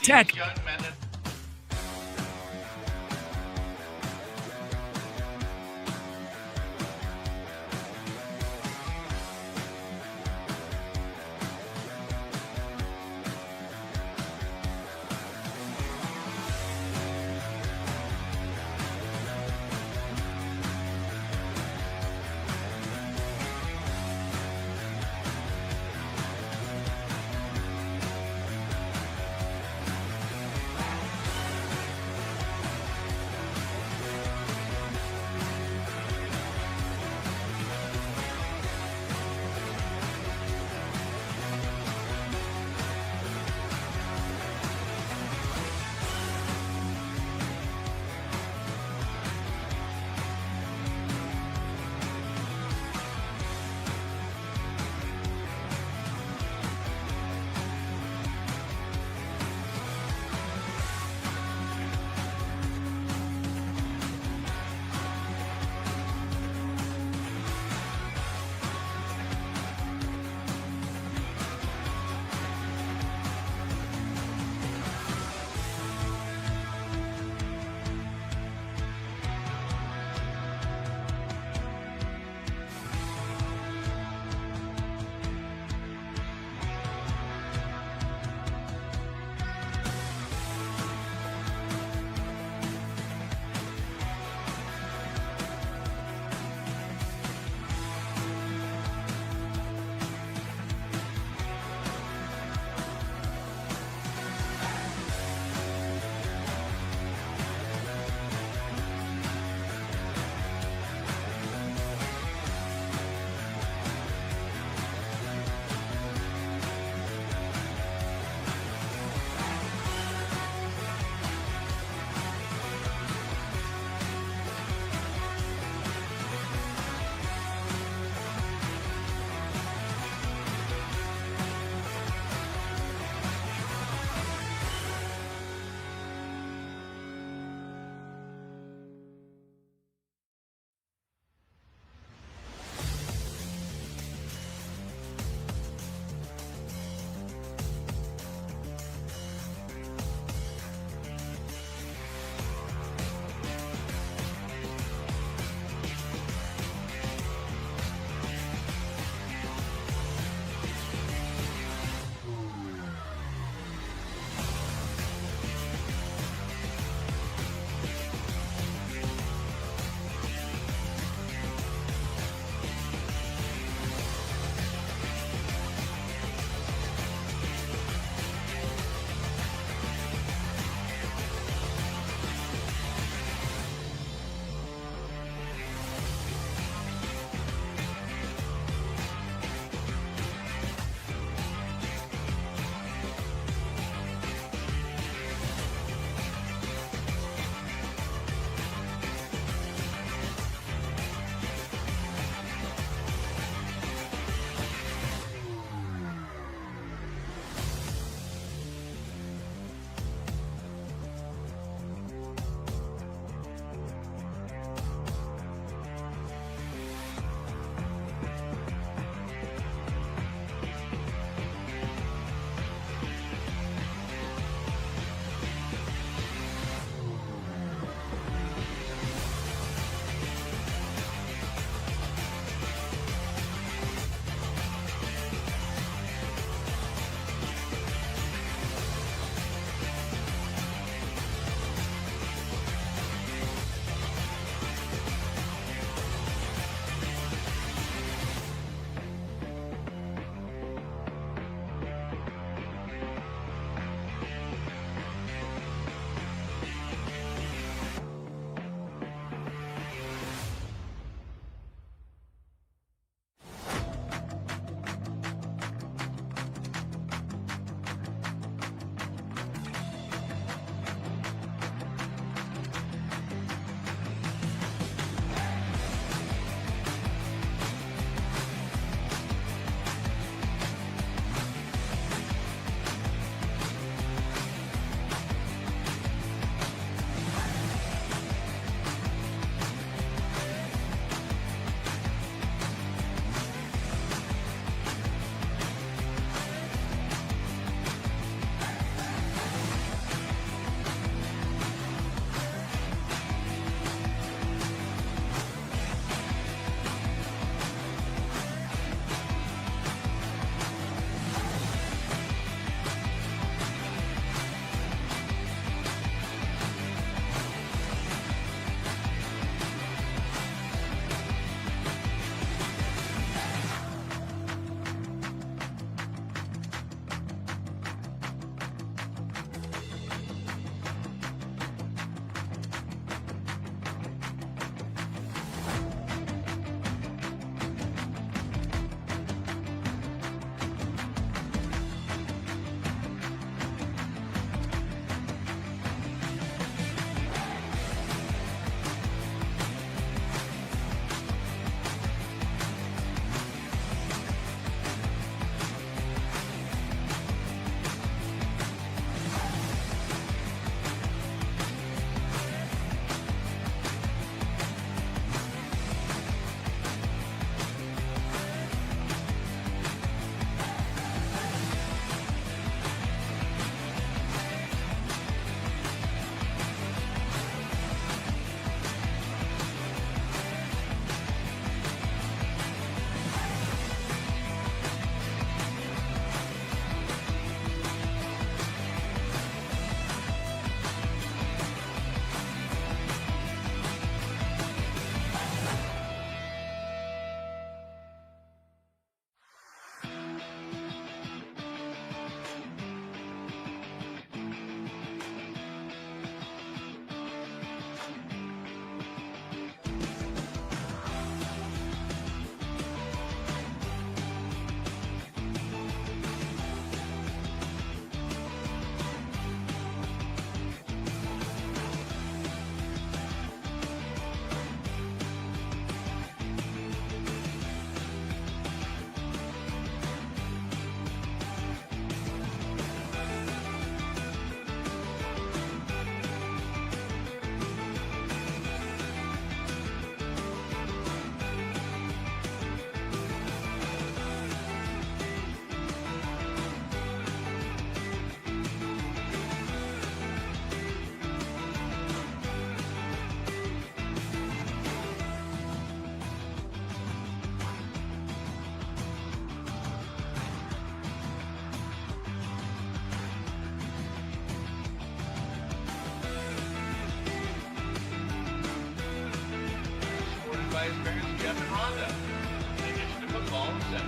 tech.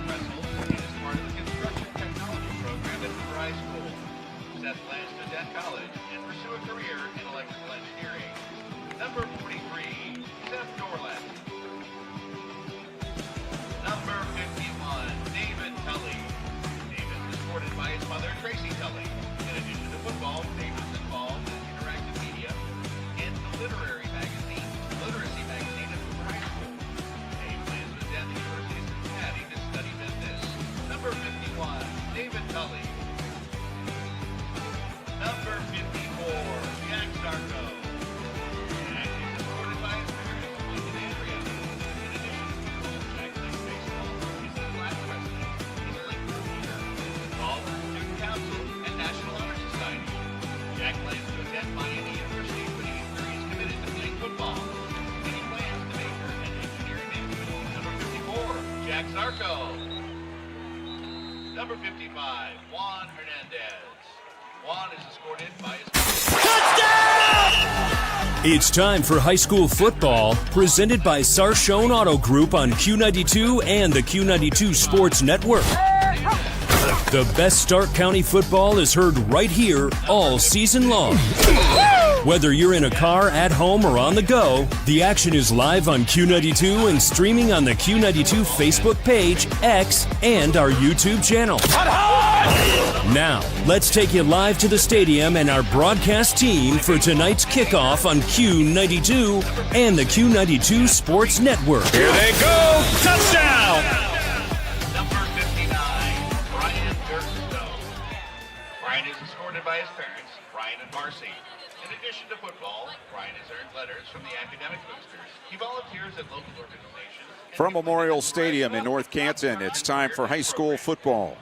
Russell and is part of the construction technology program at Hoover High School. Seth plans to attend college and pursue a career in electrical engineering. Number 43, Seth Dorland. Number 51, David Tully. David is supported by his mother, Tracy Tully. In addition to football, David is involved in interactive media and the literacy magazine at Hoover High School. Dave plans to attend the University of Cincinnati to study business. Number 51, David Tully. Number 54, Jack Zarko. Jack is supported by his parents, Mike and Andrea. In addition to football, Jack plays baseball, is a class president, is a Lakewood leader, involved in student council and National Honor Society. Jack plans to attend Miami University, where he is committed to playing football. And he plans to major in engineering management. Number 54, Jack Zarko. Number 55, Juan Hernandez. Juan is escorted by his... It's time for high school football, presented by Sarshone Auto Group on Q92 and the Q92 Sports Network. The best Stark County football is heard right here all season long. Whether you're in a car, at home, or on the go, the action is live on Q92 and streaming on the Q92 Facebook page, X, and our YouTube channel. Now, let's take you live to the stadium and our broadcast team for tonight's kickoff on Q92 and the Q92 Sports Network. Here they go! Touchdown! Number 59, Brian Gersto. Brian is escorted by his parents, Brian and Marcy. In addition to football, Brian has earned letters from the academic boosters. He volunteers at local organizations. From Memorial Stadium in North Canton, it's time for high school football.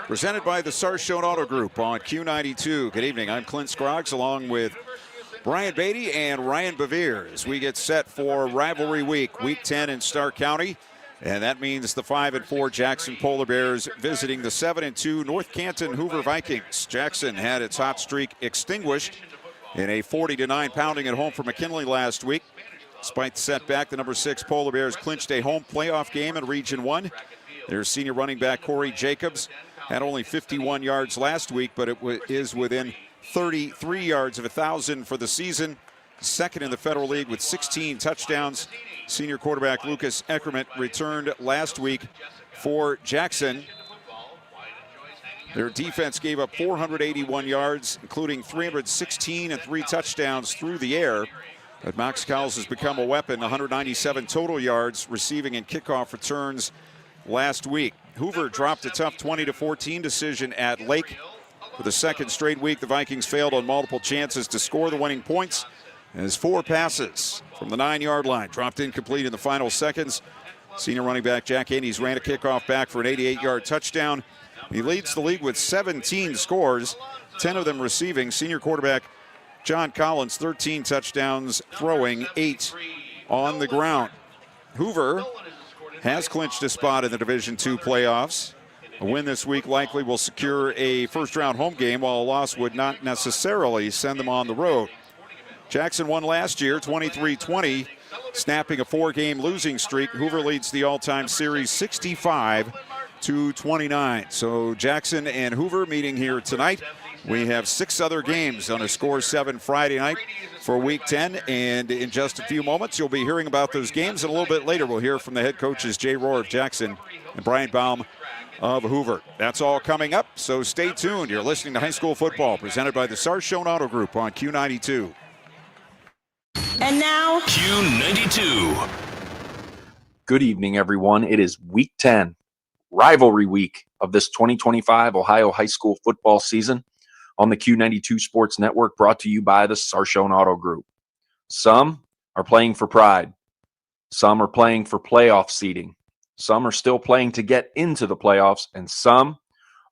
Presented by the Sarshone Auto Group on Q92. Good evening, I'm Clint Scroggs along with Brian Beatty and Ryan Bevere as we get set for Rivalry Week, Week 10 in Stark County. And that means the 5-4 Jackson Polar Bears visiting the 7-2 North Canton Hoover Vikings. Jackson had its hot streak extinguished in a 40-9 pounding at home for McKinley last week. Despite the setback, the number 6 Polar Bears clinched a home playoff game in Region 1. Their senior running back Corey Jacobs had only 51 yards last week, but it is within 33 yards of 1,000 for the season. Second in the Federal League with 16 touchdowns. Senior quarterback Lucas Eckerman returned last week for Jackson. Their defense gave up 481 yards, including 316 and 3 touchdowns through the air. But Max Cowles has become a weapon, 197 total yards, receiving and kickoff returns last week. Hoover dropped a tough 20-14 decision at Lake. For the second straight week, the Vikings failed on multiple chances to score the winning points, as 4 passes from the 9-yard line dropped incomplete in the final seconds. Senior running back Jack Andes ran a kickoff back for an 88-yard touchdown. He leads the league with 17 scores, 10 of them receiving. Senior quarterback John Collins, 13 touchdowns, throwing 8 on the ground. Hoover has clinched a spot in the Division II playoffs. A win this week likely will secure a first-round home game, while a loss would not necessarily send them on the road. Jackson won last year, 23-20, snapping a 4-game losing streak. Hoover leads the all-time series 65-29. So Jackson and Hoover meeting here tonight. We have 6 other games on a Score 7 Friday night for Week 10, and in just a few moments you'll be hearing about those games, and a little bit later we'll hear from the head coaches Jay Rohr of Jackson and Brian Baum of Hoover. That's all coming up, so stay tuned. You're listening to High School Football, presented by the Sarshone Auto Group on Q92. And now, Q92. Good evening, everyone. It is Week 10, Rivalry Week of this 2025 Ohio high school football season on the Q92 Sports Network, brought to you by the Sarshone Auto Group. Some are playing for pride. Some are playing for playoff seeding. Some are still playing to get into the playoffs, and some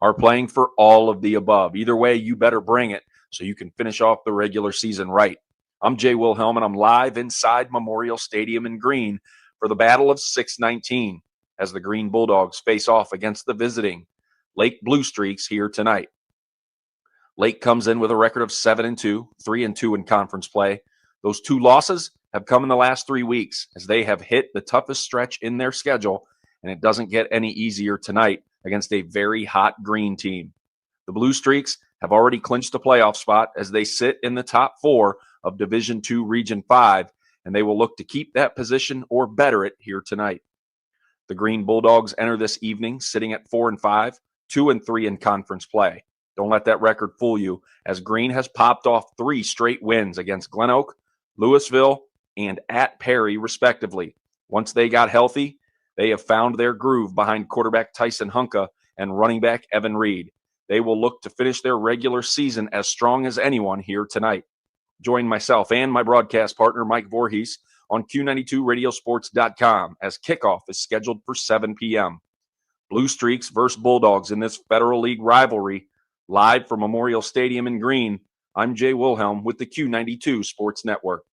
are playing for all of the above. Either way, you better bring it so you can finish off the regular season right. I'm Jay Wilhelm, and I'm live inside Memorial Stadium in Green for the Battle of 619 as the Green Bulldogs face off against the visiting Lake Blue Streaks here tonight. Lake comes in with a record of 7-2, 3-2 in conference play. Those 2 losses have come in the last 3 weeks as they have hit the toughest stretch in their schedule and it doesn't get any easier tonight against a very hot Green team. The Blue Streaks have already clinched a playoff spot as they sit in the top 4 of Division II Region 5, and they will look to keep that position or better it here tonight. The Green Bulldogs enter this evening sitting at 4-5, 2-3 in conference play. Don't let that record fool you, as Green has popped off 3 straight wins against Glen Oak, Louisville, and at Perry, respectively. Once they got healthy, they have found their groove behind quarterback Tyson Hunka and running back Evan Reed. They will look to finish their regular season as strong as anyone here tonight. Join myself and my broadcast partner, Mike Voorhees, on Q92radiosports.com as kickoff is scheduled for 7 p.m. Blue Streaks versus Bulldogs in this Federal League rivalry, live from Memorial Stadium in Green. I'm Jay Wilhelm with the Q92 Sports Network.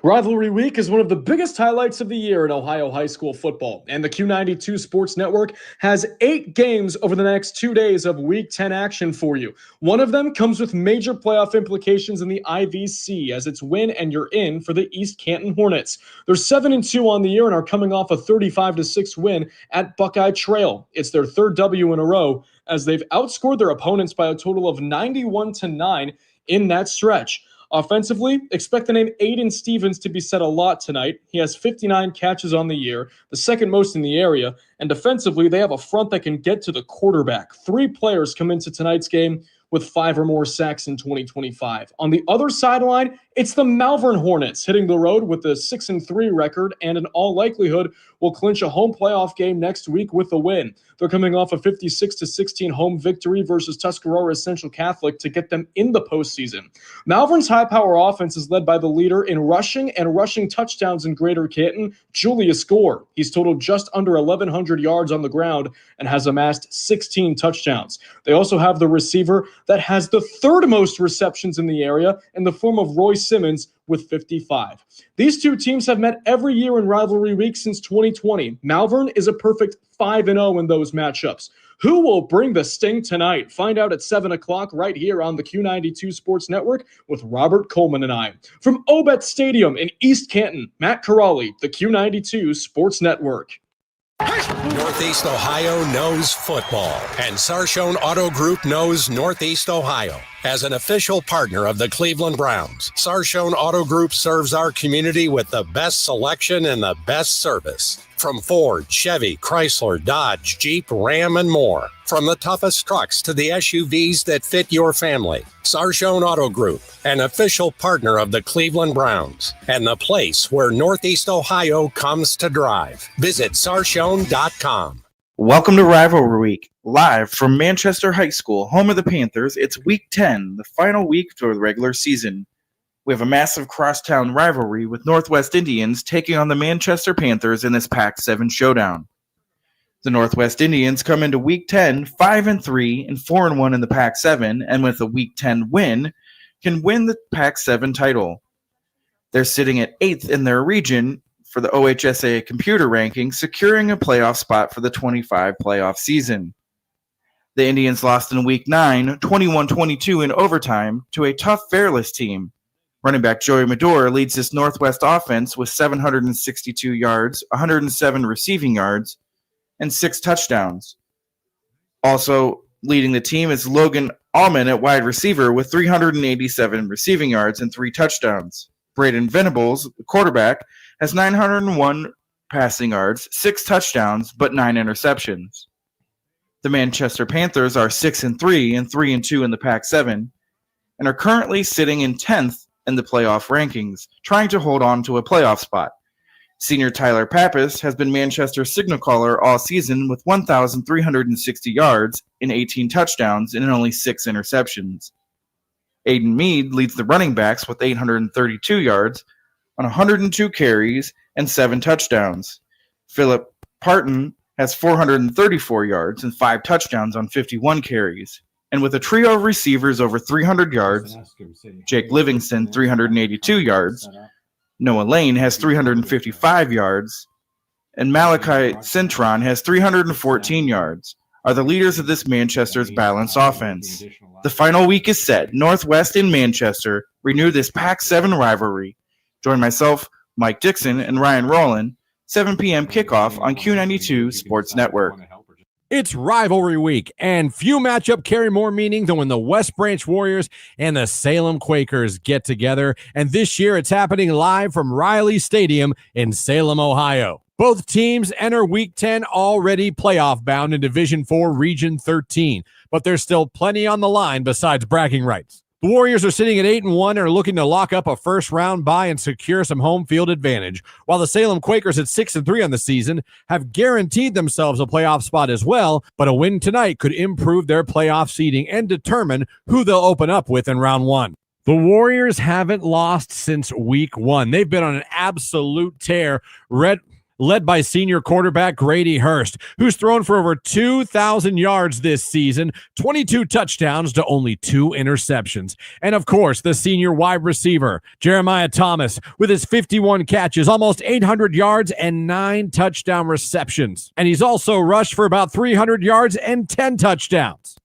Rivalry Week is one of the biggest highlights of the year in Ohio high school football, and the Q92 Sports Network has 8 games over the next 2 days of Week 10 action for you. One of them comes with major playoff implications in the IVC, as it's win and you're in for the East Canton Hornets. They're 7-2 on the year and are coming off a 35-6 win at Buckeye Trail. It's their 3rd W in a row, as they've outscored their opponents by a total of 91-9 in that stretch. Offensively, expect the name Aiden Stevens to be said a lot tonight. He has 59 catches on the year, the second most in the area. And defensively, they have a front that can get to the quarterback. 3 players come into tonight's game with 5 or more sacks in 2025. On the other sideline, it's the Malvern Hornets hitting the road with a 6-3 record and in all likelihood will clinch a home playoff game next week with a win. They're coming off a 56-16 home victory versus Tuscarora Central Catholic to get them in the postseason. Malvern's high-power offense is led by the leader in rushing and rushing touchdowns in Greater Canton, Julius Gore. He's totaled just under 1,100 yards on the ground and has amassed 16 touchdowns. They also have the receiver that has the 3rd most receptions in the area in the form of Roy Simmons with 55. These 2 teams have met every year in rivalry week since 2020. Malvern is a perfect 5-0 in those matchups. Who will bring the sting tonight? Find out at 7 o'clock right here on the Q92 Sports Network with Robert Coleman and I. From Obet Stadium in East Canton, Matt Corrali, the Q92 Sports Network. Northeast Ohio knows football, and Sarshone Auto Group knows Northeast Ohio. As an official partner of the Cleveland Browns, Sarshone Auto Group serves our community with the best selection and the best service. From Ford, Chevy, Chrysler, Dodge, Jeep, Ram, and more. From the toughest trucks to the SUVs that fit your family. Sarshone Auto Group, an official partner of the Cleveland Browns, and the place where Northeast Ohio comes to drive. Visit Sarshone.com. Welcome to Rivalry Week, live from Manchester High School, home of the Panthers. It's Week 10, the final week for the regular season. We have a massive crosstown rivalry with Northwest Indians taking on the Manchester Panthers in this Pac-7 showdown. The Northwest Indians come into Week 10 5-3 and 4-1 in the Pac-7, and with a Week 10 win, can win the Pac-7 title. They're sitting at 8th in their region for the OHSA computer ranking, securing a playoff spot for the 25 playoff season. The Indians lost in Week 9, 21-22 in overtime to a tough Fairless team. Running back Joey Medora leads this Northwest offense with 762 yards, 107 receiving yards, and 6 touchdowns. Also leading the team is Logan Allman at wide receiver with 387 receiving yards and 3 touchdowns. Braden Venables, the quarterback, has 901 passing yards, 6 touchdowns, but 9 interceptions. The Manchester Panthers are 6-3 and 3-2 in the Pac-7 and are currently sitting in 10th in the playoff rankings, trying to hold on to a playoff spot. Senior Tyler Pappas has been Manchester's signal caller all season with 1,360 yards and 18 touchdowns and only 6 interceptions. Aiden Mead leads the running backs with 832 yards on 102 carries and 7 touchdowns. Philip Parton has 434 yards and 5 touchdowns on 51 carries. And with a trio of receivers over 300 yards, Jake Livingston 382 yards, Noah Lane has 355 yards, and Malachi Cintron has 314 yards, are the leaders of this Manchester's balanced offense. The final week is set. Northwest and Manchester renew this Pac-7 rivalry. Join myself, Mike Dixon, and Ryan Rowland 7 p.m. kickoff on Q92 Sports Network. It's rivalry week, and few matchup carry more meaning than when the West Branch Warriors and the Salem Quakers get together, and this year it's happening live from Riley Stadium in Salem, Ohio. Both teams enter Week 10 already playoff bound in Division 4 Region 13, but there's still plenty on the line besides bragging rights. The Warriors are sitting at 8-1 and are looking to lock up a first-round bye and secure some home field advantage, while the Salem Quakers at 6-3 on the season have guaranteed themselves a playoff spot as well, but a win tonight could improve their playoff seeding and determine who they'll open up with in round 1. The Warriors haven't lost since Week 1. They've been on an absolute tear, led by senior quarterback Grady Hurst, who's thrown for over 2,000 yards this season, 22 touchdowns to only 2 interceptions. And of course, the senior wide receiver, Jeremiah Thomas, with his 51 catches, almost 800 yards and 9 touchdown receptions. And he's also rushed for about 300 yards and 10 touchdowns.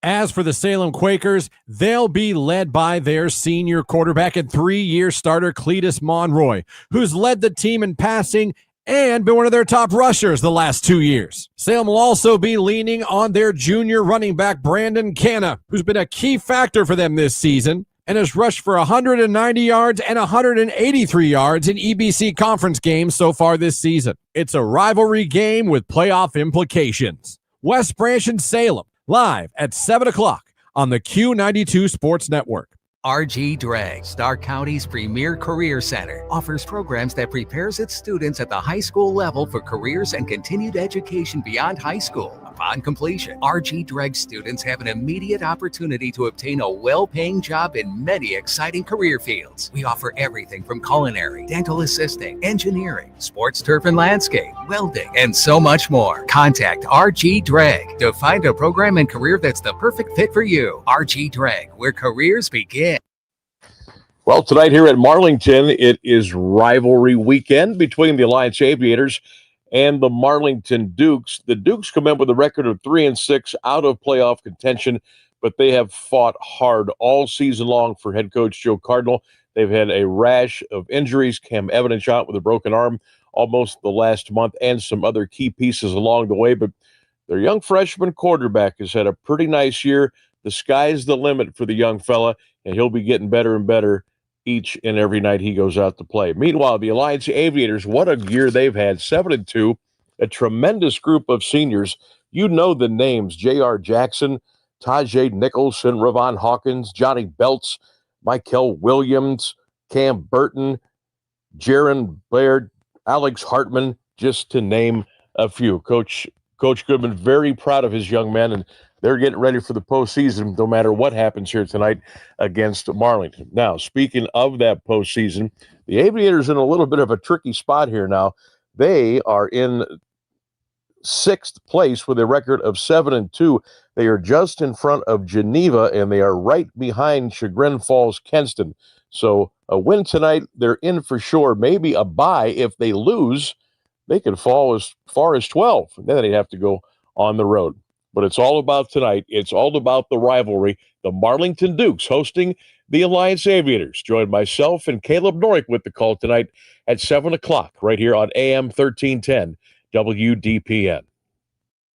As for the Salem Quakers, they'll be led by their senior quarterback and 3-year starter Cletus Monroy, who's led the team in passing and been one of their top rushers the last 2 years. Salem will also be leaning on their junior running back, Brandon Canna, who's been a key factor for them this season and has rushed for 190 yards and 183 yards in EBC conference games so far this season. It's a rivalry game with playoff implications. West Branch and Salem, live at 7 o'clock on the Q92 Sports Network. RG Drag, Stark County's premier career center, offers programs that prepares its students at the high school level for careers and continued education beyond high school. Upon completion, RG Drag students have an immediate opportunity to obtain a well-paying job in many exciting career fields. We offer everything from culinary, dental assisting, engineering, sports turf and landscape, welding, and so much more. Contact RG Drag to find a program and career that's the perfect fit for you. RG Drag, where careers begin. Well, tonight here at Marlington, it is rivalry weekend between the Alliance Aviators and the Marlington Dukes. The Dukes come in with a record of 3-6 out of playoff contention, but they have fought hard all season long for head coach Joe Cardinal. They've had a rash of injuries. Cam Evidence out with a broken arm almost the last month and some other key pieces along the way, but their young freshman quarterback has had a pretty nice year. The sky's the limit for the young fella, and he'll be getting better and better each and every night he goes out to play. Meanwhile, the Alliance Aviators, what a year they've had, 7-2, a tremendous group of seniors. You know the names, J.R. Jackson, Tajay Nicholson, Ravon Hawkins, Johnny Belts, Michael Williams, Cam Burton, Jaron Baird, Alex Hartman, just to name a few. Coach Goodman very proud of his young men, and they're getting ready for the postseason no matter what happens here tonight against Marlington. Now, speaking of that postseason, the Aviators in a little bit of a tricky spot here now. They are in 6th place with a record of 7-2. They are just in front of Geneva, and they are right behind Chagrin Falls Kenston. So a win tonight, they're in for sure. Maybe a bye. If they lose, they could fall as far as 12. And then they'd have to go on the road. But it's all about tonight. It's all about the rivalry. The Marlington Dukes hosting the Alliance Aviators. Join myself and Caleb Norick with the call tonight at 7 o'clock right here on AM 1310 WDPN.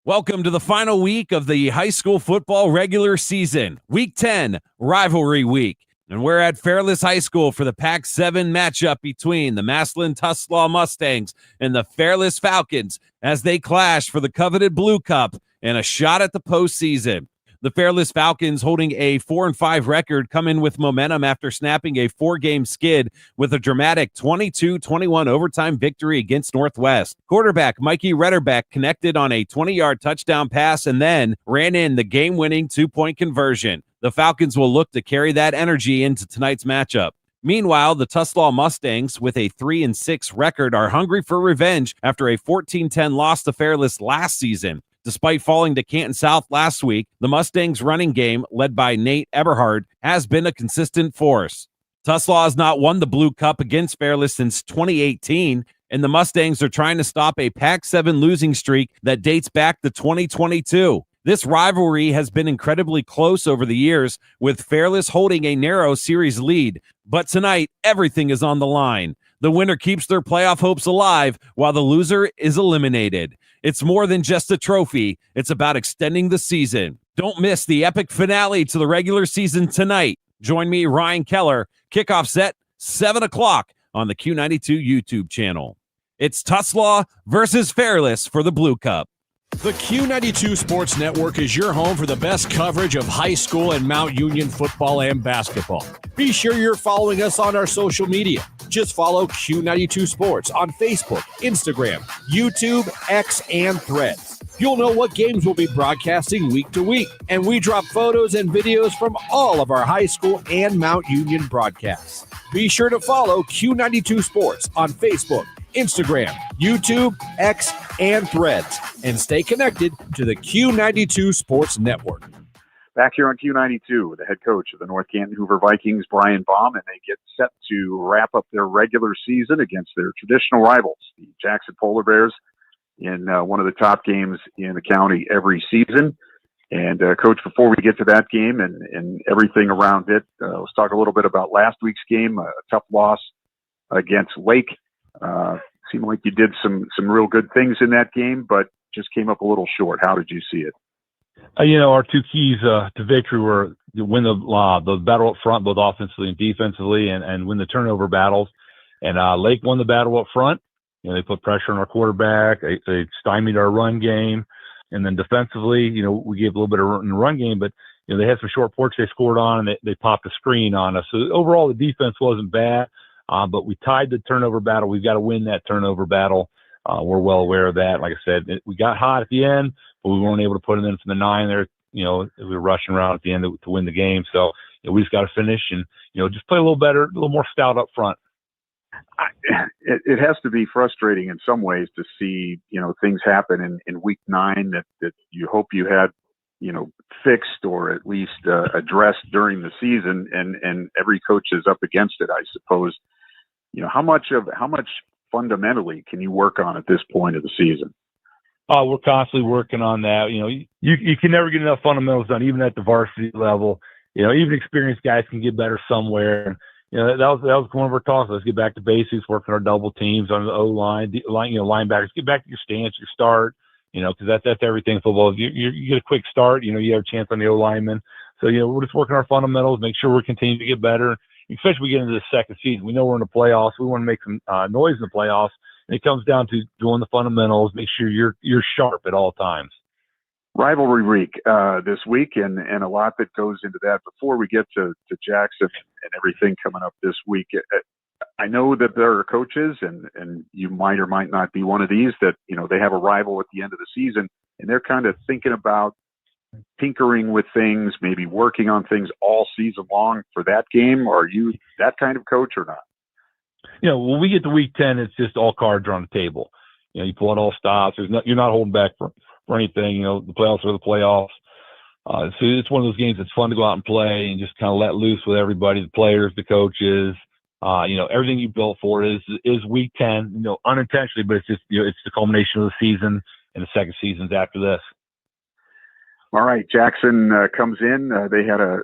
Welcome to the final week of the high school football regular season. Week 10, rivalry week. And we're at Fairless High School for the Pac-7 matchup between the Massillon-Tuslaw Mustangs and the Fairless Falcons as they clash for the coveted Blue Cup and a shot at the postseason. The Fairless Falcons, holding a 4-5 record, come in with momentum after snapping a 4-game skid with a dramatic 22-21 overtime victory against Northwest. Quarterback Mikey Retterbeck connected on a 20-yard touchdown pass and then ran in the game-winning 2-point conversion. The Falcons will look to carry that energy into tonight's matchup. Meanwhile, the Tuslaw Mustangs, with a 3-6 record, are hungry for revenge after a 14-10 loss to Fairless last season. Despite falling to Canton South last week, the Mustangs' running game, led by Nate Eberhard, has been a consistent force. Tuslaw has not won the Blue Cup against Fairless since 2018, and the Mustangs are trying to stop a Pac-7 losing streak that dates back to 2022. This rivalry has been incredibly close over the years, with Fairless holding a narrow series lead. But tonight, everything is on the line. The winner keeps their playoff hopes alive while the loser is eliminated. It's more than just a trophy. It's about extending the season. Don't miss the epic finale to the regular season tonight. Join me, Ryan Keller. Kickoff set 7 o'clock on the Q92 YouTube channel. It's Tuslaw versus Fairless for the Blue Cup. The Q92 Sports Network is your home for the best coverage of high school and Mount Union football and basketball. Be sure you're following us on our social media. Just follow Q92 Sports on Facebook, Instagram, YouTube, X, and Threads. You'll know what games we'll be broadcasting week to week, and we drop photos and videos from all of our high school and Mount Union broadcasts. Be sure to follow Q92 Sports on Facebook, Instagram, YouTube, X, and Threads, and stay connected to the Q92 Sports Network. Back here on Q92, the head coach of the North Canton Hoover Vikings, Brian Baum, and they get set to wrap up their regular season against their traditional rivals, the Jackson Polar Bears, in one of the top games in the county every season. And, Coach, before we get to that game and everything around it, let's talk a little bit about last week's game, a tough loss against Lake. Seemed like you did some real good things in that game, but just came up a little short. How did you see it? Our two keys to victory were to win the battle up front, both offensively and defensively, and win the turnover battles. And Lake won the battle up front. They put pressure on our quarterback. They stymied our run game. And then defensively, we gave a little bit of in the run game, but they had some short porch they scored on, and they popped a screen on us. So overall, the defense wasn't bad. But we tied the turnover battle. We've got to win that turnover battle. We're well aware of that. Like I said, we got hot at the end, but we weren't able to put it in from the 9 there. We were rushing around at the end to win the game. So we just got to finish and, just play a little better, a little more stout up front. It has to be frustrating in some ways to see, things happen in week 9 that you hope you had, fixed or at least addressed during the season, and every coach is up against it, I suppose. How much fundamentally can you work on at this point of the season? We're constantly working on that. You can never get enough fundamentals done, even at the varsity level. Even experienced guys can get better somewhere. That was one of our talks. Let's get back to basics, working our double teams on the O-line, linebackers. Get back to your stance, your start. Because that's everything in football. You get a quick start. You have a chance on the O-lineman. So we're just working our fundamentals, make sure we're continuing to get better. Especially we get into the second season. We know we're in the playoffs. We want to make some noise in the playoffs. And it comes down to doing the fundamentals. Make sure you're sharp at all times. Rivalry week this week, and a lot that goes into that. Before we get to Jackson and everything coming up this week, I know that there are coaches, and you might or might not be one of these, that they have a rival at the end of the season, and they're kind of thinking about tinkering with things, maybe working on things all season long for that game. Are you that kind of coach or not? When we get to week 10, it's just all cards are on the table. You pull out all stops. You're not holding back for anything. The playoffs are the playoffs. So it's one of those games that's fun to go out and play and just kind of let loose with everybody, the players, the coaches. Everything you built for is week 10, unintentionally, but it's just, it's the culmination of the season, and the second season's after this. All right. Jackson comes in. They had a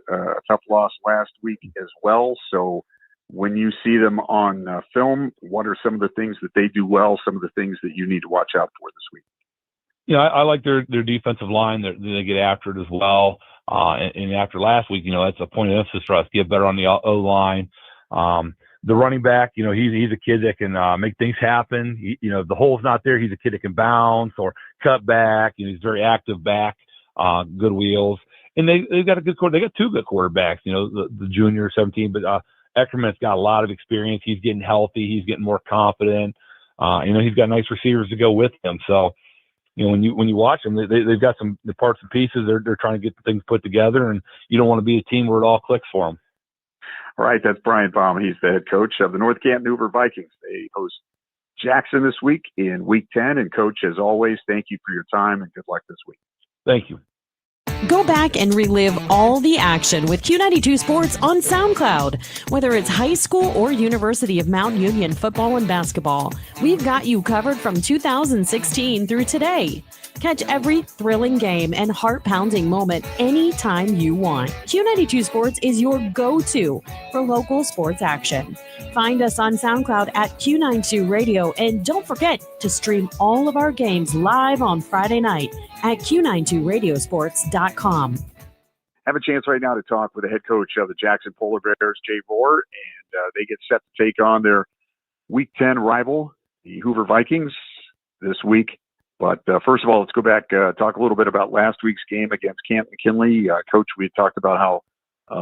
tough loss last week as well. So when you see them on film, what are some of the things that they do well, some of the things that you need to watch out for this week? I like their defensive line. They get after it as well. And after last week, that's a point of emphasis for us. Get better on the O-line. The running back, he's a kid that can make things happen. If the hole's not there, he's a kid that can bounce or cut back. He's a very active back, good wheels. And they've got a good quarterback. They got two good quarterbacks, the junior 17, but Eckerman's got a lot of experience. He's getting healthy. He's getting more confident. He's got nice receivers to go with him. So, when you watch them, they've got the parts and pieces. They're trying to get things put together, and you don't want to be a team where it all clicks for them. All right, that's Brian Baum. He's the head coach of the North Canton Hoover Vikings. They host Jackson this week in Week 10. And, Coach, as always, thank you for your time and good luck this week. Thank you. Go back and relive all the action with Q92 Sports on SoundCloud. Whether it's high school or University of Mount Union football and basketball, we've got you covered from 2016 through today. Catch every thrilling game and heart-pounding moment anytime you want. Q92 Sports is your go-to for local sports action. Find us on SoundCloud at Q92 Radio, and don't forget to stream all of our games live on Friday night at Q92Radiosports.com. Have a chance right now to talk with the head coach of the Jackson Polar Bears, Jay Rohr, and they get set to take on their Week 10 rival, the Hoover Vikings, this week. But first of all, let's go back, talk a little bit about last week's game against Camp McKinley. Coach, we had talked about how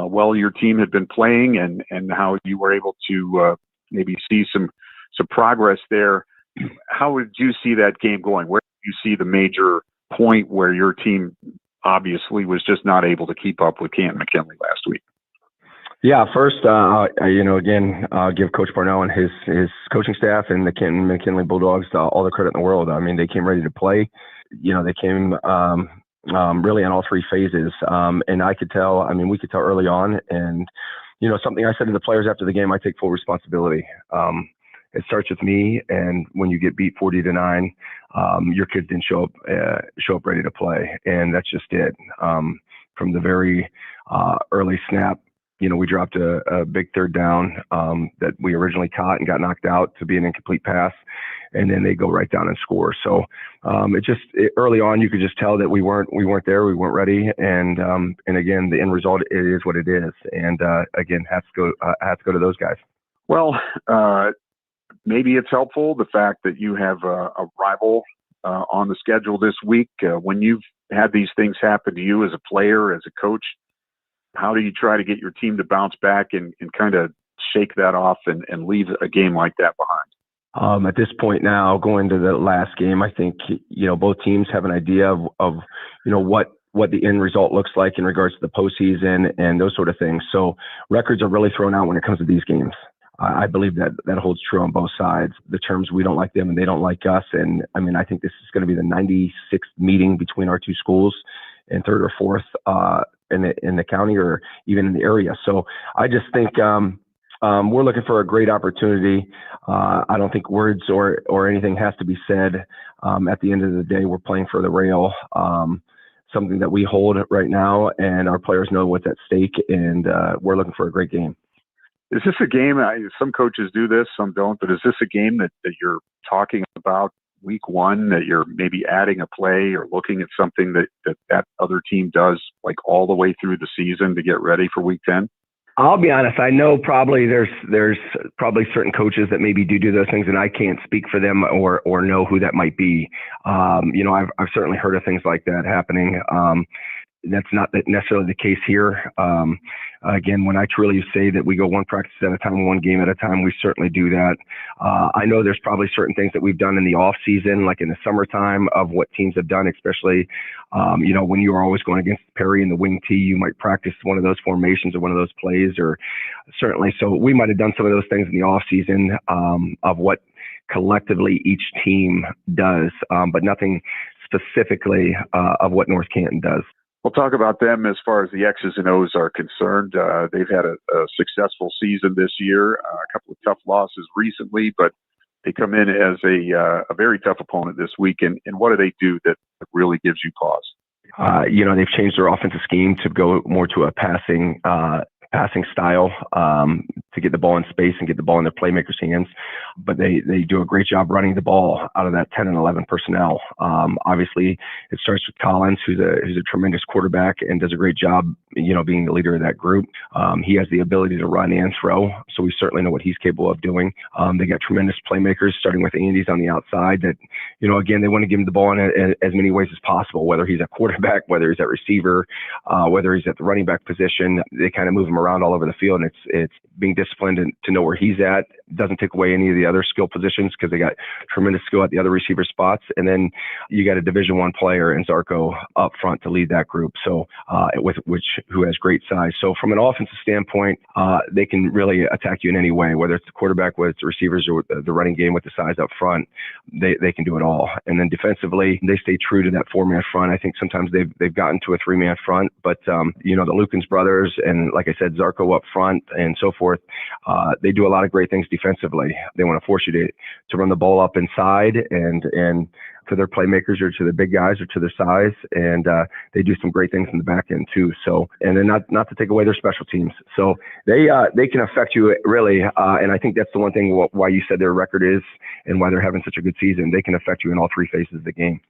well your team had been playing and how you were able to maybe see some progress there. How would you see that game going? Where do you see the major point where your team obviously was just not able to keep up with Camp McKinley last week? Yeah, first, again, I'll give Coach Parnell and his coaching staff and the Canton McKinley Bulldogs all the credit in the world. I mean, they came ready to play. They came really in all three phases. And I could tell, we could tell early on. And, something I said to the players after the game, I take full responsibility. It starts with me. And when you get beat 40-9, your kids didn't show up ready to play. And that's just it. From the very early snap, we dropped a big third down that we originally caught and got knocked out to be an incomplete pass, and then they go right down and score. So early on, you could just tell that we weren't there, we weren't ready, and again, the end result, it is what it is, and again, has to go to those guys. Well, maybe it's helpful the fact that you have a rival on the schedule this week. When you've had these things happen to you as a player, as a coach, how do you try to get your team to bounce back and kind of shake that off and leave a game like that behind? At this point now, going to the last game, I think, both teams have an idea of what the end result looks like in regards to the postseason and those sort of things. So records are really thrown out when it comes to these games. I believe that holds true on both sides. The terms, we don't like them and they don't like us. And I think this is going to be the 96th meeting between our two schools and third or fourth in the county or even in the area. So I just think we're looking for a great opportunity. I don't think words or anything has to be said. At the end of the day, we're playing for the rail, something that we hold right now, and our players know what's at stake, and we're looking for a great game. Is this a game, some coaches do this, some don't, but is this a game that you're talking about week one, that you're maybe adding a play or looking at something that other team does like all the way through the season to get ready for week 10? I'll be honest. I know probably there's probably certain coaches that maybe do those things, and I can't speak for them or know who that might be. I've certainly heard of things like that happening. That's not necessarily the case here. Again, when I truly say that we go one practice at a time, one game at a time, we certainly do that. I know there's probably certain things that we've done in the off season, like in the summertime, of what teams have done, especially, when you are always going against Perry and the wing tee, you might practice one of those formations or one of those plays, or certainly. So we might have done some of those things in the off season of what collectively each team does, but nothing specifically of what North Canton does. We'll talk about them as far as the X's and O's are concerned. They've had a successful season this year, a couple of tough losses recently, but they come in as a very tough opponent this week. And what do they do that really gives you pause? They've changed their offensive scheme to go more to a passing style to get the ball in space and get the ball in their playmakers' hands. But they do a great job running the ball out of that 10 and 11 personnel. Obviously, it starts with Collins, who's a tremendous quarterback and does a great job, being the leader of that group. He has the ability to run and throw, so we certainly know what he's capable of doing. They got tremendous playmakers, starting with Andy's on the outside that, again, they want to give him the ball in as many ways as possible, whether he's a quarterback, whether he's at receiver, whether he's at the running back position. They kind of move him around all over the field, and it's being disciplined to know where he's at. Doesn't take away any of the the other skill positions because they got tremendous skill at the other receiver spots. And then you got a Division I player in Zarko up front to lead that group. So who has great size. So from an offensive standpoint, they can really attack you in any way, whether it's the quarterback, whether it's the receivers, or the running game with the size up front. They can do it all. And then defensively, they stay true to that 4-man front. I think sometimes they've gotten to a 3-man front, but the Lukens brothers and, like I said, Zarko up front and so forth, they do a lot of great things defensively. They want to force you to run the ball up inside and to their playmakers or to the big guys or to their size, and they do some great things in the back end too. So, and then not to take away their special teams. So they can affect you really, and I think that's the one thing why you said their record is and why they're having such a good season. They can affect you in all three phases of the game.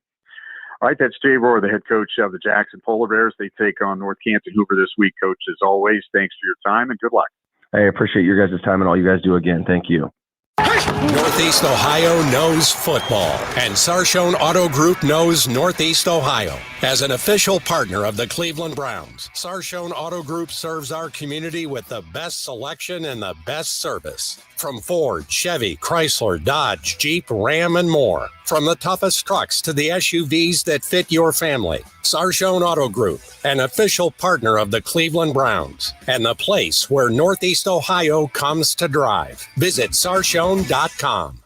All right, that's Jay Rohr, the head coach of the Jackson Polar Bears. They take on North Canton Hoover this week. Coach, as always, thanks for your time and good luck. I appreciate your guys' time and all you guys do again. Thank you. Northeast Ohio knows football, and Sarshone Auto Group knows Northeast Ohio. As an official partner of the Cleveland Browns, Sarshone Auto Group serves our community with the best selection and the best service. From Ford, Chevy, Chrysler, Dodge, Jeep, Ram, and more. From the toughest trucks to the SUVs that fit your family. Sarshone Auto Group, an official partner of the Cleveland Browns, and the place where Northeast Ohio comes to drive. Visit sarshone.com.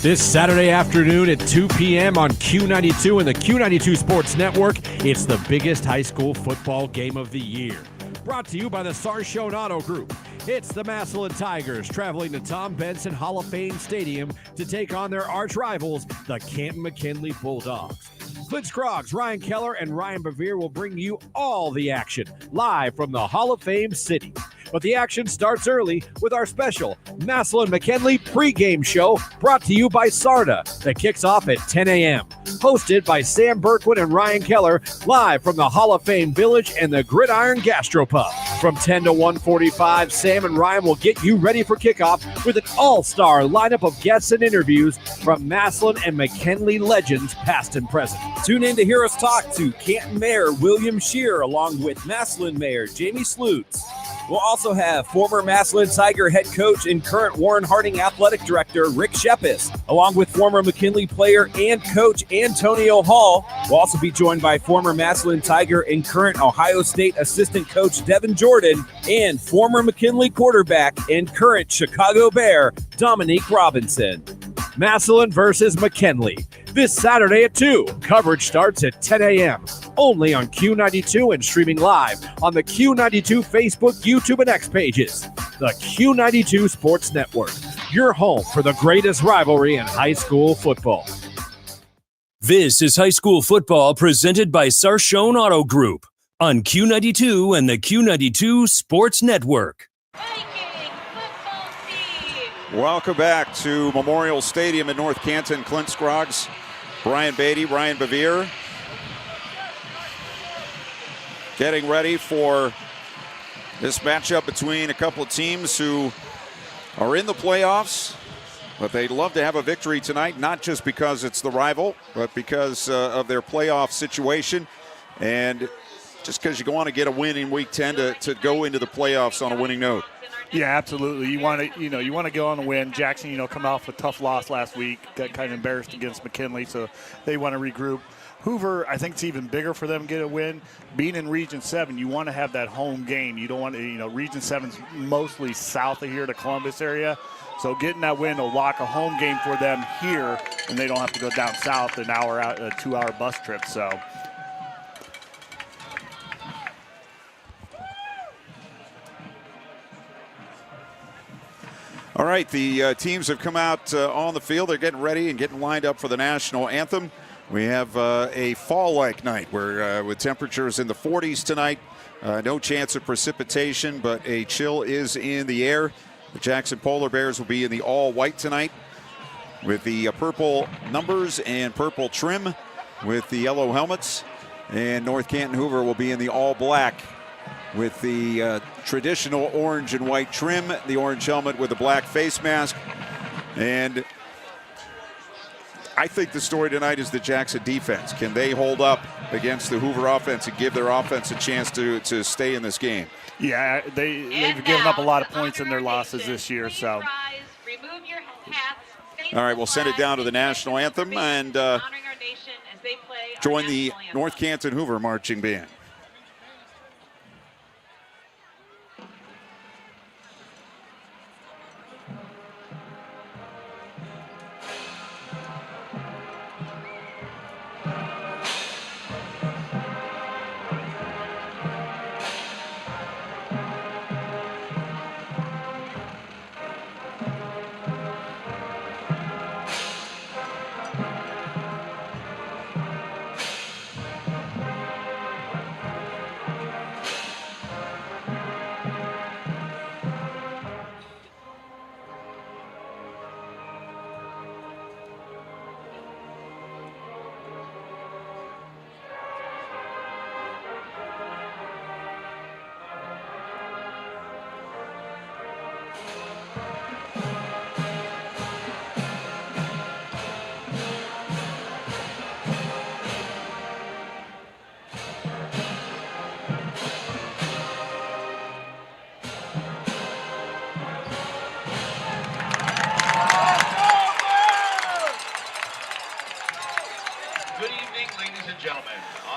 This Saturday afternoon at 2 p.m. on Q92 and the Q92 Sports Network, it's the biggest high school football game of the year. Brought to you by the Sarshone Auto Group. It's the Massillon Tigers traveling to Tom Benson Hall of Fame Stadium to take on their arch rivals, the Canton McKinley Bulldogs. Clint Scroggs, Ryan Keller, and Ryan Bevere will bring you all the action live from the Hall of Fame city. But the action starts early with our special Massillon McKinley pregame show brought to you by Sarda that kicks off at 10 a.m. Hosted by Sam Berkwood and Ryan Keller, live from the Hall of Fame Village and the Gridiron Gastropub. From 10 to 1:45, Sam and Ryan will get you ready for kickoff with an all-star lineup of guests and interviews from Massillon and McKinley legends past and present. Tune in to hear us talk to Canton Mayor William Scheer along with Massillon Mayor Jamie Slutz. We'll also have former Massillon Tiger head coach and current Warren Harding athletic director Rick Shepis, along with former McKinley player and coach Antonio Hall. We'll also be joined by former Massillon Tiger and current Ohio State assistant coach Devin Jordan and former McKinley quarterback and current Chicago Bear Dominique Robinson. Massillon versus McKinley. This Saturday at 2. Coverage starts at 10 a.m. Only on Q92 and streaming live on the Q92 Facebook, YouTube, and X pages. The Q92 Sports Network, your home for the greatest rivalry in high school football. This is high school football presented by Sarshone Auto Group on Q92 and the Q92 Sports Network. Welcome back to Memorial Stadium in North Canton. Clint Scroggs, Brian Beatty, Ryan Bevere getting ready for this matchup between a couple of teams who are in the playoffs, but they'd love to have a victory tonight, not just because it's the rival, but because of their playoff situation, and just because you want to get a win in Week 10 to go into the playoffs on a winning note. Yeah, absolutely. You want to go on a win. Jackson, come off a tough loss last week, got kind of embarrassed against McKinley, so they want to regroup. Hoover, I think it's even bigger for them to get a win. Being in Region 7, you want to have that home game. You don't want to, Region 7's mostly south of here, the Columbus area. So getting that win will lock a home game for them here, and they don't have to go down south an hour out, a 2-hour bus trip. So. All right, the teams have come out on the field. They're getting ready and getting lined up for the national anthem. We have a fall-like night where with temperatures in the 40s tonight. No chance of precipitation, but a chill is in the air. The Jackson Polar Bears will be in the all-white tonight with the purple numbers and purple trim with the yellow helmets. And North Canton Hoover will be in the all-black with the traditional orange and white trim, the orange helmet with the black face mask. And I think the story tonight is the Jackson defense. Can they hold up against the Hoover offense and give their offense a chance to stay in this game? Yeah, they've given up a lot of points in their losses this year. So, all right, we'll send it down to the national anthem and join the North Canton Hoover marching band.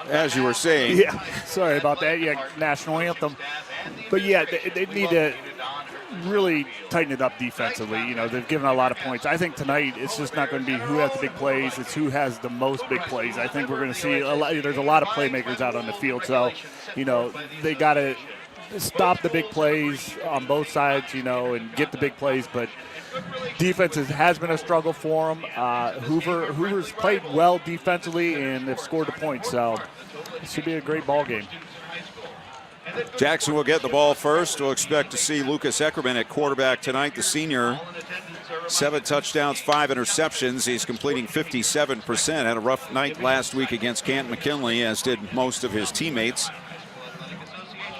As you were saying. Yeah, sorry about that. Yeah, national anthem. But yeah, they need to really tighten it up defensively. You know, they've given a lot of points. I think tonight it's just not going to be who has the big plays. It's who has the most big plays. I think we're going to see there's a lot of playmakers out on the field. So, you know, they got to stop the big plays on both sides, you know, and get the big plays. But defense has been a struggle for them. Hoover's played well defensively and they've scored the points. So it should be a great ball game. Jackson will get the ball first. We'll expect to see Lucas Eckerman at quarterback tonight, the senior. 7 touchdowns, 5 interceptions. He's completing 57%. Had a rough night last week against Canton McKinley, as did most of his teammates.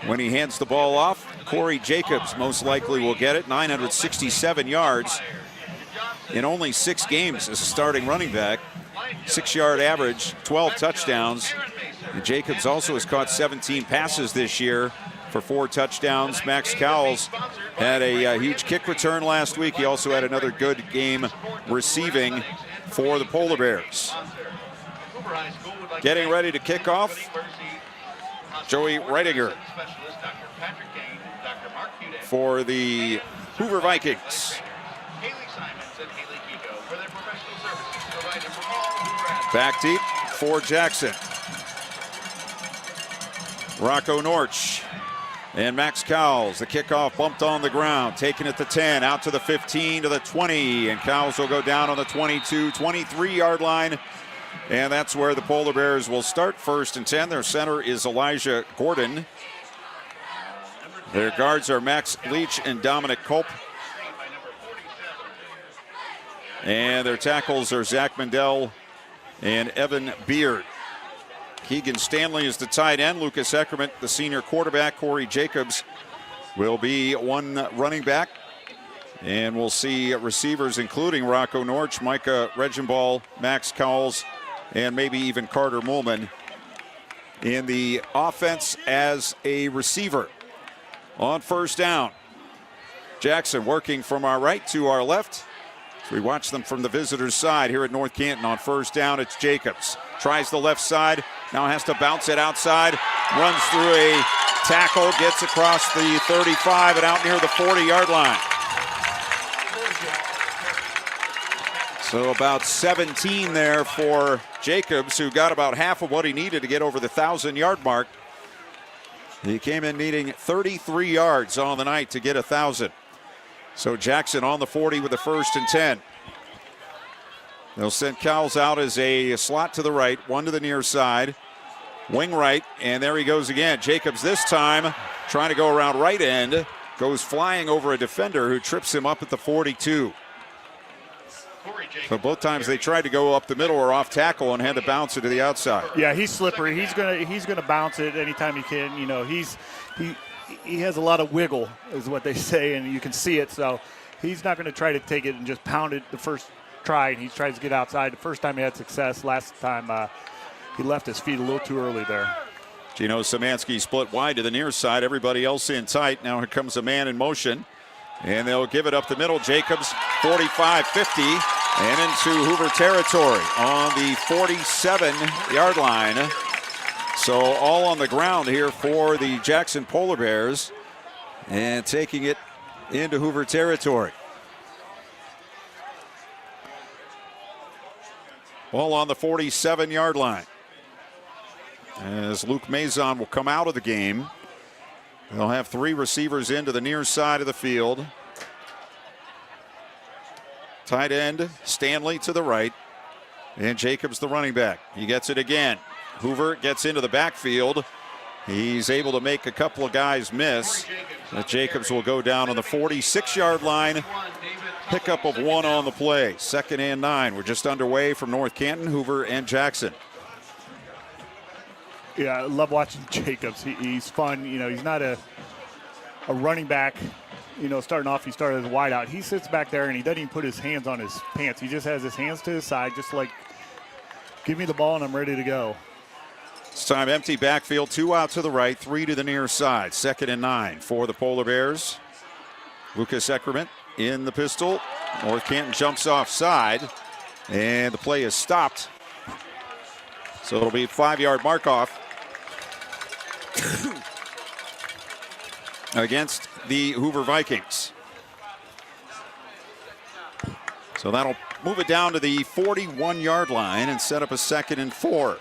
When he hands the ball off, Corey Jacobs most likely will get it. 967 yards in only 6 games as a starting running back. 6-yard average, 12 touchdowns. And Jacobs also has caught 17 passes this year for 4 touchdowns. Max Cowles had a huge kick return last week. He also had another good game receiving for the Polar Bears. Getting ready to kick off, Joey Reitinger for the Hoover Vikings. Back deep for Jackson. Rocco Norch and Max Cowles. The kickoff bumped on the ground, taking it to 10, out to the 15, to the 20, and Cowles will go down on the 22, 23-yard line. And that's where the Polar Bears will start. 1st and 10. Their center is Elijah Gordon. Their guards are Max Leach and Dominic Culp. And their tackles are Zach Mendel and Evan Beard. Keegan Stanley is the tight end. Lucas Eckerman, the senior quarterback. Corey Jacobs will be one running back. And we'll see receivers including Rocco Norch, Micah Regenball, Max Cowles, and maybe even Carter Moolman in the offense as a receiver. On 1st down, Jackson working from our right to our left. So we watch them from the visitors' side here at North Canton. On 1st down, it's Jacobs. Tries the left side, now has to bounce it outside, runs through a tackle, gets across the 35 and out near the 40-yard line. So about 17 there for Jacobs, who got about half of what he needed to get over the 1,000-yard mark. He came in needing 33 yards on the night to get 1,000. So Jackson on the 40 with the 1st and 10. They'll send Cowles out as a slot to the right, one to the near side, wing right, and there he goes again. Jacobs this time trying to go around right end, goes flying over a defender who trips him up at the 42. So both times they tried to go up the middle or off tackle and had to bounce it to the outside. Yeah, he's slippery. He's gonna bounce it anytime he can. You know, he has a lot of wiggle, is what they say, and you can see it. So he's not going to try to take it and just pound it the first try, and he tries to get outside. The first time he had success. Last time he left his feet a little too early there. Gino Szymanski split wide to the near side. Everybody else in tight. Now here comes a man in motion. And they'll give it up the middle. Jacobs 45-50 and into Hoover territory on the 47-yard line. So all on the ground here for the Jackson Polar Bears and taking it into Hoover territory. Ball on the 47-yard line. As Luke Mazon will come out of the game. They'll have 3 receivers into the near side of the field. Tight end Stanley to the right. And Jacobs the running back. He gets it again. Hoover gets into the backfield. He's able to make a couple of guys miss. But Jacobs will go down on the 46-yard line. Pickup of 1 on the play. 2nd and 9. We're just underway from North Canton, Hoover, and Jackson. Yeah, I love watching Jacobs. He's fun. You know, he's not a running back. You know, starting off, he started as a wideout. He sits back there, and he doesn't even put his hands on his pants. He just has his hands to his side, just like, give me the ball, and I'm ready to go. This time empty backfield, 2 out to the right, 3 to the near side. 2nd and 9 for the Polar Bears. Lucas Eckerman in the pistol. North Canton jumps offside, and the play is stopped. So it'll be 5-yard mark off against the Hoover Vikings. So that'll move it down to the 41-yard line and set up a 2nd and 4.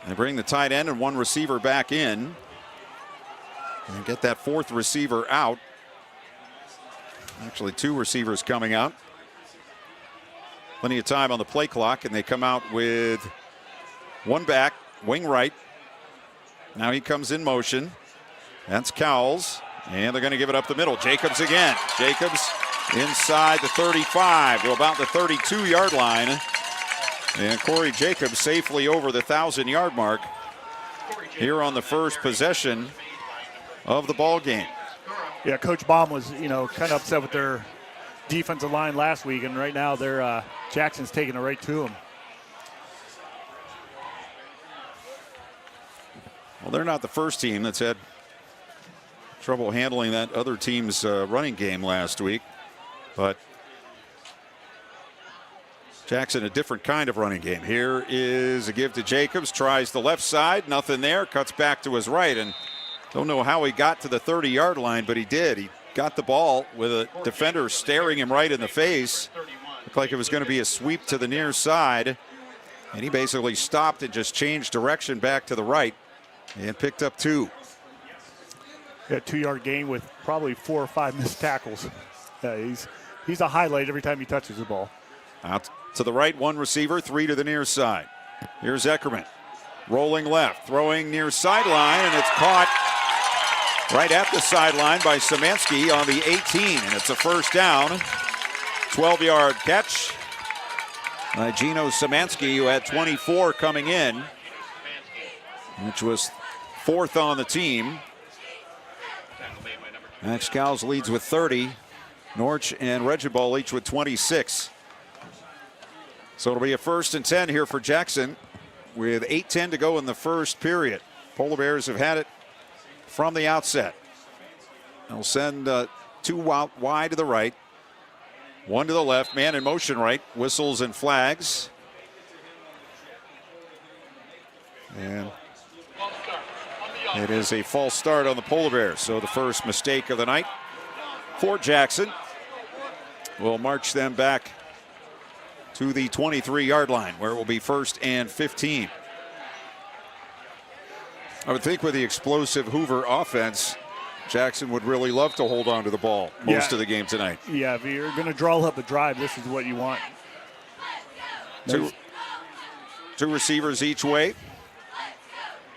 They bring the tight end and 1 receiver back in and get that 4th receiver out. Actually, 2 receivers coming out. Plenty of time on the play clock, and they come out with 1 back, wing right. Now he comes in motion. That's Cowles, and they're going to give it up the middle. Jacobs again. Jacobs inside the 35 to about the 32-yard line. And Corey Jacobs safely over the 1,000-yard mark here on the first possession of the ball game. Yeah, Coach Baum was, you know, kind of upset with their defensive line last week, and right now they're Jackson's taking it right to them. Well, they're not the first team that's had trouble handling that other team's running game last week, but Jackson, a different kind of running game. Here is a give to Jacobs, tries the left side, nothing there, cuts back to his right, and don't know how he got to the 30-yard line, but he did. He got the ball with a defender staring him right in the face. Looked like it was going to be a sweep to the near side, and he basically stopped and just changed direction back to the right and picked up 2. Yeah, 2-yard gain with probably 4 or 5 missed tackles. He's a highlight every time he touches the ball. Out to the right, 1 receiver, 3 to the near side. Here's Eckerman. Rolling left, throwing near sideline, and it's caught right at the sideline by Szymanski on the 18, and it's a first down. 12-yard catch by Gino Szymanski, who had 24 coming in, which was 4th on the team. Max Cowles leads with 30. Norch and Regibald each with 26. So it'll be a 1st and 10 here for Jackson with 8:10 to go in the first period. Polar Bears have had it from the outset. They'll send 2 out wide to the right, 1 to the left, man in motion right, whistles and flags. And it is a false start on the Polar Bears, so the first mistake of the night for Jackson. Will march them back to the 23-yard line, where it will be 1st and 15. I would think with the explosive Hoover offense, Jackson would really love to hold on to the ball most of the game tonight. Yeah, if you're going to draw up a drive, this is what you want. Two receivers each way.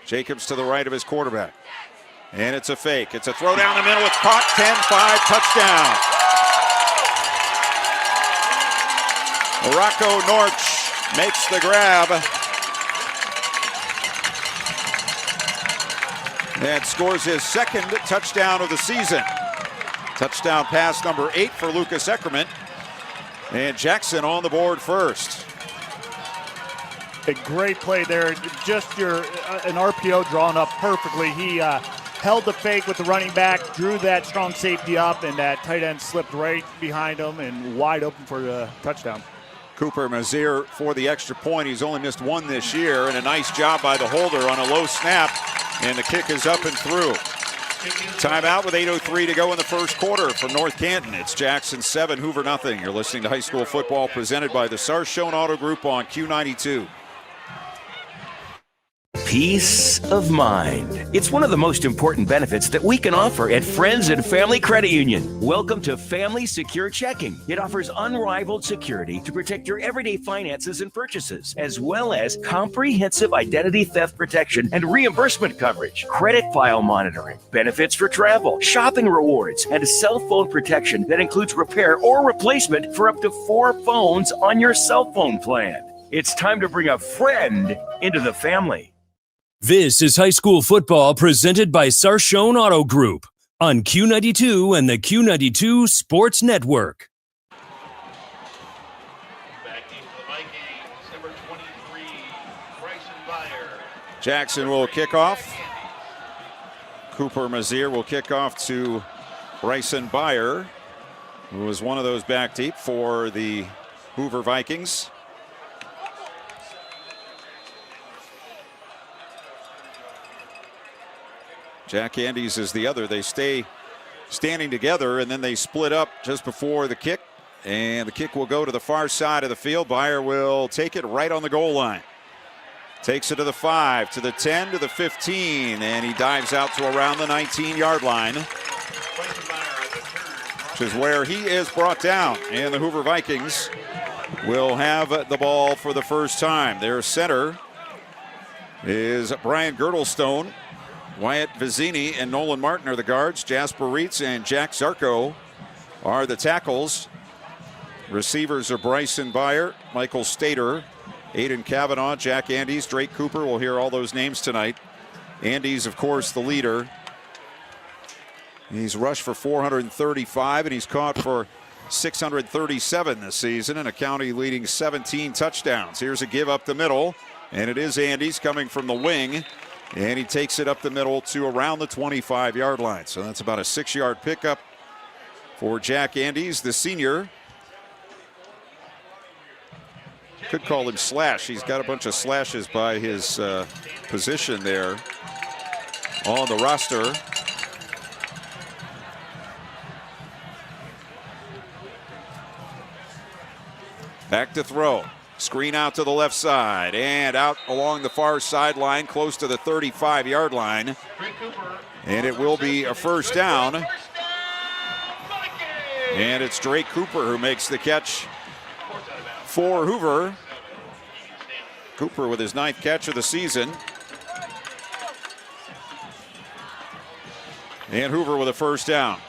Jacobs to the right of his quarterback. And it's a fake. It's a throw down the middle. It's caught. 10-5 touchdown. Rocco Norch makes the grab and scores his 2nd touchdown of the season. Touchdown pass number 8 for Lucas Eckerman. And Jackson on the board first. A great play there. Just an RPO drawn up perfectly. He held the fake with the running back, drew that strong safety up, and that tight end slipped right behind him and wide open for the touchdown. Cooper Mazier for the extra point. He's only missed one this year, and a nice job by the holder on a low snap, and the kick is up and through. Timeout with 8:03 to go in the first quarter from North Canton. It's Jackson 7, Hoover nothing. You're listening to High School Football presented by the Sarshone Auto Group on Q92. Peace of mind. It's one of the most important benefits that we can offer at Friends and Family Credit Union. Welcome to Family Secure Checking. It offers unrivaled security to protect your everyday finances and purchases, as well as comprehensive identity theft protection and reimbursement coverage, credit file monitoring, benefits for travel, shopping rewards, and cell phone protection that includes repair or replacement for up to 4 phones on your cell phone plan. It's time to bring a friend into the family. This is high school football presented by Sarshone Auto Group on Q92 and the Q92 Sports Network. Back into the Vikings, number 23, Bryson Byer. Jackson will kick off. Cooper Mazier will kick off to Bryson Byer, who was one of those back deep for the Hoover Vikings. Jack Andes is the other. They stay standing together, and then they split up just before the kick. And the kick will go to the far side of the field. Byer will take it right on the goal line. Takes it to the 5, to the 10, to the 15, and he dives out to around the 19-yard line, which is where he is brought down. And the Hoover Vikings will have the ball for the first time. Their center is Brian Girdlestone. Wyatt Vizzini and Nolan Martin are the guards. Jasper Reitz and Jack Zarko are the tackles. Receivers are Bryson Byer, Michael Stater, Aiden Kavanaugh, Jack Andes, Drake Cooper. We'll hear all those names tonight. Andes, of course, the leader. He's rushed for 435, and he's caught for 637 this season, and a county leading 17 touchdowns. Here's a give up the middle, and it is Andes coming from the wing. And he takes it up the middle to around the 25-yard line. So that's about a 6-yard pickup for Jack Andes, the senior. Could call him Slash. He's got a bunch of slashes by his position there on the roster. Back to throw. Screen out to the left side and out along the far sideline, close to the 35-yard line. And it will be a first down. And it's Drake Cooper who makes the catch for Hoover. Cooper with his 9th catch of the season. And Hoover with a first down.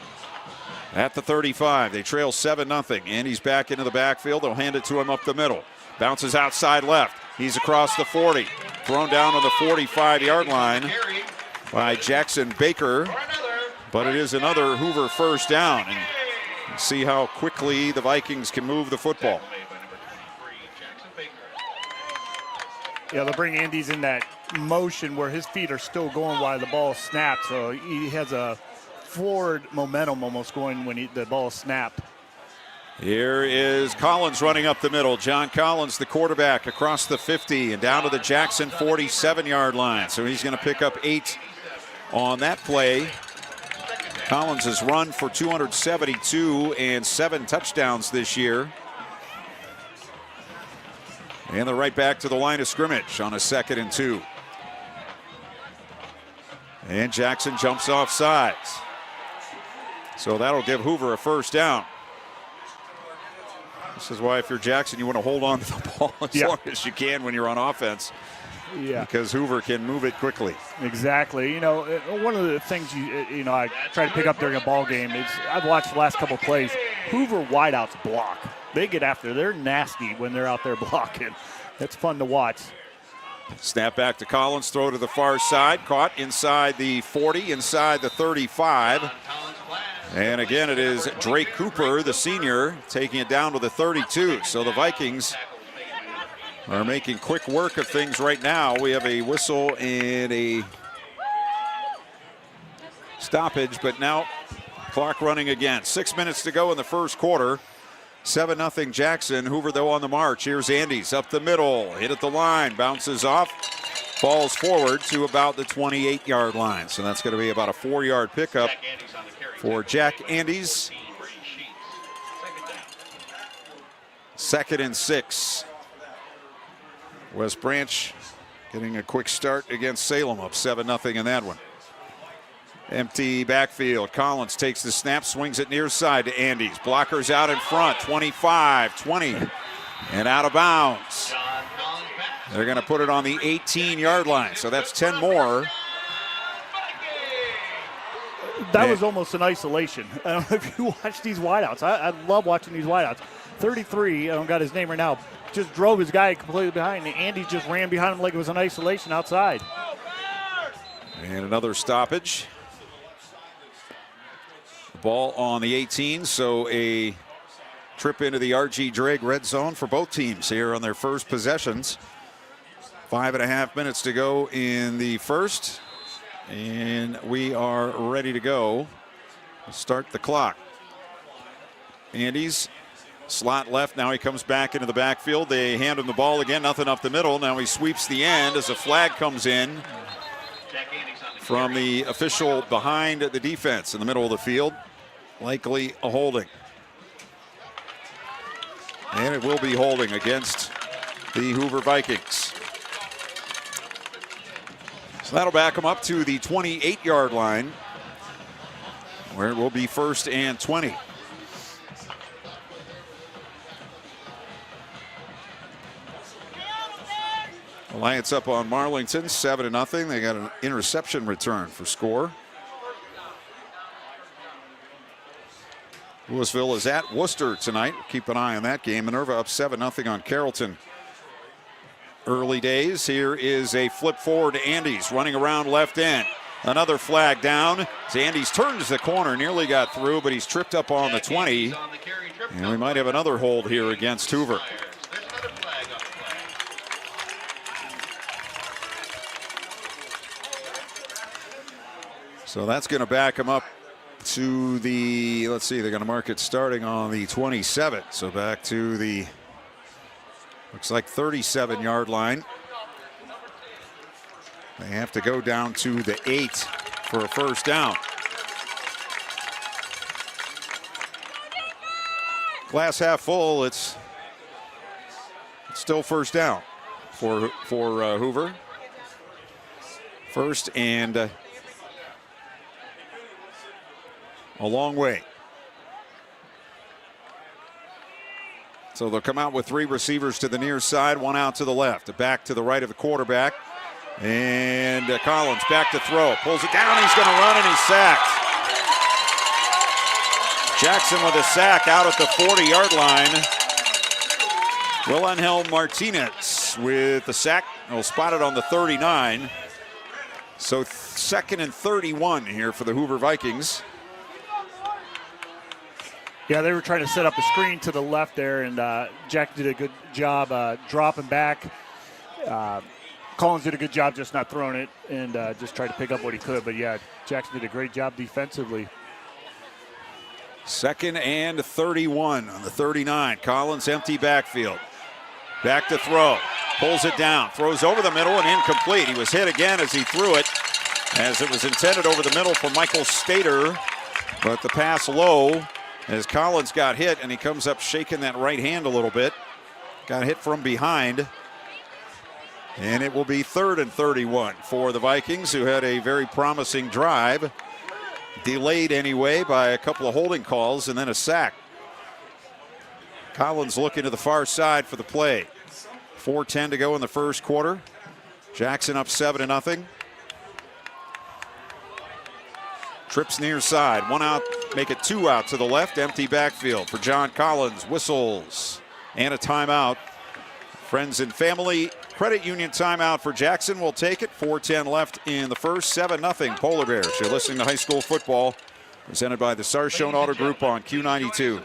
At the 35, they trail 7-0. And he's back into the backfield. They'll hand it to him up the middle. Bounces outside left. He's across the 40. Thrown down on the 45-yard line by Jackson Baker. But it is another Hoover first down. And see how quickly the Vikings can move the football. Yeah, they'll bring Andes in that motion where his feet are still going while the ball snapped. So he has a forward momentum almost going when the ball is snapped. Here is Collins running up the middle. John Collins, the quarterback, across the 50 and down to the Jackson 47-yard line. So he's going to pick up 8 on that play. Collins has run for 272 and 7 touchdowns this year. And they're right back to the line of scrimmage on a 2nd and 2. And Jackson jumps off sides. So that'll give Hoover a first down. This is why if you're Jackson, you want to hold on to the ball as long as you can when you're on offense. Yeah. Because Hoover can move it quickly. Exactly. You know, one of the things I try to pick up during a ball game is I've watched the last couple of plays. Hoover wideouts block. They get after. They're nasty when they're out there blocking. It's fun to watch. Snap back to Collins. Throw to the far side. Caught inside the 40, inside the 35. And again, it is Drake Cooper, the senior, taking it down to the 32. So the Vikings are making quick work of things right now. We have a whistle and a stoppage, but now clock running again. 6 minutes to go in the first quarter. 7-0 Jackson. Hoover, though, on the march. Here's Andes up the middle. Hit at the line. Bounces off. Falls forward to about the 28-yard line. So that's going to be about a 4-yard pickup for Jack Andes. 2nd and 6. West Branch getting a quick start against Salem, up 7-0 in that one. Empty backfield. Collins takes the snap, swings it near side to Andes. Blockers out in front, 25, 20, and out of bounds. They're going to put it on the 18-yard line, so that's 10 more. That was almost an isolation. I don't know if you watch these wideouts. I love watching these wideouts. 33, I don't got his name right now, just drove his guy completely behind, and Andy just ran behind him like it was an isolation outside. And another stoppage. Ball on the 18, so a trip into the RG Drake red zone for both teams here on their first possessions. 5.5 minutes to go in the first, and we are ready to go. Start the clock. Andes, slot left, now he comes back into the backfield. They hand him the ball again, nothing up the middle. Now he sweeps the end as a flag comes in from the official behind the defense in the middle of the field. Likely a holding. And it will be holding against the Hoover Vikings. So that'll back them up to the 28-yard line, where it will be 1st and 20. Alliance up on Marlington, 7-0. They got an interception return for score. Louisville is at Worcester tonight. Keep an eye on that game. Minerva up 7-0 on Carrollton. Early days. Here is a flip forward to Andes, running around left end. Another flag down. Andes turns the corner, nearly got through, but he's tripped up on the 20. And we might have another hold here against Hoover. So that's going to back him up to the, let's see, they're going to mark it starting on the 27. So back to the, looks like 37-yard line. They have to go down to the 8 for a first down. Glass half full, it's still first down for Hoover. First and a long way. So they'll come out with 3 receivers to the near side, 1 out to the left, a back to the right of the quarterback. And Collins back to throw, pulls it down, he's going to run, and he's sacked. Jackson with a sack out at the 40-yard line. Wilhelm Martinez with the sack. He'll spot it on the 39. So 2nd and 31 here for the Hoover Vikings. Yeah, they were trying to set up a screen to the left there, and Jack did a good job dropping back. Collins did a good job just not throwing it and just tried to pick up what he could. But, yeah, Jackson did a great job defensively. 2nd and 31 on the 39. Collins empty backfield. Back to throw. Pulls it down. Throws over the middle and incomplete. He was hit again as he threw it, as it was intended over the middle for Michael Stater. But the pass low as Collins got hit, and he comes up shaking that right hand a little bit. Got hit from behind. And it will be 3rd and 31 for the Vikings, who had a very promising drive. Delayed anyway by a couple of holding calls and then a sack. Collins looking to the far side for the play. 4:10 to go in the first quarter. Jackson up 7-0. Trips near side, 1 out, make it 2 out to the left. Empty backfield for John Collins. Whistles and a timeout. Friends and Family Credit Union timeout for Jackson. Will take it. 4:10 left in the first. 7-0 Polar Bears. You're listening to High School Football Presented by the Sarshone Auto Group on Q92.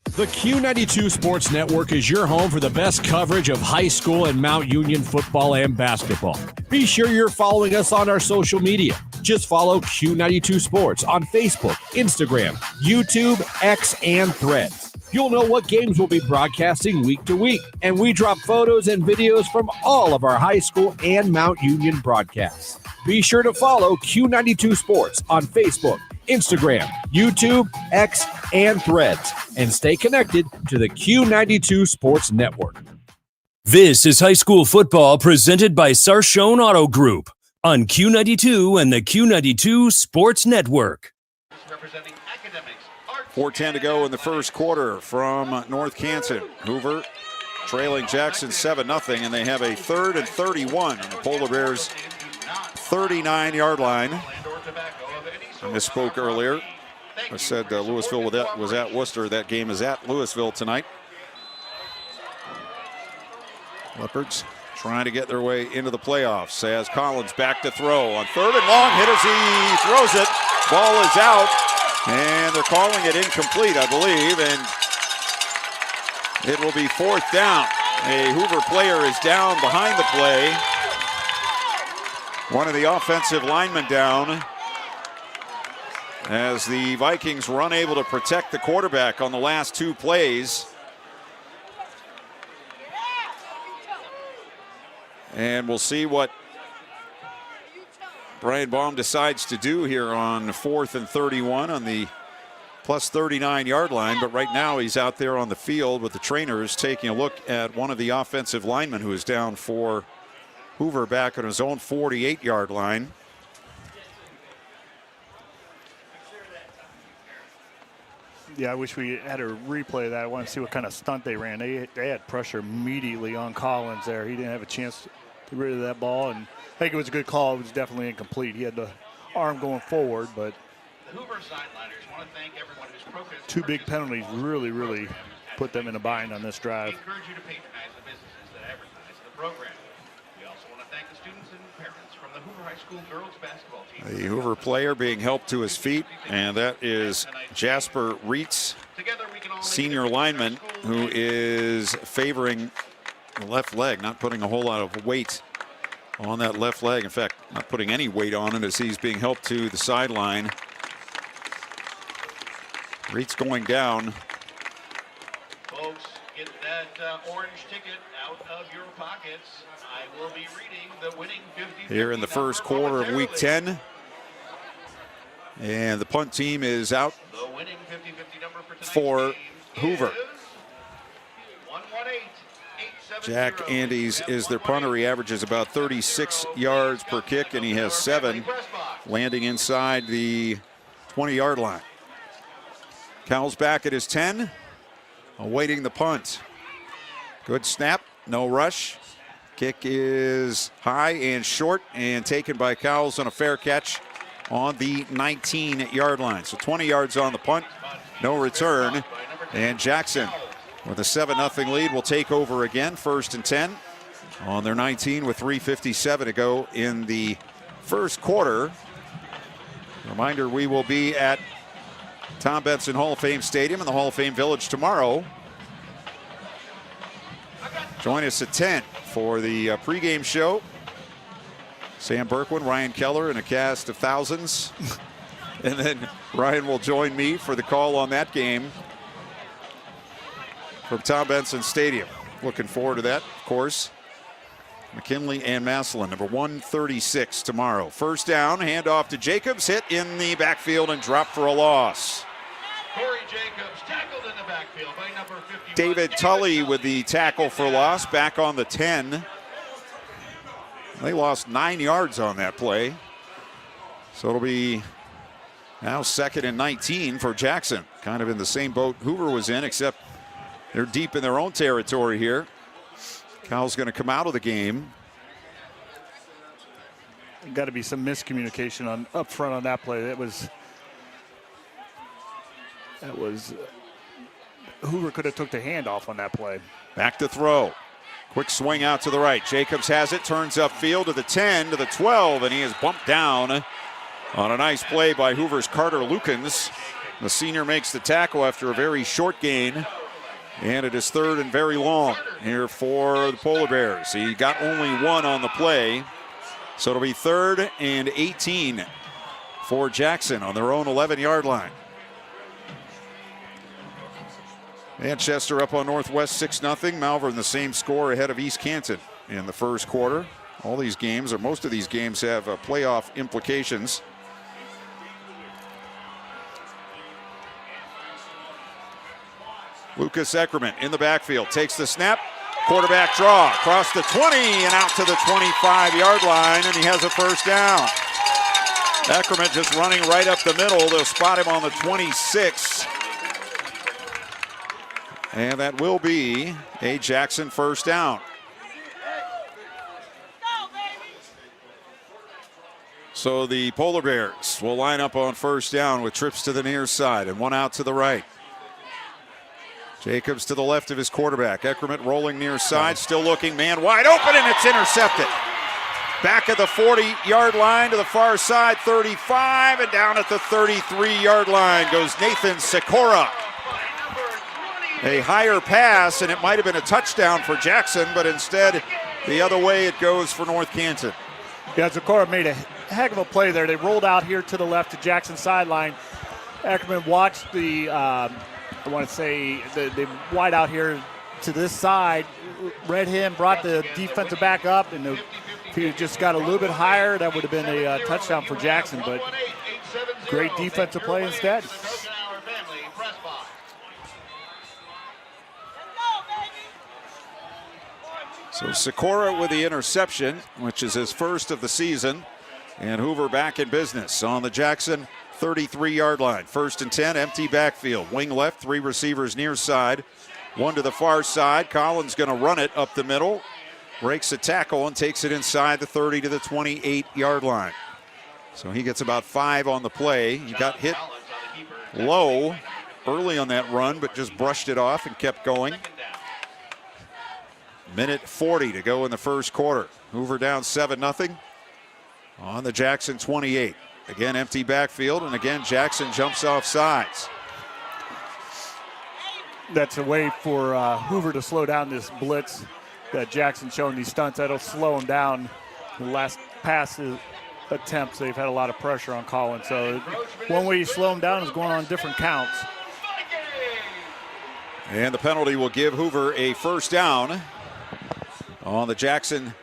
The Q92 Sports Network is your home for the best coverage of high school and Mount Union football and basketball. Be sure you're following us on our social media. Just follow Q92 Sports on Facebook, Instagram, YouTube, X, and Threads. You'll know what games we'll be broadcasting week to week, and we drop photos and videos from all of our high school and Mount Union broadcasts. Be sure to follow Q92 Sports on Facebook, Instagram, YouTube, X, and Threads, and stay connected to the Q92 Sports Network. This is high school football presented by Sarshone Auto Group on Q92 and the Q92 Sports Network. 4:10 to go in the first quarter from North Canton. Hoover trailing Jackson 7-0, and they have a 3rd and 31 on the Polar Bears' 39-yard line. I misspoke earlier. I said Louisville was at Worcester. That game is at Louisville tonight. Leopards trying to get their way into the playoffs as Collins back to throw on 3rd and long. Hit as he throws it. Ball is out, and they're calling it incomplete, I believe, and it will be 4th down. A Hoover player is down behind the play. One of the offensive linemen down as the Vikings were unable to protect the quarterback on the last 2 plays. And we'll see what Brian Baum decides to do here on 4th and 31 on the plus 39-yard line. But right now he's out there on the field with the trainers taking a look at one of the offensive linemen who is down for Hoover back on his own 48-yard line. Yeah, I wish we had a replay of that. I want to see what kind of stunt they ran. They had pressure immediately on Collins there. He didn't have a chance to get rid of that ball, and I think it was a good call. It was definitely incomplete. He had the arm going forward, but The Hoover sideliners want to thank everyone who's protested. 2 big penalties really put them in a bind on this drive. We encourage you to patronize the businesses that advertise the program. We also want to thank the students and parents from the Hoover High School girls basketball team. The Hoover player being helped to his feet, and that is Jasper Reitz, senior lineman, who is favoring the left leg, not putting a whole lot of weight on that left leg. In fact, not putting any weight on it as he's being helped to the sideline. Reitz going down. Folks, get that orange ticket out of your pockets. I will be reading the winning 50 Here in the first quarter of week 10. And the punt team is out The winning 50-50 number for tonight's for game Hoover. is 118-870. Jack Andes is their punter. He averages about 36 yards per kick, and he has 7 landing inside the 20-yard line. Cowles back at his 10, awaiting the punt. Good snap, no rush. Kick is high and short and taken by Cowles on a fair catch on the 19-yard line. So 20 yards on the punt, no return. And Jackson with a 7-0 lead will take over again, 1st and 10 on their 19 with 3:57 to go in the first quarter. Reminder, we will be at Tom Benson Hall of Fame Stadium in the Hall of Fame Village tomorrow. Join us at 10 for the pregame show. Sam Berkwin, Ryan Keller, and a cast of thousands. And then Ryan will join me for the call on that game from Tom Benson Stadium. Looking forward to that, of course. McKinley and Massillon, number 136 tomorrow. First down, handoff to Jacobs, hit in the backfield and dropped for a loss. Corey Jacobs tackled in the backfield by number 51. David Tully with the tackle for loss, back on the 10. They lost 9 yards on that play. So it'll be now 2nd and 19 for Jackson. Kind of in the same boat Hoover was in, except they're deep in their own territory here. Cal's going to come out of the game. Got to be some miscommunication on up front on that play. That was Hoover could have took the handoff on that play. Back to throw. Quick swing out to the right. Jacobs has it, turns upfield to the 10, to the 12, and he is bumped down On a nice play by Hoover's Carter Lukens, the senior makes the tackle after a very short gain. And it is 3rd and very long here for the Polar Bears. He got only 1 on the play. So it'll be 3rd and 18 for Jackson on their own 11-yard line. Manchester up on Northwest 6-0. Malvern the same score ahead of East Canton in the first quarter. All these games, or most of these games, have playoff implications. Lucas Eckerman in the backfield, takes the snap, quarterback draw, across the 20 and out to the 25-yard line, and he has a first down. Eckerman just running right up the middle. They'll spot him on the 26. And that will be a Jackson first down. So the Polar Bears will line up on first down with trips to the near side and one out to the right. Jacobs to the left of his quarterback. Eckerman rolling near side, still looking, man wide open, and it's intercepted. Back at the 40-yard line to the far side, 35, and down at the 33-yard line goes Nathan Sikora. A higher pass, and it might have been a touchdown for Jackson, but instead the other way it goes for North Canton. Yeah, Sikora made a heck of a play there. They rolled out here to the left to Jackson's sideline. Eckerman watched the the wide out here to this side, read him, brought the defensive back up, and if he just got a little bit higher, that would have been a touchdown for Jackson, but great defensive play instead. So Sikora with the interception, which is his first of the season, and Hoover back in business on the Jackson 33-yard line. 1st and 10, empty backfield. Wing left, 3 receivers near side. 1 to the far side. Collins going to run it up the middle. Breaks a tackle and takes it inside the 30 to the 28-yard line. So he gets about 5 on the play. He got hit low early on that run, but just brushed it off and kept going. Minute 40 to go in the first quarter. Hoover down 7-0 on the Jackson 28. Again, empty backfield, and again, Jackson jumps off sides. That's a way for Hoover to slow down this blitz that Jackson showing these stunts. That'll slow him down. The last pass attempts, they've had a lot of pressure on Collins. So one way you slow him down is going on different counts. And the penalty will give Hoover a first down on the Jackson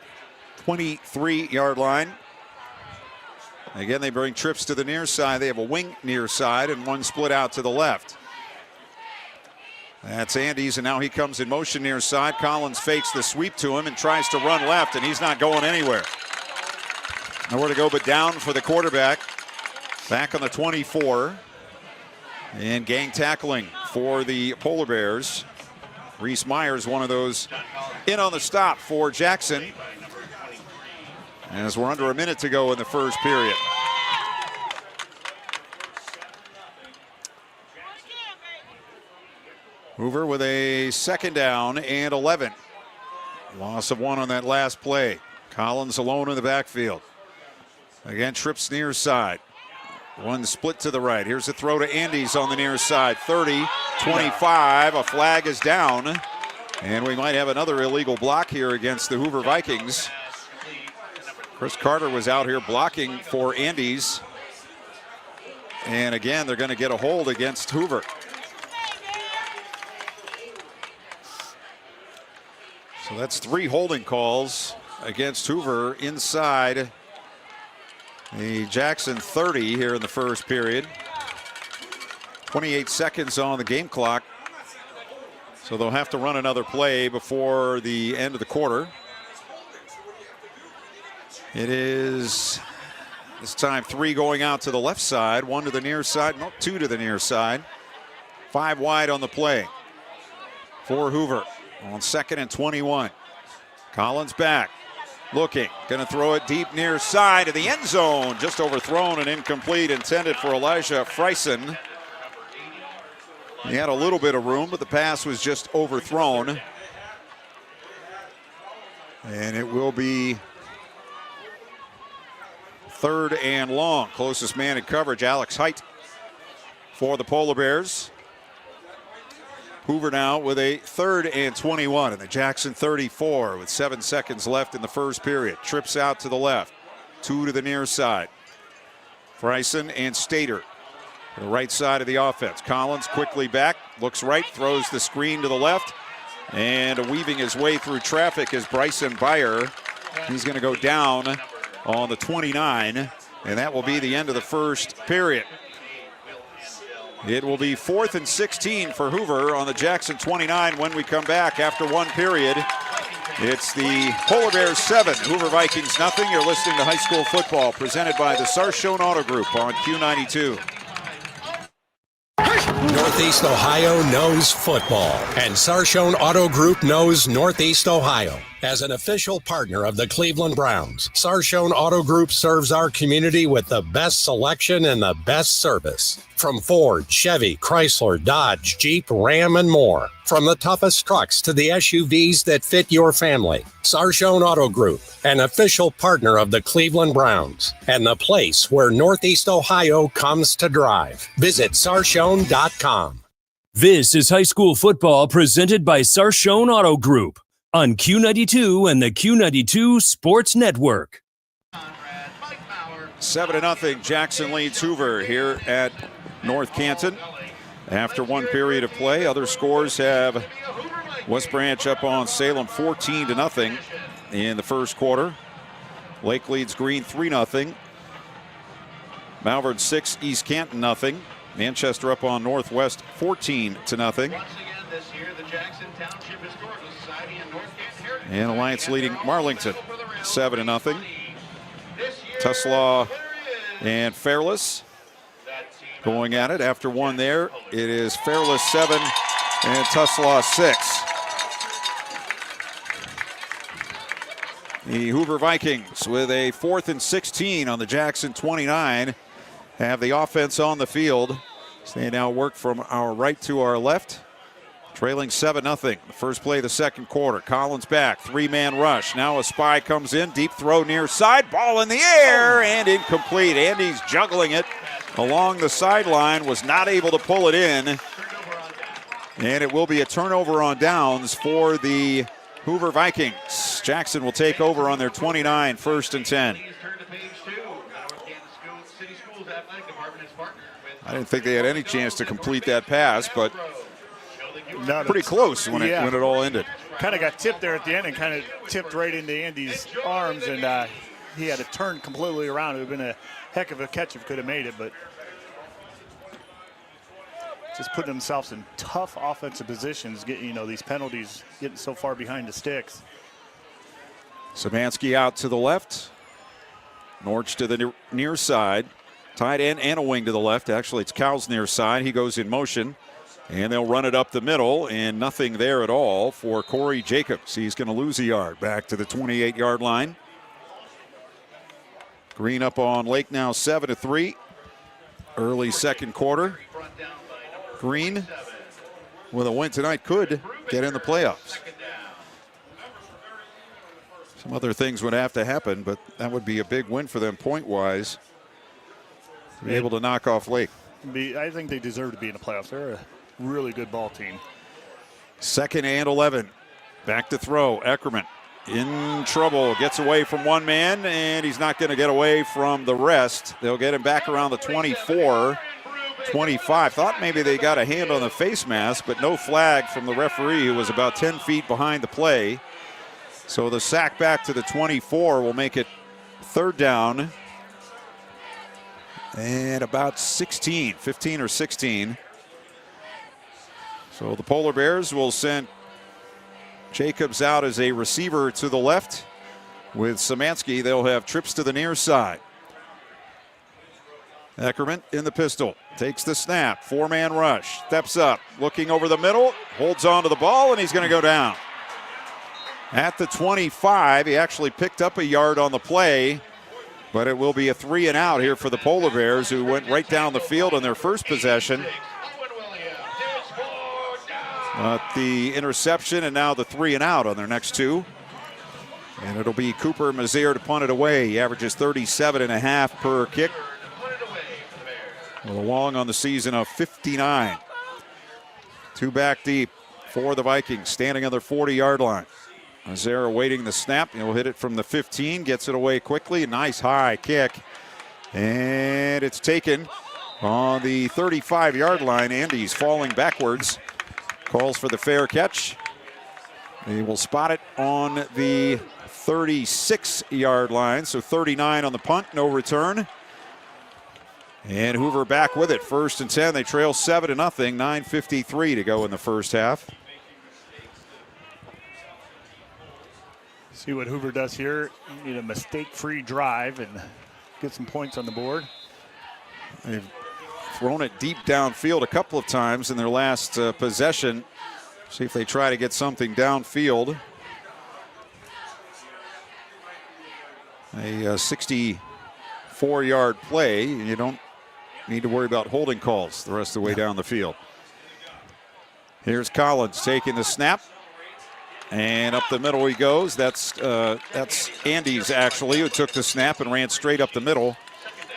23-yard line. Again, they bring trips to the near side. They have a wing near side and 1 split out to the left. That's Andes, and now he comes in motion near side. Collins fakes the sweep to him and tries to run left, and he's not going anywhere. Nowhere to go but down for the quarterback. Back on the 24. And gang tackling for the Polar Bears. Reese Myers, one of those in on the stop for Jackson. As we're under a minute to go in the first period. Hoover with a 2nd down and 11. Loss of 1 on that last play. Collins alone in the backfield. Again, trips near side. 1 split to the right. Here's a throw to Andes on the near side. 30, 25. A flag is down. And we might have another illegal block here against the Hoover Vikings. Chris Carter was out here blocking for Andes. And again, they're going to get a hold against Hoover. So that's 3 holding calls against Hoover inside the Jackson 30 here in the first period. 28 seconds on the game clock. So they'll have to run another play before the end of the quarter. It is this time 3 going out to the left side, 1 to the near side, no, 2 to the near side. 5 wide on the play for Hoover on 2nd and 21. Collins back, looking, going to throw it deep near side of the end zone, just overthrown and incomplete, intended for Elijah Freisen. He had a little bit of room, but the pass was just overthrown. And it will be Third and long. Closest man in coverage, Alex Height for the Polar Bears. Hoover now with a 3rd and 21 in the Jackson 34 with 7 seconds left in the first period. Trips out to the left. 2 to the near side. Bryson and Stater. The right side of the offense. Collins quickly back, looks right, throws the screen to the left, and weaving his way through traffic is Bryson Byer. He's going to go down on the 29, and that will be the end of the first period. It will be 4th and 16 for Hoover on the Jackson 29 when we come back after one period. It's the Polar Bears 7, Hoover Vikings nothing. You're listening to High School Football presented by the Sarshone Auto Group on Q92. Northeast Ohio knows football, and Sarshone Auto Group knows Northeast Ohio. As an official partner of the Cleveland Browns, Sarshone Auto Group serves our community with the best selection and the best service. From Ford, Chevy, Chrysler, Dodge, Jeep, Ram, and more. From the toughest trucks to the SUVs that fit your family. Sarshone Auto Group, an official partner of the Cleveland Browns, and the place where Northeast Ohio comes to drive. Visit sarshone.com. This is high school football presented by Sarshone Auto Group on Q92 and the Q92 Sports Network. 7-0, Jackson leads Hoover here at North Canton. After one period of play, other scores have West Branch up on Salem 14-0 in the first quarter. Lake leads Green 3-0. Malvern 6, East Canton 0. Manchester up on Northwest 14-0. And Alliance leading Marlington 7-0. Tuslaw and Fairless going at it. After one there, it is Fairless 7 and Tuslaw 6. The Hoover Vikings with a 4th and 16 on the Jackson 29 have the offense on the field. So they now work from our right to our left. Trailing 7-0. The first play of the second quarter. Collins back, 3-man rush. Now a spy comes in, deep throw near side, ball in the air and incomplete. Andy's juggling it along the sideline, was not able to pull it in. And it will be a turnover on downs for the Hoover Vikings. Jackson will take over on their 29, 1st and 10. I didn't think they had any chance to complete that pass, but pretty close when it all ended. Kind of got tipped there at the end and kind of tipped right into Andy's arms, and he had to turn completely around. It would have been a heck of a catch if he could have made it, but just putting themselves in tough offensive positions, getting these penalties, getting so far behind the sticks. Szymanski out to the left. Norch to the near side. Tight end and a wing to the left. Actually, it's Cow's near side. He goes in motion. And they'll run it up the middle, and nothing there at all for Corey Jacobs. He's going to lose a yard back to the 28-yard line. Green up on Lake now 7-3. Early second quarter. Green, with a win tonight, could get in the playoffs. Some other things would have to happen, but that would be a big win for them point-wise to be able to knock off Lake. I think they deserve to be in the playoffs. They're a really good ball team. 2nd and 11. Back to throw. Eckerman in trouble. Gets away from one man, and he's not going to get away from the rest. They'll get him back around the 24, 25. Thought maybe they got a hand on the face mask, but no flag from the referee, who was about 10 feet behind the play. So the sack back to the 24 will make it 3rd down and about 15 or 16. So the Polar Bears will send Jacobs out as a receiver to the left. With Szymanski, they'll have trips to the near side. Eckerman in the pistol, takes the snap, 4-man rush, steps up, looking over the middle, holds on to the ball, and he's going to go down. At the 25, he actually picked up a yard on the play, but it will be a 3 and out here for the Polar Bears, who went right down the field on their first possession. The interception, and now the 3 and out on their next 2. And it'll be Cooper Mazier to punt it away. He averages 37.5 per kick. With a long on the season of 59. 2 back deep for the Vikings, standing on their 40-yard line. Mazier awaiting the snap. He'll hit it from the 15, gets it away quickly. Nice high kick. And it's taken on the 35-yard line. Andy's falling backwards. Calls for the fair catch. They will spot it on the 36-yard line. So 39 on the punt, no return. And Hoover back with it. 1st and 10. They trail 7-0. 9:53 to go in the first half. See what Hoover does here. You need a mistake-free drive and get some points on the board. They've thrown it deep downfield a couple of times in their last possession. See if they try to get something downfield. A 64-yard play. You don't need to worry about holding calls the rest of the way down the field. Here's Collins taking the snap. And up the middle he goes. That's Andy's actually, who took the snap and ran straight up the middle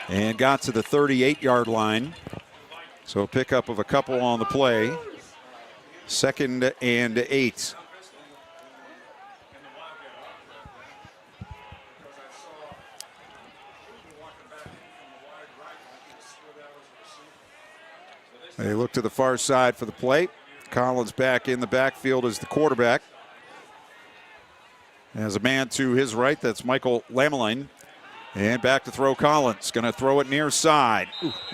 and got to the 38-yard line. So a pickup of a couple on the play. 2nd and 8. They look to the far side for the play. Collins back in the backfield as the quarterback. As a man to his right, that's Michael Lameline. And back to throw Collins. Going to throw it near side.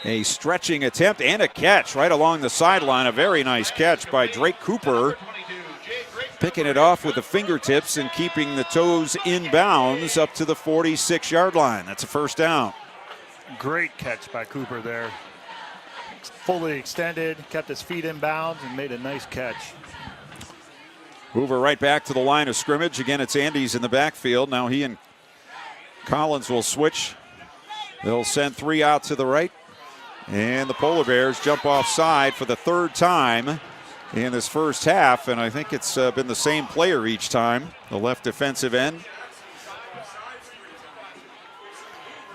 A stretching attempt and a catch right along the sideline. A very nice catch by Drake Cooper. Picking it off with the fingertips and keeping the toes in bounds up to the 46-yard line. That's a first down. Great catch by Cooper there. Fully extended, kept his feet in bounds, and made a nice catch. Hoover right back to the line of scrimmage. Again, it's Andy's in the backfield. Now he and Collins will switch. They'll send 3 out to the right. And the Polar Bears jump offside for the 3rd time in this first half. And I think it's been the same player each time, the left defensive end.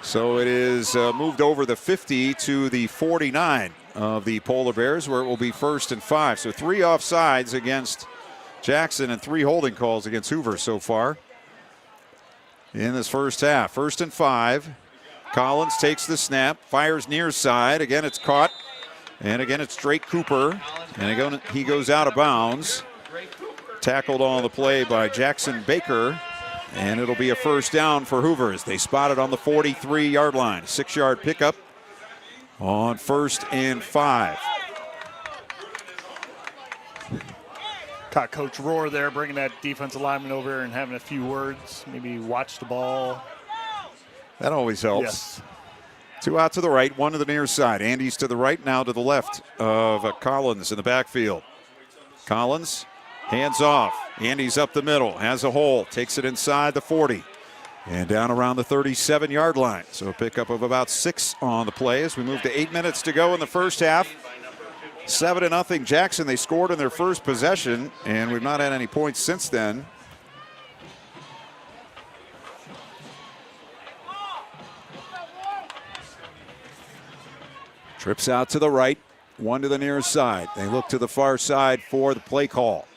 So it is moved over the 50 to the 49 of the Polar Bears, where it will be 1st and 5. So 3 offsides against Jackson and 3 holding calls against Hoover so far in this first half. 1st and 5. Collins takes the snap, fires near side. Again, it's caught. And again, it's Drake Cooper. And again, he goes out of bounds. Tackled on the play by Jackson Baker. And it'll be a first down for Hoover as they spot it on the 43-yard line. 6-yard pickup on 1st and 5. Caught Coach Rohr there, bringing that defensive lineman over and having a few words. Maybe watch the ball. That always helps. Yes. 2 out to the right, 1 to the near side. Andy's to the right, now to the left of Collins in the backfield. Collins, hands off. Andy's up the middle, has a hole, takes it inside the 40. And down around the 37-yard line. So a pickup of about 6 on the play as we move to 8 minutes to go in the first half. 7-0 Jackson. They scored in their first possession, and we've not had any points since then. Trips out to the right, 1 to the near side. They look to the far side for the play call.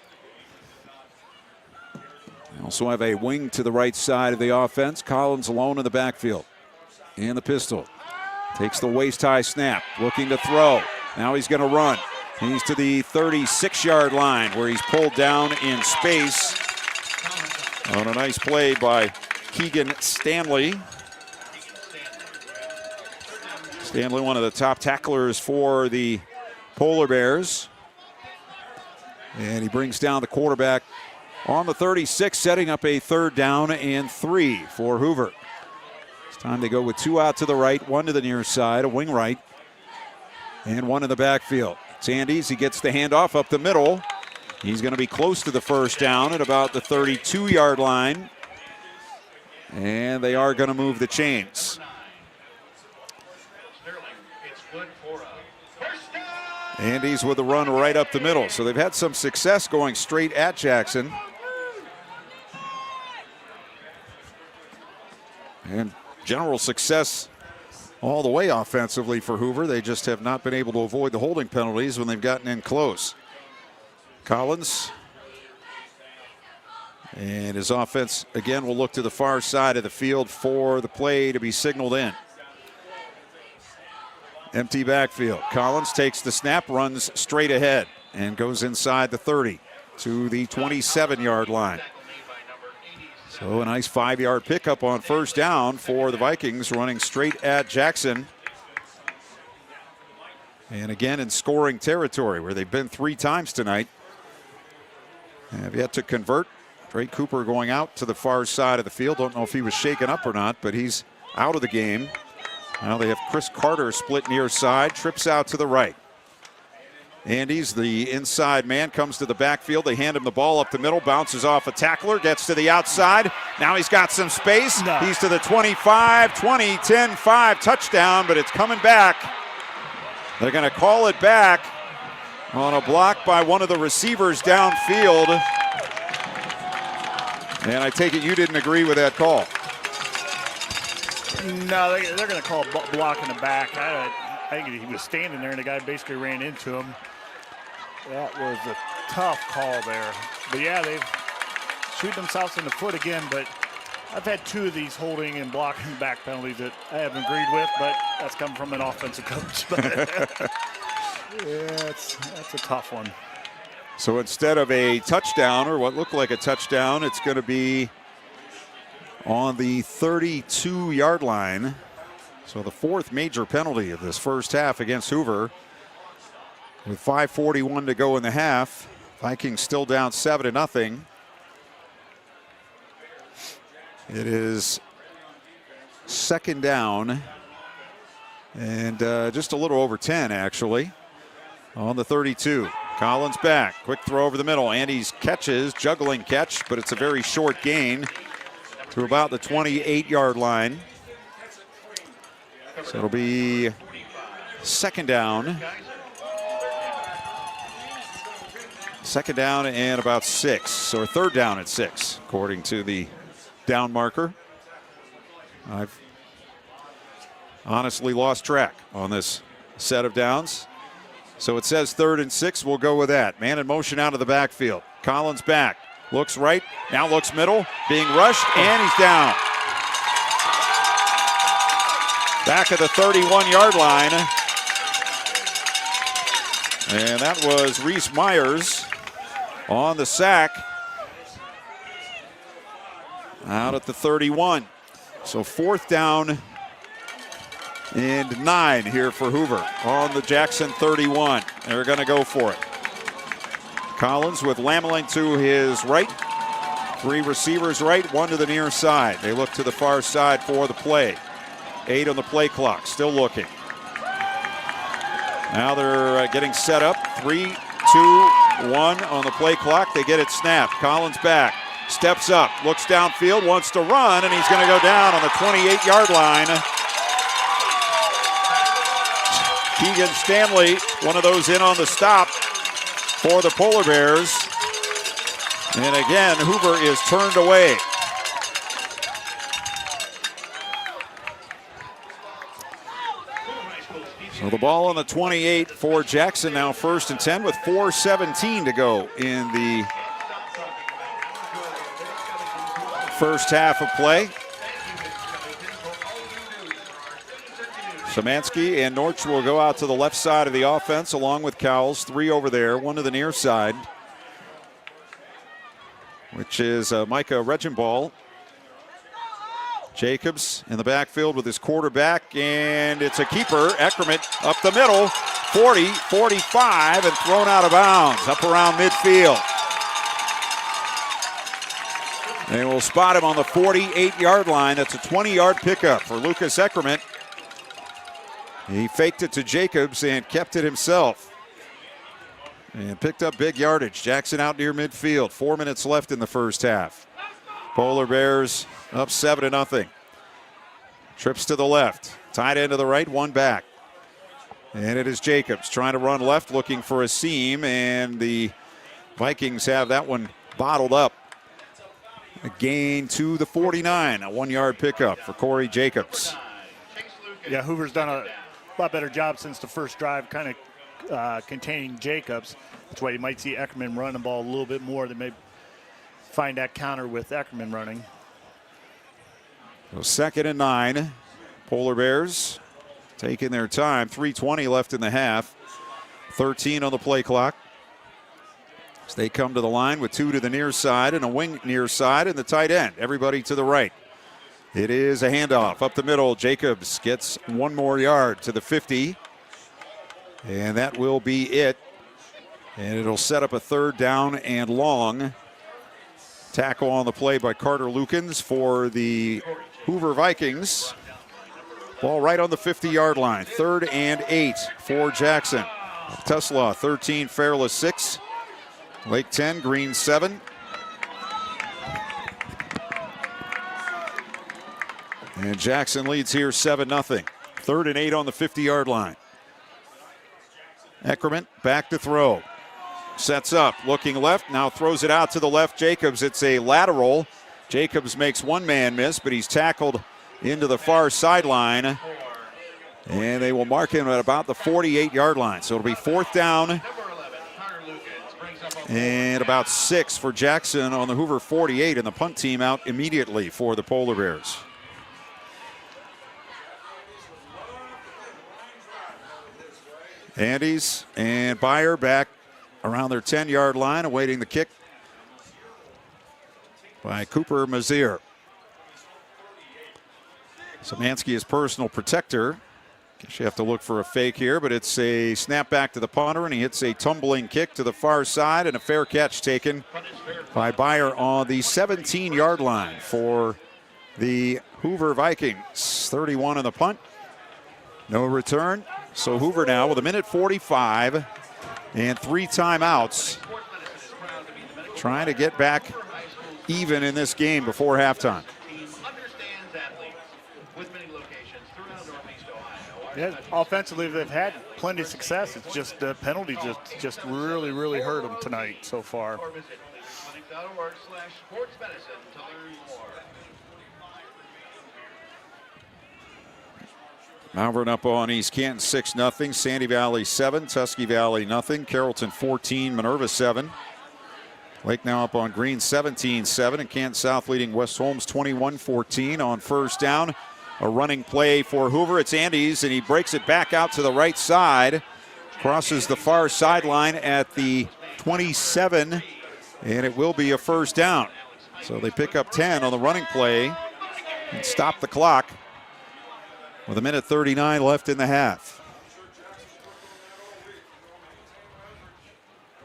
They also have a wing to the right side of the offense. Collins alone in the backfield. And the pistol. Takes the waist-high snap, looking to throw. Now he's going to run. He's to the 36-yard line where he's pulled down in space on a nice play by Keegan Stanley. Stanley, one of the top tacklers for the Polar Bears. And he brings down the quarterback on the 36, setting up a 3rd down and 3 for Hoover. It's time they go with 2 out to the right, 1 to the near side, a wing right, and 1 in the backfield. It's Andy's. He gets the handoff up the middle. He's going to be close to the first down at about the 32-yard line. And they are going to move the chains. Andy's with a run right up the middle. So they've had some success going straight at Jackson. And general success all the way offensively for Hoover. They just have not been able to avoid the holding penalties when they've gotten in close. Collins. And his offense, again, will look to the far side of the field for the play to be signaled in. Empty backfield. Collins takes the snap, runs straight ahead, and goes inside the 30 to the 27-yard line. So a nice 5-yard pickup on first down for the Vikings, running straight at Jackson. And again in scoring territory where they've been 3 times tonight. They have yet to convert. Drake Cooper going out to the far side of the field. Don't know if he was shaken up or not, but he's out of the game. Now they have Chris Carter split near side, trips out to the right. Andy's the inside man, comes to the backfield. They hand him the ball up the middle, bounces off a tackler, gets to the outside. Now he's got some space. No. He's to the 25, 20, 10, 5, touchdown, but it's coming back. They're going to call it back on a block by one of the receivers downfield. And I take it you didn't agree with that call. No, they're going to call a block in the back. I think he was standing there, and the guy basically ran into him. That was a tough call there. But, yeah, they've shoot themselves in the foot again. But I've had 2 of these holding and blocking back penalties that I haven't agreed with, but that's come from an offensive coach. But yeah, that's a tough one. So instead of a touchdown, or what looked like a touchdown, it's going to be on the 32-yard line. So the 4th major penalty of this first half against Hoover. With 5:41 to go in the half, Vikings still down 7-0. It is second down and just a little over 10 actually on the 32. Collins back, quick throw over the middle. Andy's catches, juggling catch, but it's a very short gain to about the 28-yard line. So it'll be second down. Second down and about 6, or third down at 6, according to the down marker. I've honestly lost track on this set of downs. So it says 3rd and 6. We'll go with that. Man in motion out of the backfield. Collins back. Looks right. Now looks middle. Being rushed. And he's down. Back at the 31-yard line. And that was Reese Myers on the sack. Out at the 31. So 4th down and 9 here for Hoover on the Jackson 31. They're going to go for it. Collins with Lameling to his right. 3 receivers right, 1 to the near side. They look to the far side for the play. 8 on the play clock, still looking. Now they're getting set up. 3, 2, 1 on the play clock. They get it snapped. Collins back, steps up, looks downfield, wants to run, and he's going to go down on the 28-yard line. Keegan Stanley, one of those in on the stop for the Polar Bears. And again, Hoover is turned away. So the ball on the 28 for Jackson, now 1st and 10 with 4:17 to go in the first half of play. Szymanski and Norch will go out to the left side of the offense along with Cowles. 3 over there, 1 to the near side, which is Micah Regenball. Jacobs in the backfield with his quarterback, and it's a keeper. Eckerman up the middle, 40, 45, and thrown out of bounds up around midfield. They will spot him on the 48-yard line. That's a 20-yard pickup for Lucas Eckerman. He faked it to Jacobs and kept it himself. And picked up big yardage. Jackson out near midfield. 4 minutes left in the first half. Polar Bears up 7-0. Trips to the left. Tight end to the right, 1 back. And it is Jacobs trying to run left, looking for a seam. And the Vikings have that one bottled up. A gain to the 49, a 1-yard pickup for Corey Jacobs. Yeah, Hoover's done a lot better job since the first drive, kind of containing Jacobs. That's why you might see Eckerman run the ball a little bit more. They may find that counter with Eckerman running. So 2nd and 9. Polar Bears taking their time. 3:20 left in the half. 13 on the play clock. As they come to the line with 2 to the near side and a wing near side and the tight end. Everybody to the right. It is a handoff up the middle. Jacobs gets 1 more yard to the 50. And that will be it. And it'll set up a 3rd down and long. Tackle on the play by Carter Lukens for the Hoover Vikings. Ball right on the 50-yard line. 3rd and 8 for Jackson. Tesla 13, Fairless 6. Lake 10, Green 7. And Jackson leads here 7-0. 3rd and 8 on the 50-yard line. Eckerman back to throw. Sets up, looking left, now throws it out to the left. Jacobs, it's a lateral. Jacobs makes 1 man miss, but he's tackled into the far sideline. And they will mark him at about the 48-yard line. So it'll be 4th down and about 6 for Jackson on the Hoover 48, and the punt team out immediately for the Polar Bears. Andes and Byer back around their 10-yard line, awaiting the kick by Cooper Mazier. Szymanski is personal protector. Guess you have to look for a fake here, but it's a snap back to the punter, and he hits a tumbling kick to the far side, and a fair catch taken by Byer on the 17-yard line for the Hoover Vikings. 31 on the punt. No return. So Hoover now with 1:45 and 3 timeouts, trying to get back even in this game before halftime. Yeah, offensively, they've had plenty of success. It's just the penalty just really hurt them tonight so far. Malvern up on East Canton 6-0. Sandy Valley 7, Tusky Valley nothing. Carrollton 14, Minerva 7. Lake now up on Green 17-7, and Canton South leading West Holmes 21-14 on first down. A running play for Hoover. It's Andes, and he breaks it back out to the right side. Crosses the far sideline at the 27, and it will be a first down. So they pick up 10 on the running play and stop the clock with 1:39 left in the half.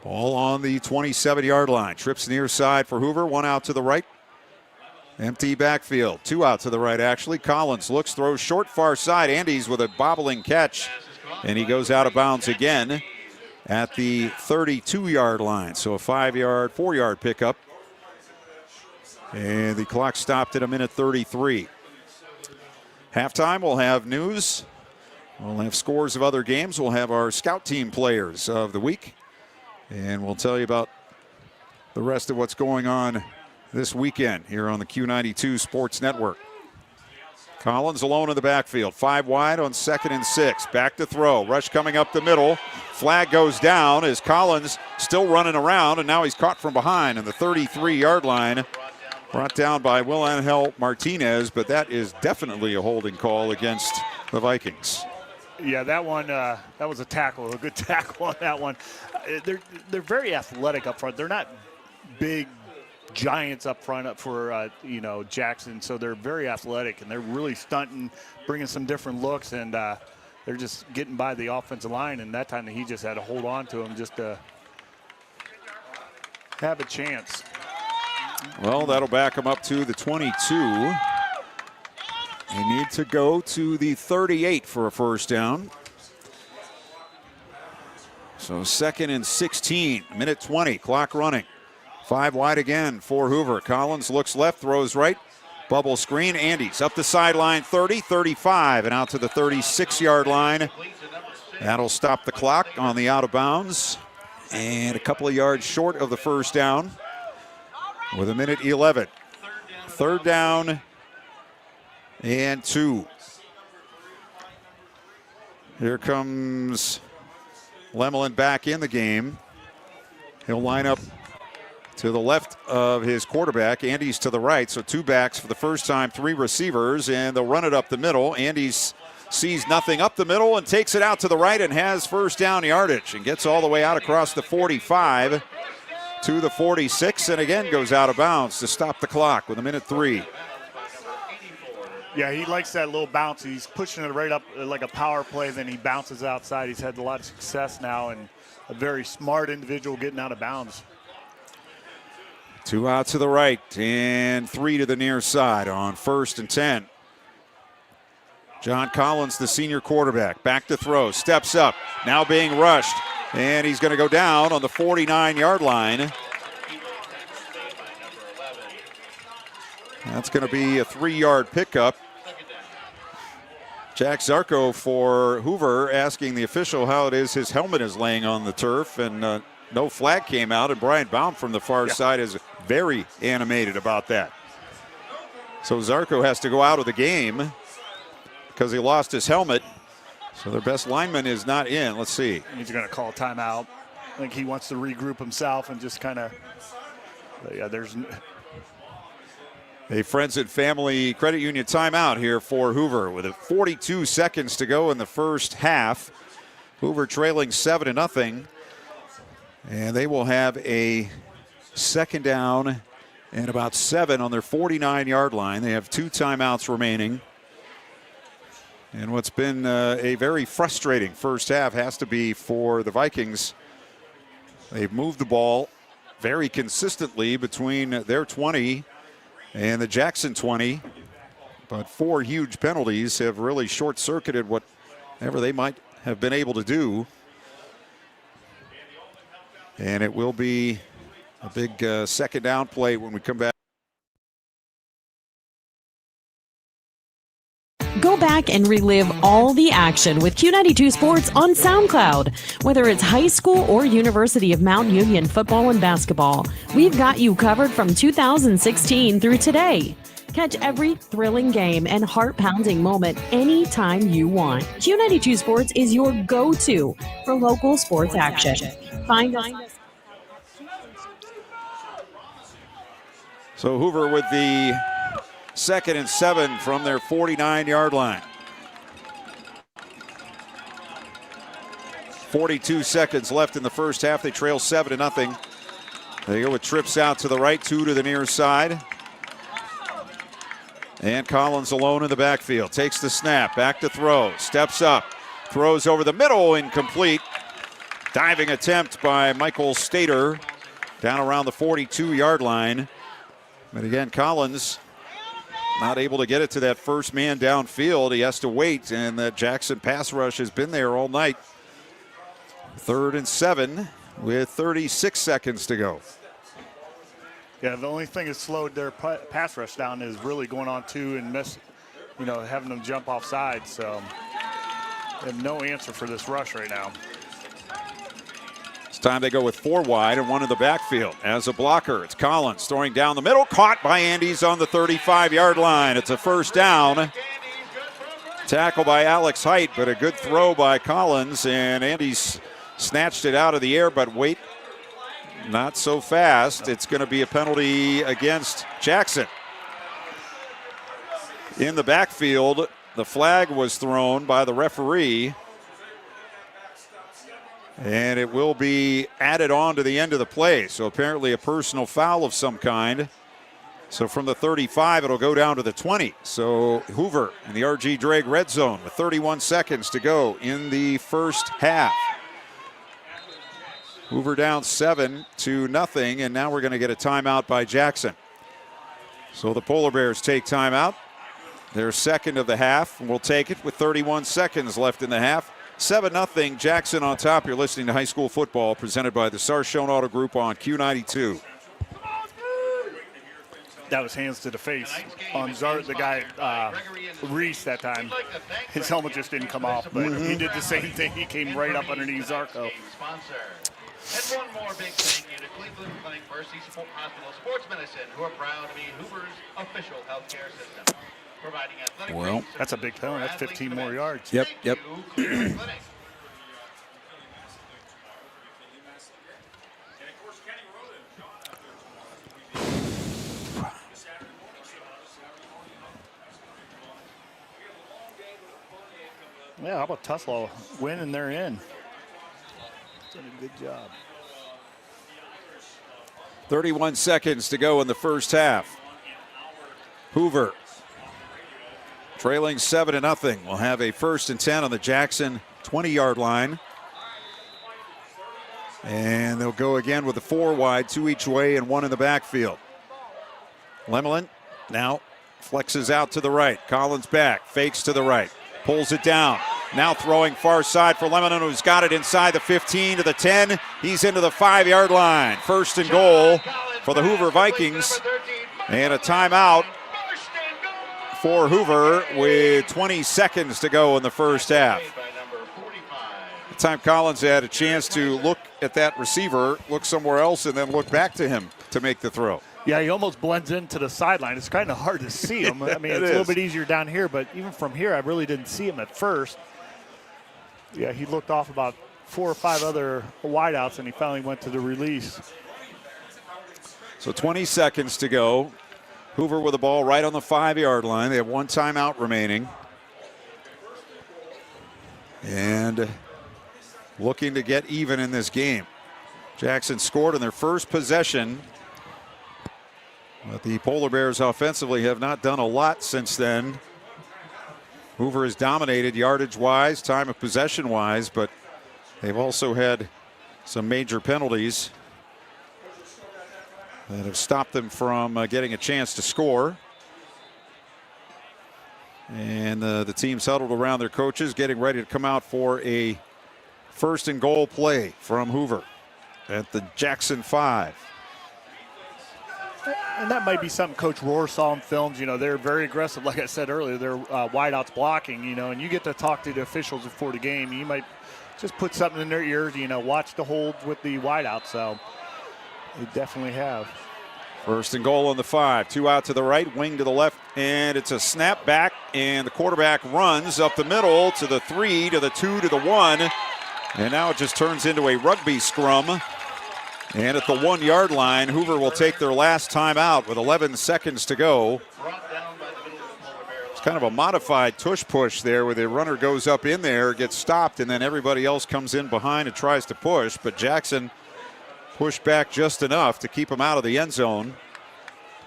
Ball on the 27-yard line. Trips near side for Hoover. 1 out to the right. Empty backfield. 2 out to the right, actually. Collins looks, throws short, far side. Andes with a bobbling catch, and he goes out of bounds again at the 32-yard line. So a 4-yard pickup. And the clock stopped at 1:33. Halftime, we'll have news. We'll have scores of other games. We'll have our scout team players of the week. And we'll tell you about the rest of what's going on this weekend here on the Q92 Sports Network. Collins alone in the backfield. 5 wide on 2nd and 6. Back to throw. Rush coming up the middle. Flag goes down as Collins still running around, and now he's caught from behind on the 33-yard line. Brought down by Will Angel Martinez, but that is definitely a holding call against the Vikings. Yeah, that one, that was a tackle, a good tackle on that one. They're very athletic up front. They're not big giants up front up for, Jackson, so they're very athletic, and they're really stunting, bringing some different looks, and they're just getting by the offensive line, and that time he just had to hold on to him just to have a chance. Well, that'll back him up to the 22. They need to go to the 38 for a first down. So 2nd and 16, 1:20, clock running. 5 wide again for Hoover. Collins looks left, throws right. Bubble screen. Andes up the sideline, 30, 35, and out to the 36-yard line. That'll stop the clock on the out of bounds. And a couple of yards short of the first down with 1:11. 3rd down and 2. Here comes Lemelin back in the game. He'll line up to the left of his quarterback. Andy's to the right, so 2 backs for the first time, 3 receivers, and they'll run it up the middle. Andy's sees nothing up the middle and takes it out to the right and has first down yardage and gets all the way out across the 45 to the 46 and again goes out of bounds to stop the clock with 1:03. Yeah, he likes that little bounce. He's pushing it right up like a power play, then he bounces outside. He's had a lot of success now and a very smart individual getting out of bounds. 2 out to the right and 3 to the near side on 1st and 10. John Collins, the senior quarterback, back to throw, steps up, now being rushed, and he's going to go down on the 49-yard line. That's going to be a 3-yard pickup. Jack Zarko for Hoover asking the official how it is his helmet is laying on the turf, and no flag came out, and Brian Baum from the far side is very animated about that. So Zarko has to go out of the game because he lost his helmet. So their best lineman is not in. Let's see. He's going to call a timeout. I think he wants to regroup himself and just kind of, yeah, there's a Friends and Family Credit Union timeout here for Hoover with 42 seconds to go in the first half. Hoover trailing 7-0. And they will have a 2nd down and about 7 on their 49-yard line. They have 2 timeouts remaining. And what's been a very frustrating first half has to be for the Vikings. They've moved the ball very consistently between their 20 and the Jackson 20. But 4 huge penalties have really short-circuited whatever they might have been able to do. And it will be a big 2nd down play when we come back. Go back and relive all the action with Q92 Sports on SoundCloud. Whether it's high school or University of Mount Union football and basketball, we've got you covered from 2016 through today. Catch every thrilling game and heart-pounding moment anytime you want. Q92 Sports is your go-to for local sports action. Find us. So Hoover with the 2nd and 7 from their 49-yard line. 42 seconds left in the first half. They trail 7-0. They go with trips out to the right, 2 to the near side. And Collins alone in the backfield. Takes the snap, back to throw, steps up, throws over the middle, incomplete. Diving attempt by Michael Stater down around the 42-yard line. But again, Collins not able to get it to that first man downfield. He has to wait, and the Jackson pass rush has been there all night. 3rd and 7 with 36 seconds to go. Yeah, the only thing that slowed their pass rush down is really going on 2 and having them jump off sides. So they have no answer for this rush right now. It's time they go with 4 wide and 1 in the backfield. As a blocker, it's Collins throwing down the middle, caught by Andes on the 35-yard line. It's a 1st down. Tackle by Alex Height, but a good throw by Collins, and Andes snatched it out of the air, but wait, not so fast. It's going to be a penalty against Jackson. In the backfield, the flag was thrown by the referee, and it will be added on to the end of the play. So apparently a personal foul of some kind. So from the 35, it'll go down to the 20. So Hoover in the RG Drake red zone with 31 seconds to go in the first half. Hoover down 7-0, and now we're going to get a timeout by Jackson. So the Polar Bears take timeout. Their 2nd of the half, and we'll take it with 31 seconds left in the half. 7-0, Jackson on top. You're listening to High School Football presented by the Sarshone Auto Group on Q92. That was hands to the face on the guy, Reese that time. His helmet just didn't come off, but he did the same thing. He came right up underneath Zarko. And one more big thank you to Cleveland Clinic Mercy Hospital Sports Medicine, who are proud to be Hoover's official healthcare system, providing athletic. Well, that's a big penalty. That's 15 more yards. Yep. Cleveland Clinic. Yeah, how about Tuslaw win and they're in? Done a good job. 31 seconds to go in the first half. Hoover trailing 7-0. Will have a 1st and 10 on the Jackson 20-yard line. And they'll go again with the 4 wide, 2 each way and 1 in the backfield. Lemelin now flexes out to the right. Collins back, fakes to the right, pulls it down. Now throwing far side for Lemelin, who's got it inside the 15 to the 10. He's into the 5-yard line. 1st and goal for the Hoover Vikings. And a timeout for Hoover with 20 seconds to go in the first half. The time Collins had a chance to look at that receiver, look somewhere else, and then look back to him to make the throw. Yeah, he almost blends into the sideline. It's kind of hard to see him. I mean, it's a little bit easier down here, but even from here, I really didn't see him at first. Yeah, he looked off about 4 or 5 other wideouts, and he finally went to the release. So 20 seconds to go. Hoover with the ball right on the 5-yard line. They have 1 timeout remaining. And looking to get even in this game. Jackson scored on their first possession. But the Polar Bears offensively have not done a lot since then. Hoover has dominated yardage-wise, time of possession-wise, but they've also had some major penalties that have stopped them from getting a chance to score. And the team's huddled around their coaches, getting ready to come out for a 1st and goal play from Hoover at the Jackson 5. And that might be something Coach Rohr saw in films. You know, they're very aggressive. Like I said earlier, they're wideouts blocking, you know, and you get to talk to the officials before the game. You might just put something in their ears, you know, watch the holds with the wideouts. So they definitely have. 1st and goal on the 5. 2 out to the right, wing to the left, and it's a snap back, and the quarterback runs up the middle to the 3, to the 2, to the 1. And now it just turns into a rugby scrum. And at the 1-yard line, Hoover will take their last time out with 11 seconds to go. It's kind of a modified tush push there where the runner goes up in there, gets stopped, and then everybody else comes in behind and tries to push. But Jackson pushed back just enough to keep him out of the end zone.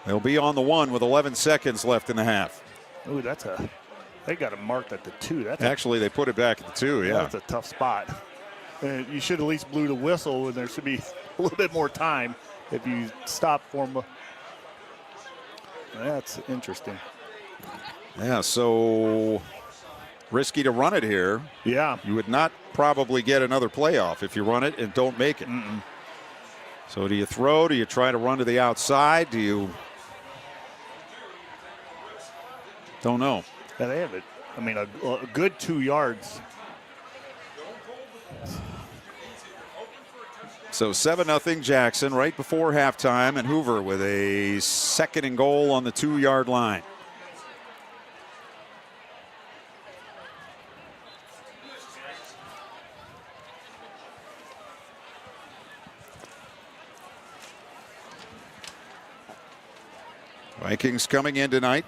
They'll be on the 1 with 11 seconds left in the half. Ooh, they got it marked at the 2. Actually, they put it back at the 2, yeah. That's a tough spot. You should at least blew the whistle, and there should be a little bit more time if you stop for them. That's interesting. Yeah, so risky to run it here. Yeah. You would not probably get another playoff if you run it and don't make it. So do you throw? Do you try to run to the outside? Do you? Don't know. Yeah, they have it. I mean, a good 2 yards. So 7-0 Jackson right before halftime, and Hoover with a 2nd and goal on the 2-yard line. Vikings coming in tonight,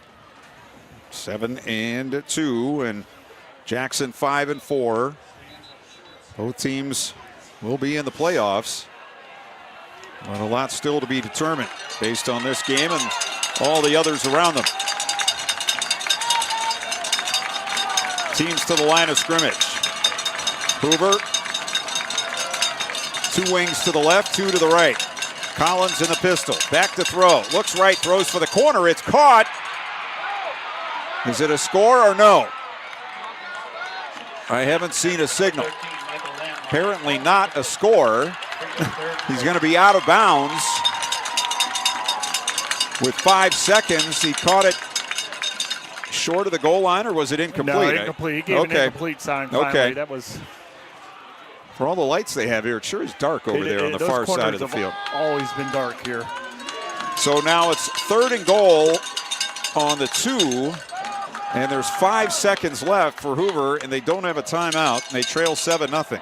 7-2, and Jackson 5-4. Both teams will be in the playoffs, but a lot still to be determined based on this game and all the others around them. Teams to the line of scrimmage. Hoover, 2 wings to the left, 2 to the right. Collins in the pistol, back to throw, looks right, throws for the corner, it's caught. Is it a score or no? I haven't seen a signal. Apparently not a score. He's going to be out of bounds with 5 seconds. He caught it short of the goal line, or was it incomplete? No, incomplete. He gave an incomplete sign finally. Okay. That was For all the lights they have here, it sure is dark over there on the far side of the field. Always been dark here. So now it's 3rd and goal on the 2, and there's 5 seconds left for Hoover, and they don't have a timeout, and they trail 7-0.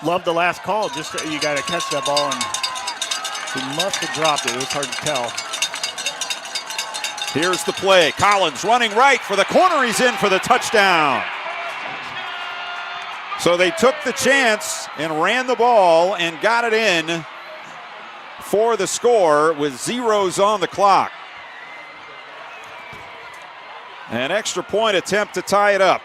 Love the last call. Just you got to catch that ball, and he must have dropped it. It was hard to tell. Here's the play. Collins running right for the corner. He's in for the touchdown. So they took the chance and ran the ball and got it in for the score with zeros on the clock. An extra point attempt to tie it up.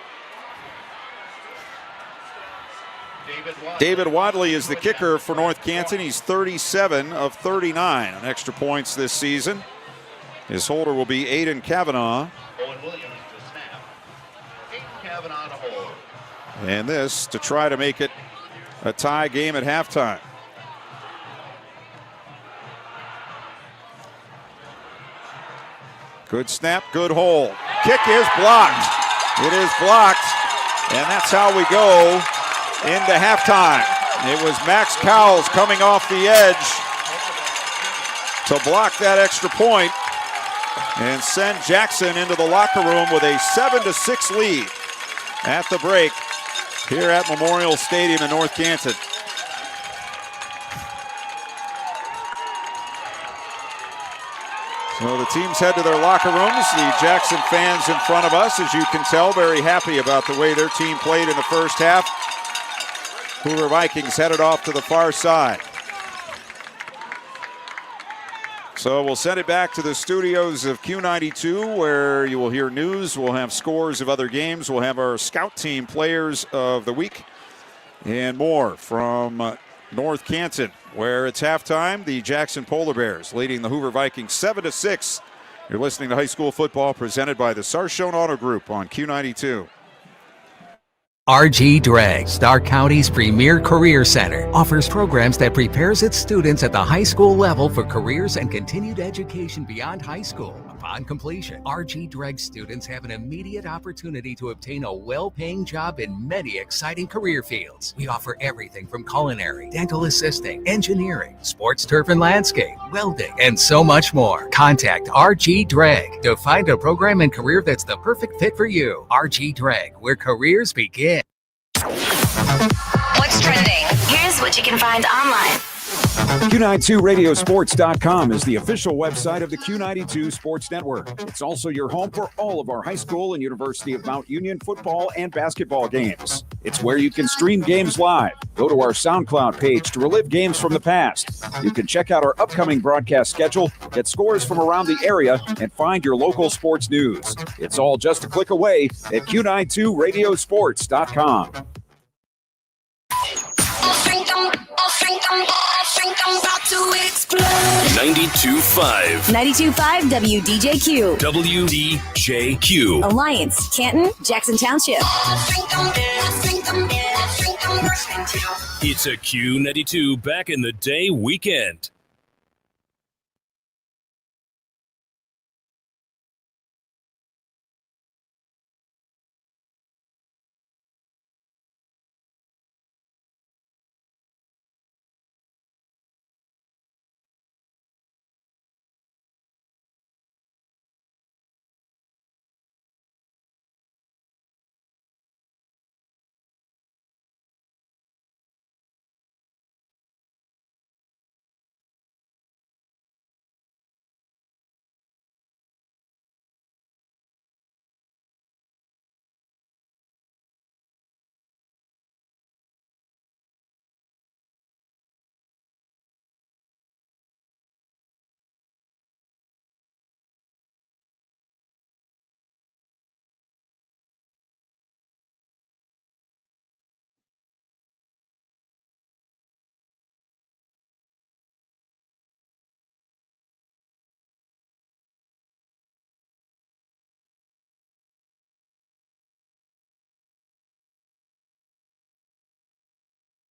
David Wadley is the kicker for North Canton. He's 37 of 39 on extra points this season. His holder will be Aiden Kavanaugh. Owen Williams to snap. Aiden Kavanaugh to hold. And this to try to make it a tie game at halftime. Good snap, good hold. Kick is blocked. It is blocked, and that's how we go into halftime. It was Max Cowles coming off the edge to block that extra point and send Jackson into the locker room with a 7-6 lead at the break here at Memorial Stadium in North Canton. So the teams head to their locker rooms. The Jackson fans in front of us, as you can tell, very happy about the way their team played in the first half. Hoover Vikings headed off to the far side. So we'll send it back to the studios of Q92, where you will hear news. We'll have scores of other games. We'll have our scout team players of the week and more from North Canton, where it's halftime. The Jackson Polar Bears leading the Hoover Vikings 7-6. You're listening to High School Football presented by the Sarshone Auto Group on Q92. RG Drag, Stark County's premier career center, offers programs that prepares its students at the high school level for careers and continued education beyond high school. Upon completion, RG Drag students have an immediate opportunity to obtain a well-paying job in many exciting career fields. We offer everything from culinary, dental assisting, engineering, sports turf and landscape, welding, and so much more. Contact RG Drag to find a program and career that's the perfect fit for you. RG Drag, where careers begin. What's trending? Here's what you can find online. Q92radiosports.com is the official website of the Q92 Sports Network. It's also your home for all of our high school and University of Mount Union football and basketball games. It's where you can stream games live. Go to our SoundCloud page to relive games from the past. You can check out our upcoming broadcast schedule, get scores from around the area, and find your local sports news. It's all just a click away at Q92radiosports.com. 92.5 WDJQ. WDJQ. Alliance, Canton, Jackson Township. It's a Q92 back in the day weekend.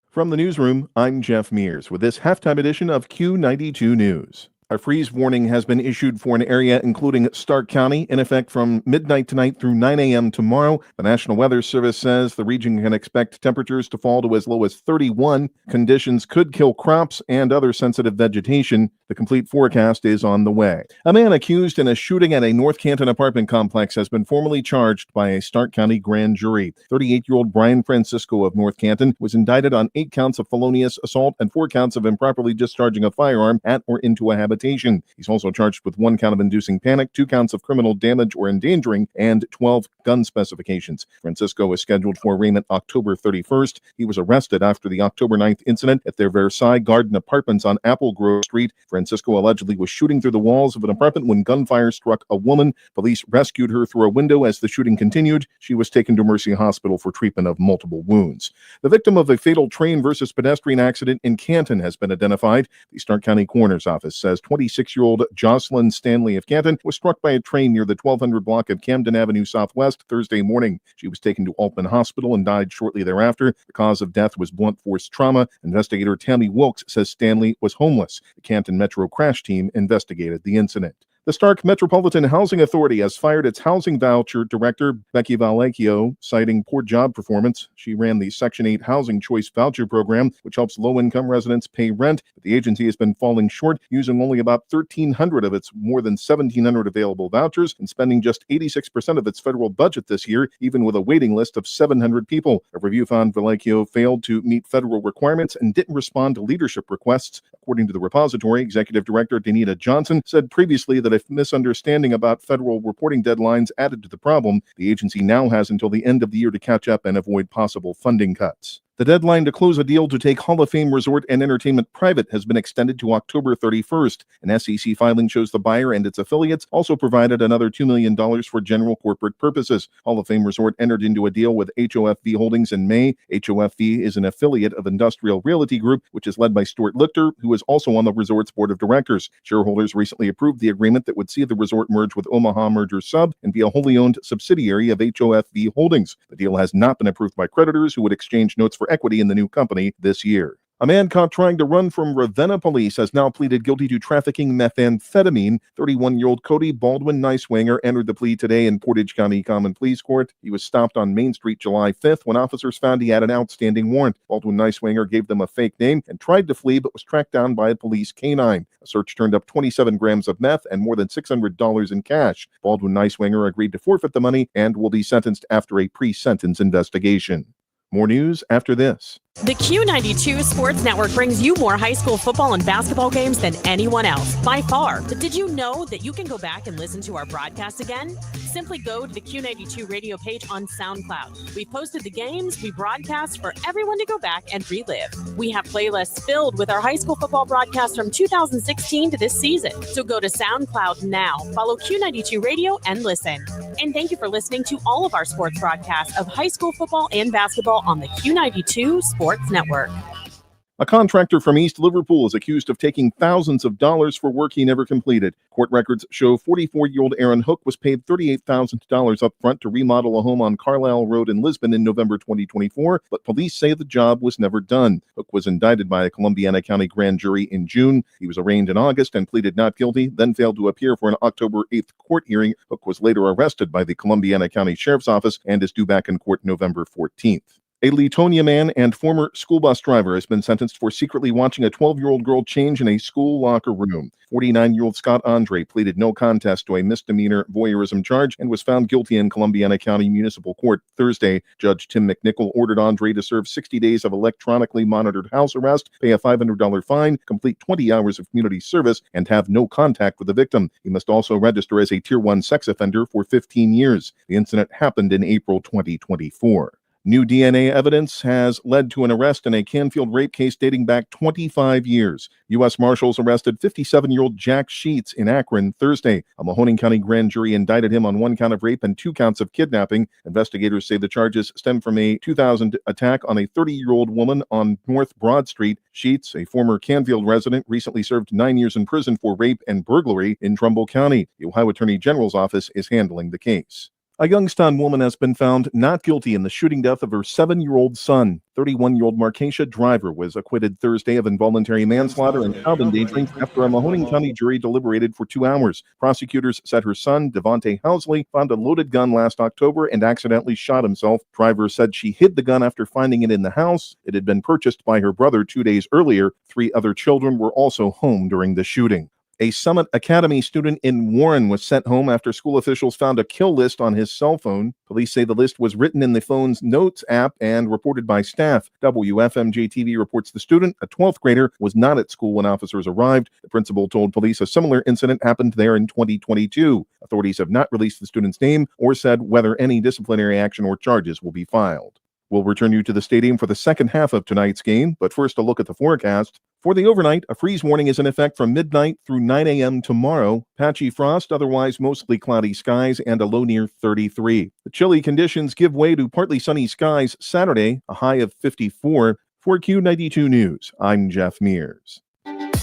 From the newsroom, I'm Jeff Mears with this halftime edition of Q92 News. A freeze warning has been issued for an area including Stark County, in effect from midnight tonight through 9 a.m. tomorrow. The National Weather Service says the region can expect temperatures to fall to as low as 31. Conditions could kill crops and other sensitive vegetation. The complete forecast is on the way. A man accused in a shooting at a North Canton apartment complex has been formally charged by a Stark County grand jury. 38-year-old Brian Francisco of North Canton was indicted on 8 counts of felonious assault and 4 counts of improperly discharging a firearm at or into a habitation. He's also charged with 1 count of inducing panic, 2 counts of criminal damage or endangering, and 12 gun specifications. Francisco is scheduled for arraignment October 31st. He was arrested after the October 9th incident at their Versailles Garden Apartments on Apple Grove Street. Francisco allegedly was shooting through the walls of an apartment when gunfire struck a woman. Police rescued her through a window as the shooting continued. She was taken to Mercy Hospital for treatment of multiple wounds. The victim of a fatal train versus pedestrian accident in Canton has been identified. The Stark County Coroner's Office says 26-year-old Jocelyn Stanley of Canton was struck by a train near the 1200 block of Camden Avenue Southwest Thursday morning. She was taken to Altman Hospital and died shortly thereafter. The cause of death was blunt force trauma. Investigator Tammy Wilkes says Stanley was homeless. The Canton Metro crash team investigated the incident. The Stark Metropolitan Housing Authority has fired its housing voucher director, Becky Vallecchio, citing poor job performance. She ran the Section 8 Housing Choice Voucher Program, which helps low-income residents pay rent. But the agency has been falling short, using only about 1,300 of its more than 1,700 available vouchers and spending just 86% of its federal budget this year, even with a waiting list of 700 people. A review found Vallecchio failed to meet federal requirements and didn't respond to leadership requests. According to the repository, Executive Director Danita Johnson said previously that if misunderstanding about federal reporting deadlines added to the problem, the agency now has until the end of the year to catch up and avoid possible funding cuts. The deadline to close a deal to take Hall of Fame Resort and Entertainment private has been extended to October 31st. An SEC filing shows the buyer and its affiliates also provided another $2 million for general corporate purposes. Hall of Fame Resort entered into a deal with HOFV Holdings in May. HOFV is an affiliate of Industrial Realty Group, which is led by Stuart Lichter, who is also on the resort's board of directors. Shareholders recently approved the agreement that would see the resort merge with Omaha Merger Sub and be a wholly owned subsidiary of HOFV Holdings. The deal has not been approved by creditors, who would exchange notes for equity in the new company this year. A man caught trying to run from Ravenna police has now pleaded guilty to trafficking methamphetamine. 31-year-old Cody Baldwin Neiswanger entered the plea today in Portage County Common Pleas Court. He was stopped on Main Street July 5th when officers found he had an outstanding warrant. Baldwin Neiswanger gave them a fake name and tried to flee but was tracked down by a police canine. A search turned up 27 grams of meth and more than $600 in cash. Baldwin Neiswanger agreed to forfeit the money and will be sentenced after a pre-sentence investigation. More news after this. The Q92 Sports Network brings you more high school football and basketball games than anyone else, by far. But did you know that you can go back and listen to our broadcast again? Simply go to the Q92 radio page on SoundCloud. We posted the games we broadcast for everyone to go back and relive. We have playlists filled with our high school football broadcasts from 2016 to this season. So go to SoundCloud now, follow Q92 Radio, and listen. And thank you for listening to all of our sports broadcasts of high school football and basketball on the Q92 Sports Network. A contractor from East Liverpool is accused of taking thousands of dollars for work he never completed. Court records show 44-year-old Aaron Hook was paid $38,000 up front to remodel a home on Carlisle Road in Lisbon in November 2024, but police say the job was never done. Hook was indicted by a Columbiana County grand jury in June. He was arraigned in August and pleaded not guilty, then failed to appear for an October 8th court hearing. Hook was later arrested by the Columbiana County Sheriff's Office and is due back in court November 14th. A Leetonia man and former school bus driver has been sentenced for secretly watching a 12-year-old girl change in a school locker room. 49-year-old Scott Andre pleaded no contest to a misdemeanor voyeurism charge and was found guilty in Columbiana County Municipal Court Thursday. Judge Tim McNichol ordered Andre to serve 60 days of electronically monitored house arrest, pay a $500 fine, complete 20 hours of community service, and have no contact with the victim. He must also register as a Tier 1 sex offender for 15 years. The incident happened in April 2024. New DNA evidence has led to an arrest in a Canfield rape case dating back 25 years. U.S. Marshals arrested 57-year-old Jack Sheets in Akron Thursday. A Mahoning County grand jury indicted him on 1 count of rape and 2 counts of kidnapping. Investigators say the charges stem from a 2000 attack on a 30-year-old woman on North Broad Street. Sheets, a former Canfield resident, recently served 9 years in prison for rape and burglary in Trumbull County. The Ohio Attorney General's office is handling the case. A Youngstown woman has been found not guilty in the shooting death of her 7-year-old son. 31-year-old Markeisha Driver was acquitted Thursday of involuntary manslaughter and child endangering after a Mahoning County jury deliberated for 2 hours. Prosecutors said her son, Devontae Housley, found a loaded gun last October and accidentally shot himself. Driver said she hid the gun after finding it in the house. It had been purchased by her brother 2 days earlier. 3 other children were also home during the shooting. A Summit Academy student in Warren was sent home after school officials found a kill list on his cell phone. Police say the list was written in the phone's notes app and reported by staff. WFMJ-TV reports the student, a 12th grader, was not at school when officers arrived. The principal told police a similar incident happened there in 2022. Authorities have not released the student's name or said whether any disciplinary action or charges will be filed. We'll return you to the stadium for the second half of tonight's game, but first a look at the forecast. For the overnight, a freeze warning is in effect from midnight through 9 a.m. tomorrow. Patchy frost, otherwise mostly cloudy skies, and a low near 33. The chilly conditions give way to partly sunny skies Saturday, a high of 54. For Q92 News, I'm Jeff Mears.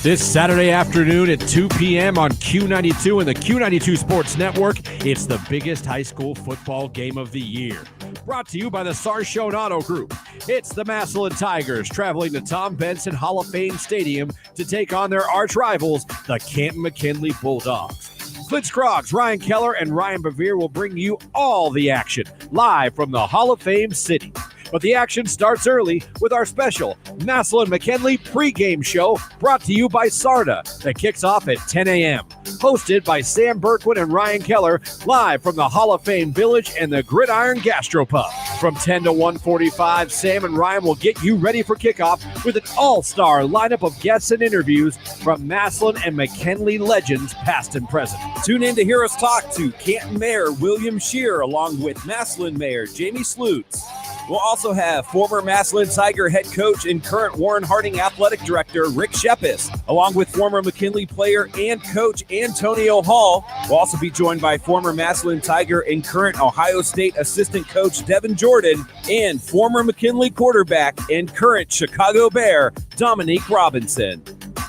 This Saturday afternoon at 2 p.m. on Q92 and the Q92 Sports Network, it's the biggest high school football game of the year. Brought to you by the Sarshone Auto Group. It's the Massillon Tigers traveling to Tom Benson Hall of Fame Stadium to take on their arch rivals, the Canton McKinley Bulldogs. Clint Scroggs, Ryan Keller, and Ryan Bevere will bring you all the action live from the Hall of Fame city. But the action starts early with our special Massillon McKinley pregame show brought to you by Sarda that kicks off at 10 a.m. Hosted by Sam Berkwin and Ryan Keller, live from the Hall of Fame Village and the Gridiron Gastropub. From 10 to 1:45, Sam and Ryan will get you ready for kickoff with an all-star lineup of guests and interviews from Massillon and McKinley legends past and present. Tune in to hear us talk to Canton Mayor William Shear along with Massillon Mayor Jamie Slutz. We'll also have former Massillon Tiger head coach and current Warren Harding athletic director Rick Shepis, along with former McKinley player and coach Antonio Hall. We'll also be joined by former Massillon Tiger and current Ohio State assistant coach Devin Jordan and former McKinley quarterback and current Chicago Bear Dominique Robinson.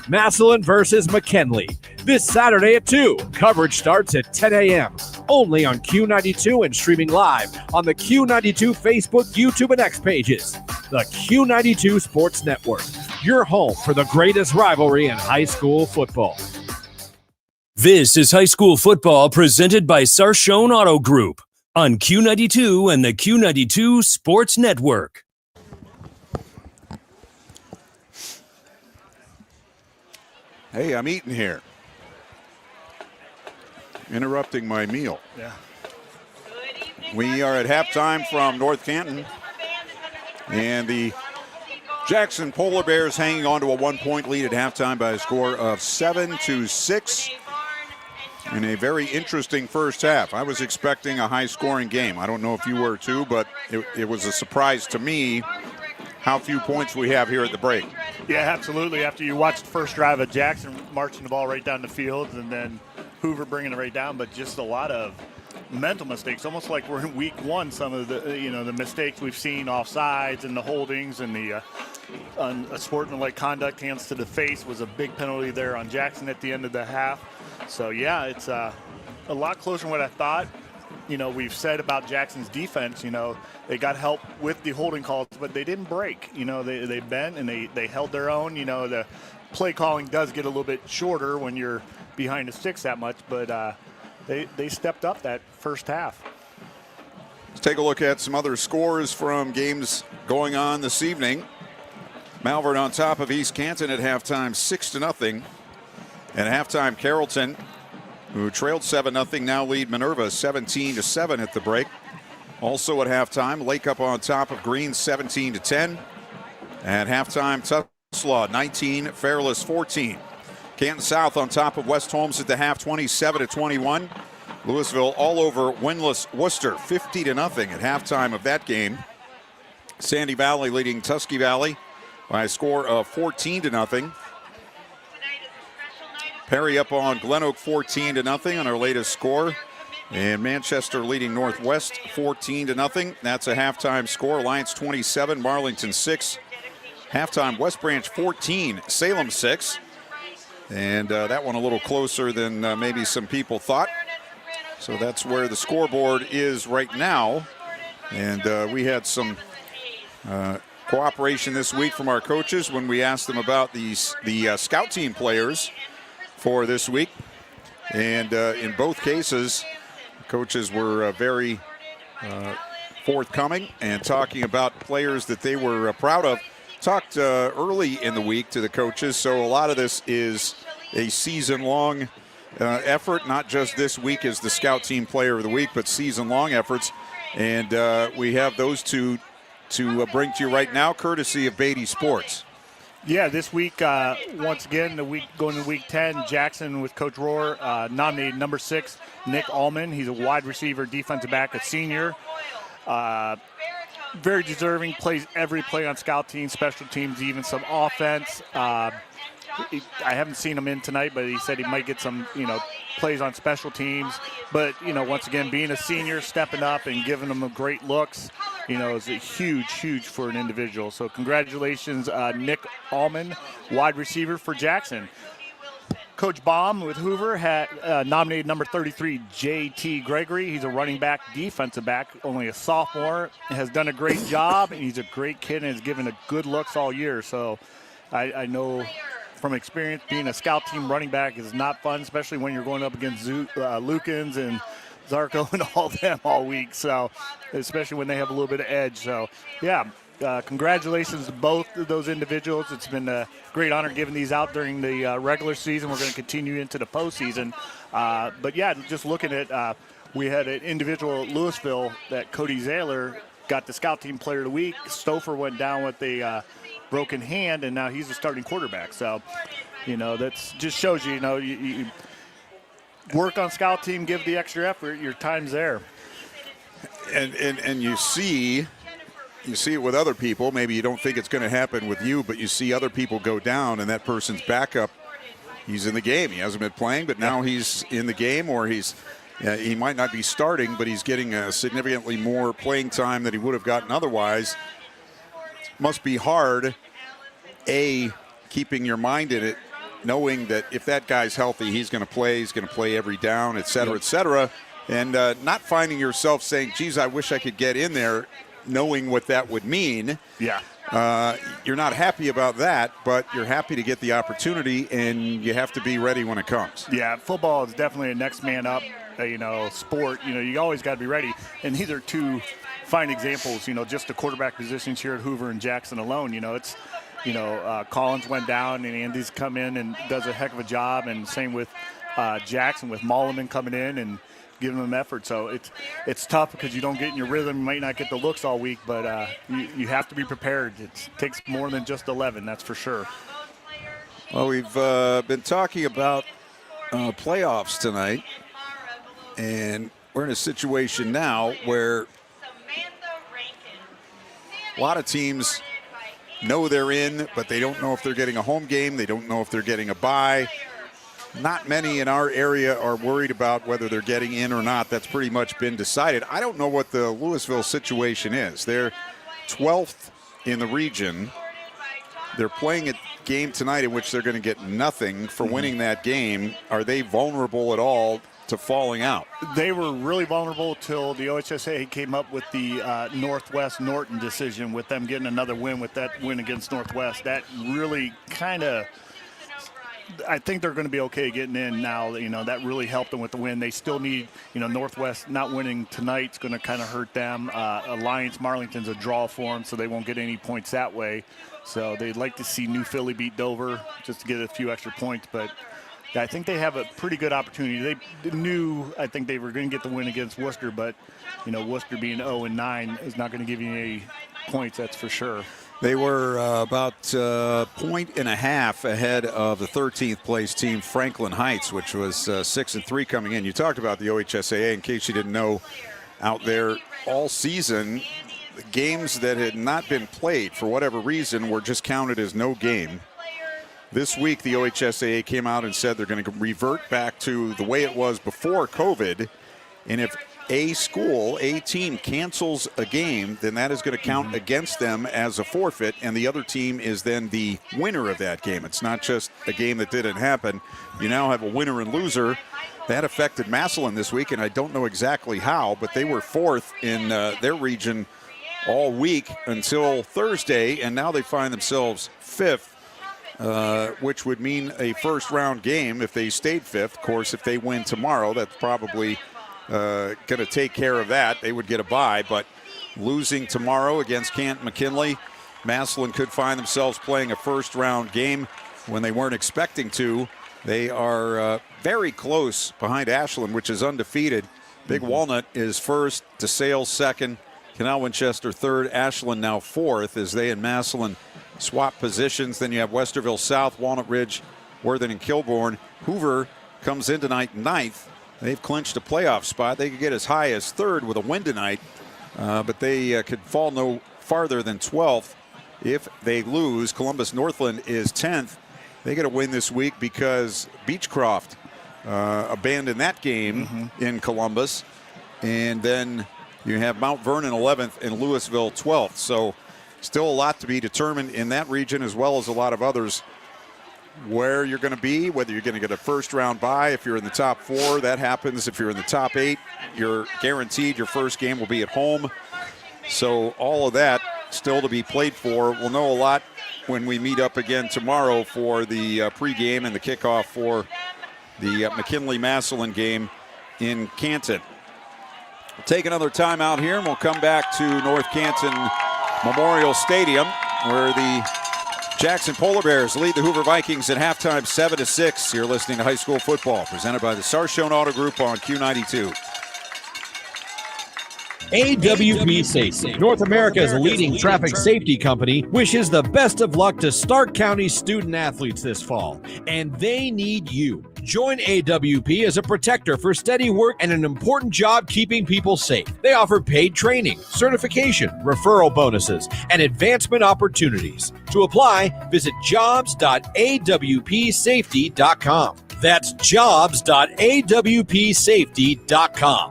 Massillon versus McKinley this Saturday at 2. Coverage starts at 10 a.m. only on Q92 and streaming live on the Q92 Facebook, YouTube, and X pages. The Q92 Sports Network, your home for the greatest rivalry in high school football. This is high school football presented by Sarshone Auto Group on Q92 and the Q92 Sports Network. Hey, I'm eating here. Interrupting my meal. Yeah. We are at halftime from North Canton. And the Jackson Polar Bears hanging on to a 1-point lead at halftime by a score of 7-6 in a very interesting first half. I was expecting a high-scoring game. I don't know if you were too, but it was a surprise to me how few points we have here at the break. Yeah, absolutely. After you watch the first drive of Jackson marching the ball right down the field and then Hoover bringing it right down, but just a lot of mental mistakes, almost like we're in week one. Some of the the mistakes we've seen, offsides and the holdings and the sportsmanlike conduct, hands to the face was a big penalty there on Jackson at the end of the half. So yeah, it's a lot closer than what I thought. We've said about Jackson's defense, they got help with the holding calls, but they didn't break. They bent and they held their own. The play calling does get a little bit shorter when you're behind the sticks that much, but they stepped up that first half. Let's take a look at some other scores from games going on this evening. Malvern on top of East Canton at halftime, 6-0. At halftime, Carrollton, who trailed 7-0, now lead Minerva 17-7 at the break. Also at halftime, Lake up on top of Green 17-10. At halftime, Tuslaw 19, Fairless 14. Canton South on top of West Holmes at the half, 27-21. Louisville all over winless Worcester, 50-0 at halftime of that game. Sandy Valley leading Tusky Valley by a score of 14-0. Perry up on Glen Oak 14-0 on our latest score. And Manchester leading Northwest 14-0. That's a halftime score. Alliance 27, Marlington 6. Halftime, West Branch 14, Salem 6. And that one a little closer than maybe some people thought. So that's where the scoreboard is right now. And we had some cooperation this week from our coaches when we asked them about the scout team players for this week. And in both cases, coaches were very forthcoming and talking about players that they were proud of. Talked early in the week to the coaches, so a lot of this is a season-long effort, not just this week as the Scout Team Player of the Week, but season-long efforts. And we have those two to bring to you right now, courtesy of Beatty Sports. Yeah, this week, once again, going to week 10, Jackson with Coach Rohr nominated number 6, Nick Allman. He's a wide receiver, defensive back, a senior. Very deserving, plays every play on scout team, special teams, even some offense. I haven't seen him in tonight, but he said he might get some, plays on special teams. But, once again, being a senior, stepping up and giving them great looks, is a huge for an individual. So congratulations, Nick Allman, wide receiver for Jackson. Coach Baum with Hoover had nominated number 33, J.T. Gregory. He's a running back, defensive back, only a sophomore. Has done a great job, and he's a great kid and has given a good looks all year. So I know from experience being a scout team running back is not fun, especially when you're going up against Lukens and Zarko and all them all week. So especially when they have a little bit of edge. So, yeah. Congratulations to both of those individuals. It's been a great honor giving these out during the regular season. We're going to continue into the postseason. But, yeah, just looking at we had an individual at Louisville that Cody Zahler got the Scout Team Player of the Week. Stouffer went down with a broken hand, and now he's the starting quarterback. So, that just shows you, you work on Scout Team, give the extra effort, your time's there. And you see it with other people. Maybe you don't think it's going to happen with you, but you see other people go down, and that person's backup, he's in the game. He hasn't been playing, but now he's in the game, or he might not be starting, but he's getting significantly more playing time than he would have gotten otherwise. Must be hard, keeping your mind in it, knowing that if that guy's healthy, he's going to play every down, et cetera, and not finding yourself saying, geez, I wish I could get in there, knowing what that would mean. Yeah. You're not happy about that, but you're happy to get the opportunity, and you have to be ready when it comes. Yeah, football is definitely a next man up, sport. You always got to be ready. And these are two fine examples, just the quarterback positions here at Hoover and Jackson alone. It's, Collins went down, and Andy's come in and does a heck of a job, and same with Jackson with Molleman coming in and giving them effort. So it's tough because you don't get in your rhythm. You might not get the looks all week, but you have to be prepared. It takes more than just 11, that's for sure. Well, we've been talking about playoffs tonight, and we're in a situation now where a lot of teams know they're in, but they don't know if they're getting a home game. They don't know if they're getting a bye. Not many in our area are worried about whether they're getting in or not. That's pretty much been decided. I don't know what the Louisville situation is. They're 12th in the region. They're playing a game tonight in which they're going to get nothing for winning that game. Are they vulnerable at all to falling out? They were really vulnerable till the OHSAA came up with the Northwest Norton decision, with them getting another win with that win against Northwest. That really kind of, I think they're going to be okay getting in now. That really helped them with the win. They still need, Northwest not winning tonight's going to kind of hurt them. Alliance Marlington's a draw for them, so they won't get any points that way. So they'd like to see New Philly beat Dover just to get a few extra points. But I think they have a pretty good opportunity. They knew, I think they were going to get the win against Worcester, but, Worcester being 0-9 is not going to give you any points, that's for sure. They were about a point and a half ahead of the 13th place team, Franklin Heights, which was 6-3 coming in. You talked about the OHSAA, in case you didn't know, out there all season. The games that had not been played for whatever reason were just counted as no game. This week, the OHSAA came out and said they're going to revert back to the way it was before COVID. And if a team cancels a game, then that is going to count against them as a forfeit, and the other team is then the winner of that game. It's not just a game that didn't happen. You now have a winner and loser. that affected Massillon this week, and I don't know exactly how, but they were 4th in their region all week until Thursday, and now they find themselves 5th, which would mean a first-round game if they stayed 5th. Of course, if they win tomorrow, that's probably going to take care of that. They would get a bye, but losing tomorrow against Canton-McKinley, Massillon could find themselves playing a first-round game when they weren't expecting to. They are very close behind Ashland, which is undefeated. Big Walnut is first, DeSales second, Canal Winchester third, Ashland now 4th as they and Massillon swap positions. Then you have Westerville South, Walnut Ridge, Worthing, and Kilbourne. Hoover comes in tonight 9th. They've clinched a playoff spot. They could get as high as 3rd with a win tonight, but they could fall no farther than 12th if they lose. Columbus Northland is 10th. They get a win this week because Beechcroft abandoned that game in Columbus. And then you have Mount Vernon 11th and Louisville 12th. So still a lot to be determined in that region as well as a lot of others. Where you're going to be, whether you're going to get a first-round bye. If you're in the top 4, that happens. If you're in the top 8, you're guaranteed your first game will be at home. So all of that still to be played for. We'll know a lot when we meet up again tomorrow for the pregame and the kickoff for the McKinley-Massillon game in Canton. We'll take another time out here, and we'll come back to North Canton Memorial Stadium, where the Jackson Polar Bears lead the Hoover Vikings at halftime 7-6. You're listening to High School Football, presented by the Sarshone Auto Group on Q92. AWP Safety, North America's leading traffic safety company, wishes the best of luck to Stark County student athletes this fall, and they need you. Join AWP as a protector for steady work and an important job keeping people safe. They offer paid training, certification, referral bonuses, and advancement opportunities. To apply, visit jobs.awpsafety.com. That's jobs.awpsafety.com.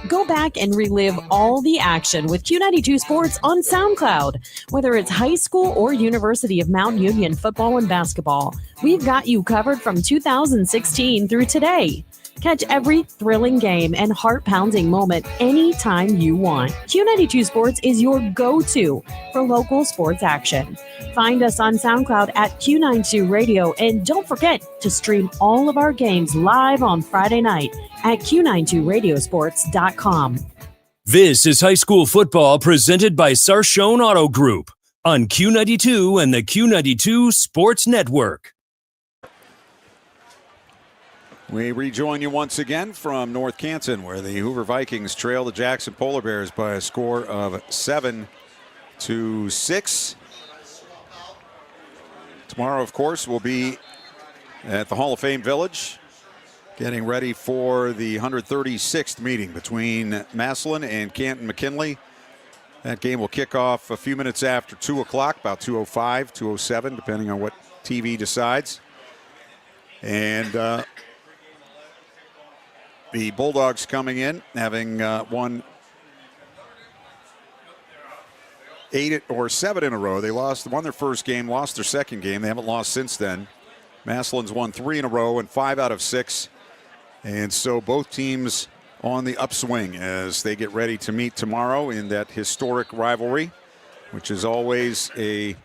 Go back and relive all the action with Q92 Sports on SoundCloud. Whether it's high school or University of Mount Union football and basketball, we've got you covered from 2016 through today. Catch every thrilling game and heart-pounding moment anytime you want. Q92 Sports is your go-to for local sports action. Find us on SoundCloud at Q92 Radio, and don't forget to stream all of our games live on Friday night at Q92Radiosports.com. This is high school football presented by Sarshone Auto Group on Q92 and the Q92 Sports Network. We rejoin you once again from North Canton, where the Hoover Vikings trail the Jackson Polar Bears by a score of 7-6. Tomorrow, of course, we'll be at the Hall of Fame Village, getting ready for the 136th meeting between Massillon and Canton-McKinley. That game will kick off a few minutes after 2 o'clock, about 2:05, 2:07, depending on what TV decides. And the Bulldogs coming in, having won 8 or 7 in a row. They won their first game, lost their second game. They haven't lost since then. Massillon's won 3 in a row and 5 out of 6. And so both teams on the upswing as they get ready to meet tomorrow in that historic rivalry, which is always a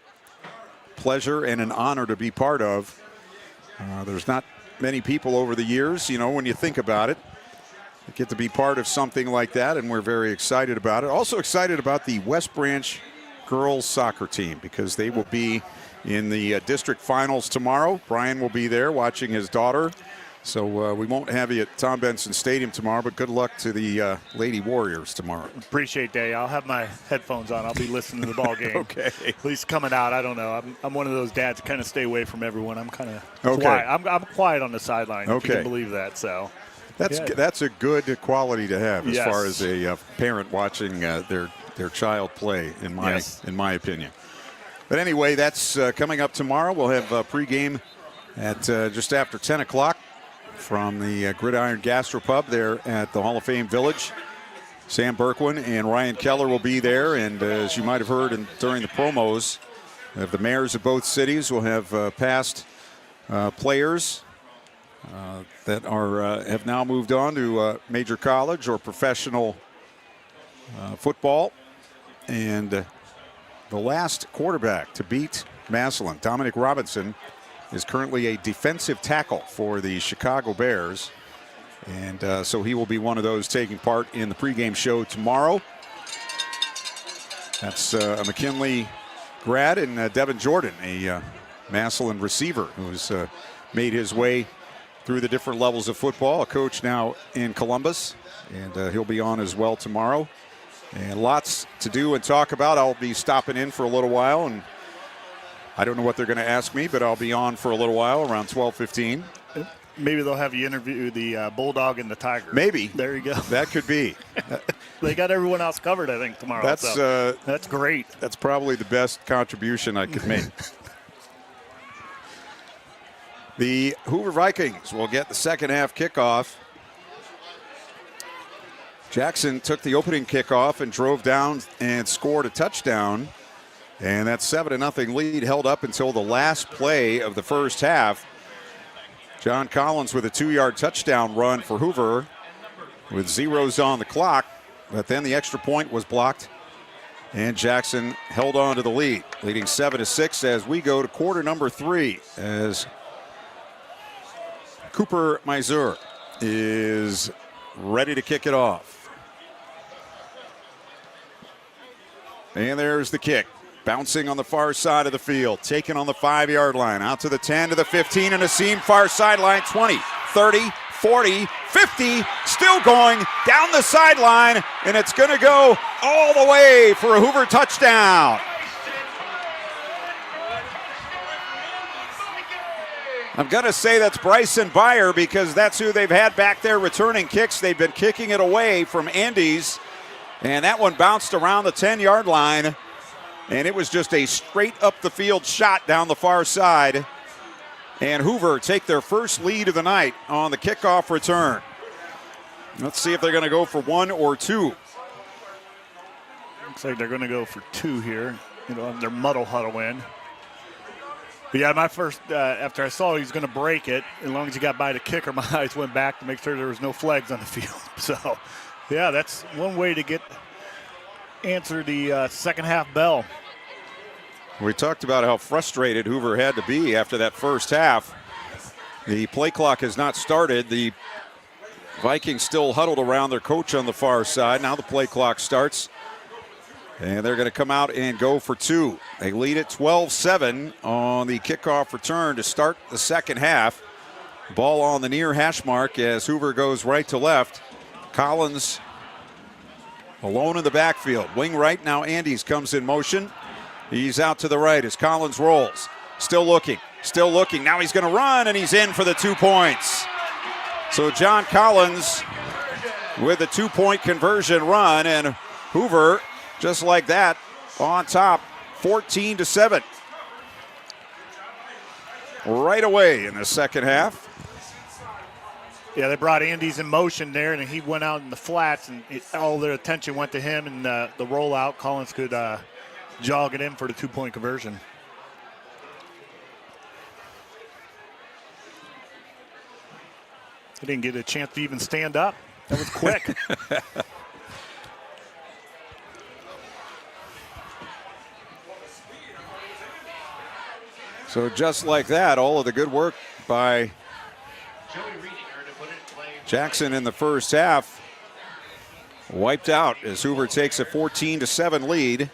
pleasure and an honor to be part of. There's not many people over the years, when you think about it, that get to be part of something like that, and we're very excited about it. Also excited about the West Branch girls soccer team because they will be in the district finals tomorrow. Brian will be there watching his daughter. So we won't have you at Tom Benson Stadium tomorrow, but good luck to the Lady Warriors tomorrow. Appreciate that. I'll have my headphones on. I'll be listening to the ball game. Okay. At least coming out, I don't know. I'm one of those dads that kind of stay away from everyone. I'm kind of okay. quiet. I'm quiet on the sideline, okay. if you can believe that. So that's a good quality to have as yes. far as a parent watching their child play, in my opinion. But anyway, that's coming up tomorrow. We'll have pregame at just after 10 o'clock. From the Gridiron Gastropub there at the Hall of Fame Village. Sam Berkwin and Ryan Keller will be there, and as you might have heard during the promos, the mayors of both cities will have past players that are have now moved on to major college or professional football. And the last quarterback to beat Massillon, Dominic Robinson, is currently a defensive tackle for the Chicago Bears. And so he will be one of those taking part in the pregame show tomorrow. That's a McKinley grad, and Devin Jordan, a Massillon receiver who's made his way through the different levels of football, a coach now in Columbus, and he'll be on as well tomorrow. And lots to do and talk about. I'll be stopping in for a little while, and I don't know what they're going to ask me, but I'll be on for a little while around 12:15. Maybe they'll have you interview the Bulldog and the Tiger. Maybe. There you go. That could be. They got everyone else covered, I think, tomorrow. That's great. That's probably the best contribution I could make. The Hoover Vikings will get the second half kickoff. Jackson took the opening kickoff and drove down and scored a touchdown. And that 7-0 lead held up until the last play of the first half. John Collins with a 2-yard touchdown run for Hoover with zeros on the clock. But then the extra point was blocked, and Jackson held on to the lead, leading 7-6 as we go to quarter number 3, as Cooper Meisner is ready to kick it off. And there's the kick. Bouncing on the far side of the field. Taken on the 5-yard line. Out to the 10, to the 15, and a seam far sideline. 20, 30, 40, 50. Still going down the sideline. And it's going to go all the way for a Hoover touchdown. I'm going to say that's Bryson Byer because that's who they've had back there returning kicks. They've been kicking it away from Andes. And that one bounced around the 10-yard line. And it was just a straight up the field shot down the far side. And Hoover take their first lead of the night on the kickoff return. Let's see if they're going to go for 1 or 2. Looks like they're going to go for 2 here. On their muddle huddle in. But yeah, my first, after I saw he was going to break it, as long as he got by the kicker, my eyes went back to make sure there was no flags on the field. So, yeah, that's one way to answer the second half bell. We talked about how frustrated Hoover had to be after that first half. The play clock has not started. The Vikings still huddled around their coach on the far side. Now the play clock starts. And they're going to come out and go for 2. They lead at 12-7 on the kickoff return to start the second half. Ball on the near hash mark as Hoover goes right to left. Collins alone in the backfield. Wing right, now Andes comes in motion. He's out to the right as Collins rolls. Still looking. Now he's going to run, and he's in for the 2 points. So John Collins with a 2-point conversion run, and Hoover, just like that, on top, 14-7. Right away in the second half. Yeah, they brought Andes in motion there, and he went out in the flats, and all their attention went to him, and the rollout, Collins could jog it in for the 2-point conversion. He didn't get a chance to even stand up. That was quick. So just like that, all of the good work by Jackson in the first half wiped out as Hoover takes a 14-7 lead.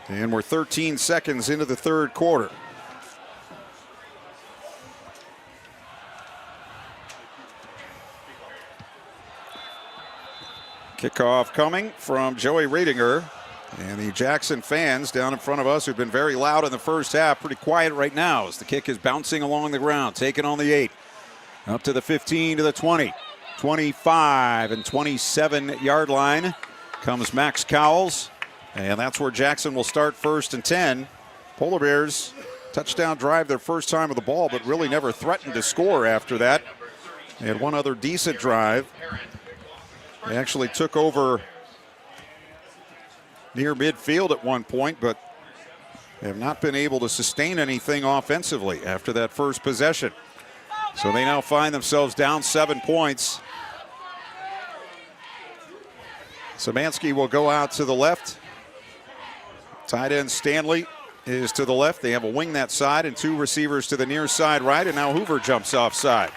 And we're 13 seconds into the third quarter. Kickoff coming from Joey Radinger. And the Jackson fans down in front of us who've been very loud in the first half, pretty quiet right now as the kick is bouncing along the ground, taken on the 8. Up to the 15, to the 20, 25 and 27-yard line comes Max Cowles. And that's where Jackson will start 1st and 10. Polar Bears touchdown drive their first time with the ball, but really never threatened to score after that. They had one other decent drive. They actually took over near midfield at one point, but have not been able to sustain anything offensively after that first possession. So they now find themselves down 7 points. Szymanski will go out to the left. Tight end Stanley is to the left. They have a wing that side and 2 receivers to the near side right, and now Hoover jumps offside.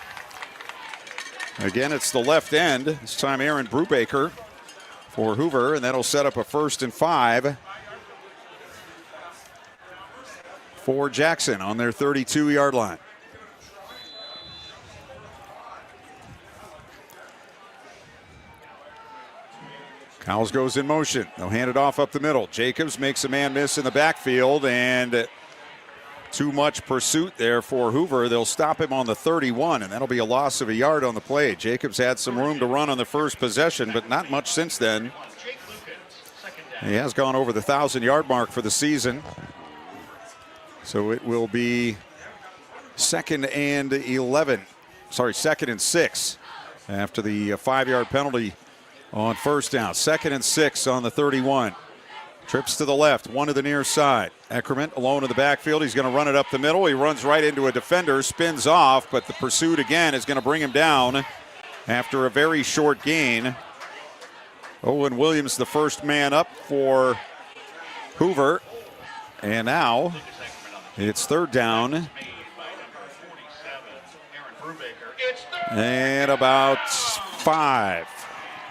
Again, it's the left end. This time Aaron Brubaker for Hoover, and that'll set up a 1st and 5 for Jackson on their 32-yard line. Cowles goes in motion. They'll hand it off up the middle. Jacobs makes a man miss in the backfield, and too much pursuit there for Hoover. They'll stop him on the 31, and that'll be a loss of a yard on the play. Jacobs had some room to run on the first possession, but not much since then. He has gone over the 1,000-yard mark for the season. So it will be 2nd and 6 after the 5-yard penalty on first down. 2nd and 6 on the 31. Trips to the left, one to the near side. Eckerman alone in the backfield. He's going to run it up the middle. He runs right into a defender, spins off, but the pursuit again is going to bring him down after a very short gain. Owen Williams, the first man up for Hoover. And now it's 3rd down. And about 5.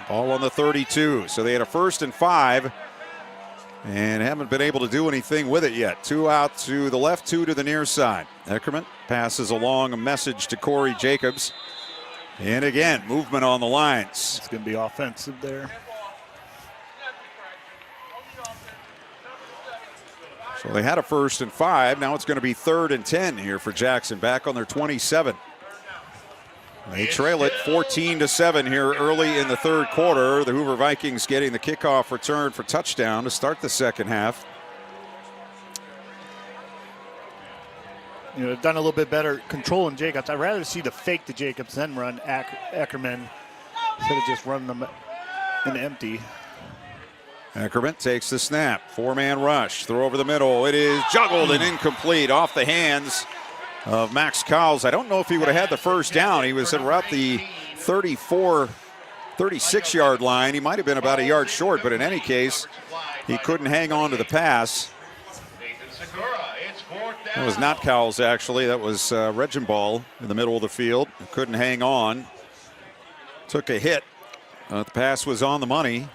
Ball on the 32. So they had a 1st and 5 and haven't been able to do anything with it yet. 2 out to the left, 2 to the near side. Eckerman passes along a message to Corey Jacobs. And again, movement on the lines. It's going to be offensive there. So they had a 1st and 5. Now it's going to be 3rd and 10 here for Jackson, back on their 27. They trail it 14-7 here early in the 3rd quarter. The Hoover Vikings getting the kickoff return for touchdown to start the second half. You know, they've done a little bit better controlling Jacobs. I'd rather see the fake to Jacobs than run Eckerman instead of just running them in empty. Eckerman takes the snap. 4-man rush. Throw over the middle. It is juggled and incomplete off the hands of Max Cowles. I don't know if he would have had the first down. He was around the 36-yard line. He might have been about a yard short, but in any case, he couldn't hang on to the pass. That was not Cowles, actually. That was Regenball in the middle of the field. Couldn't hang on. Took a hit. The pass was on the money.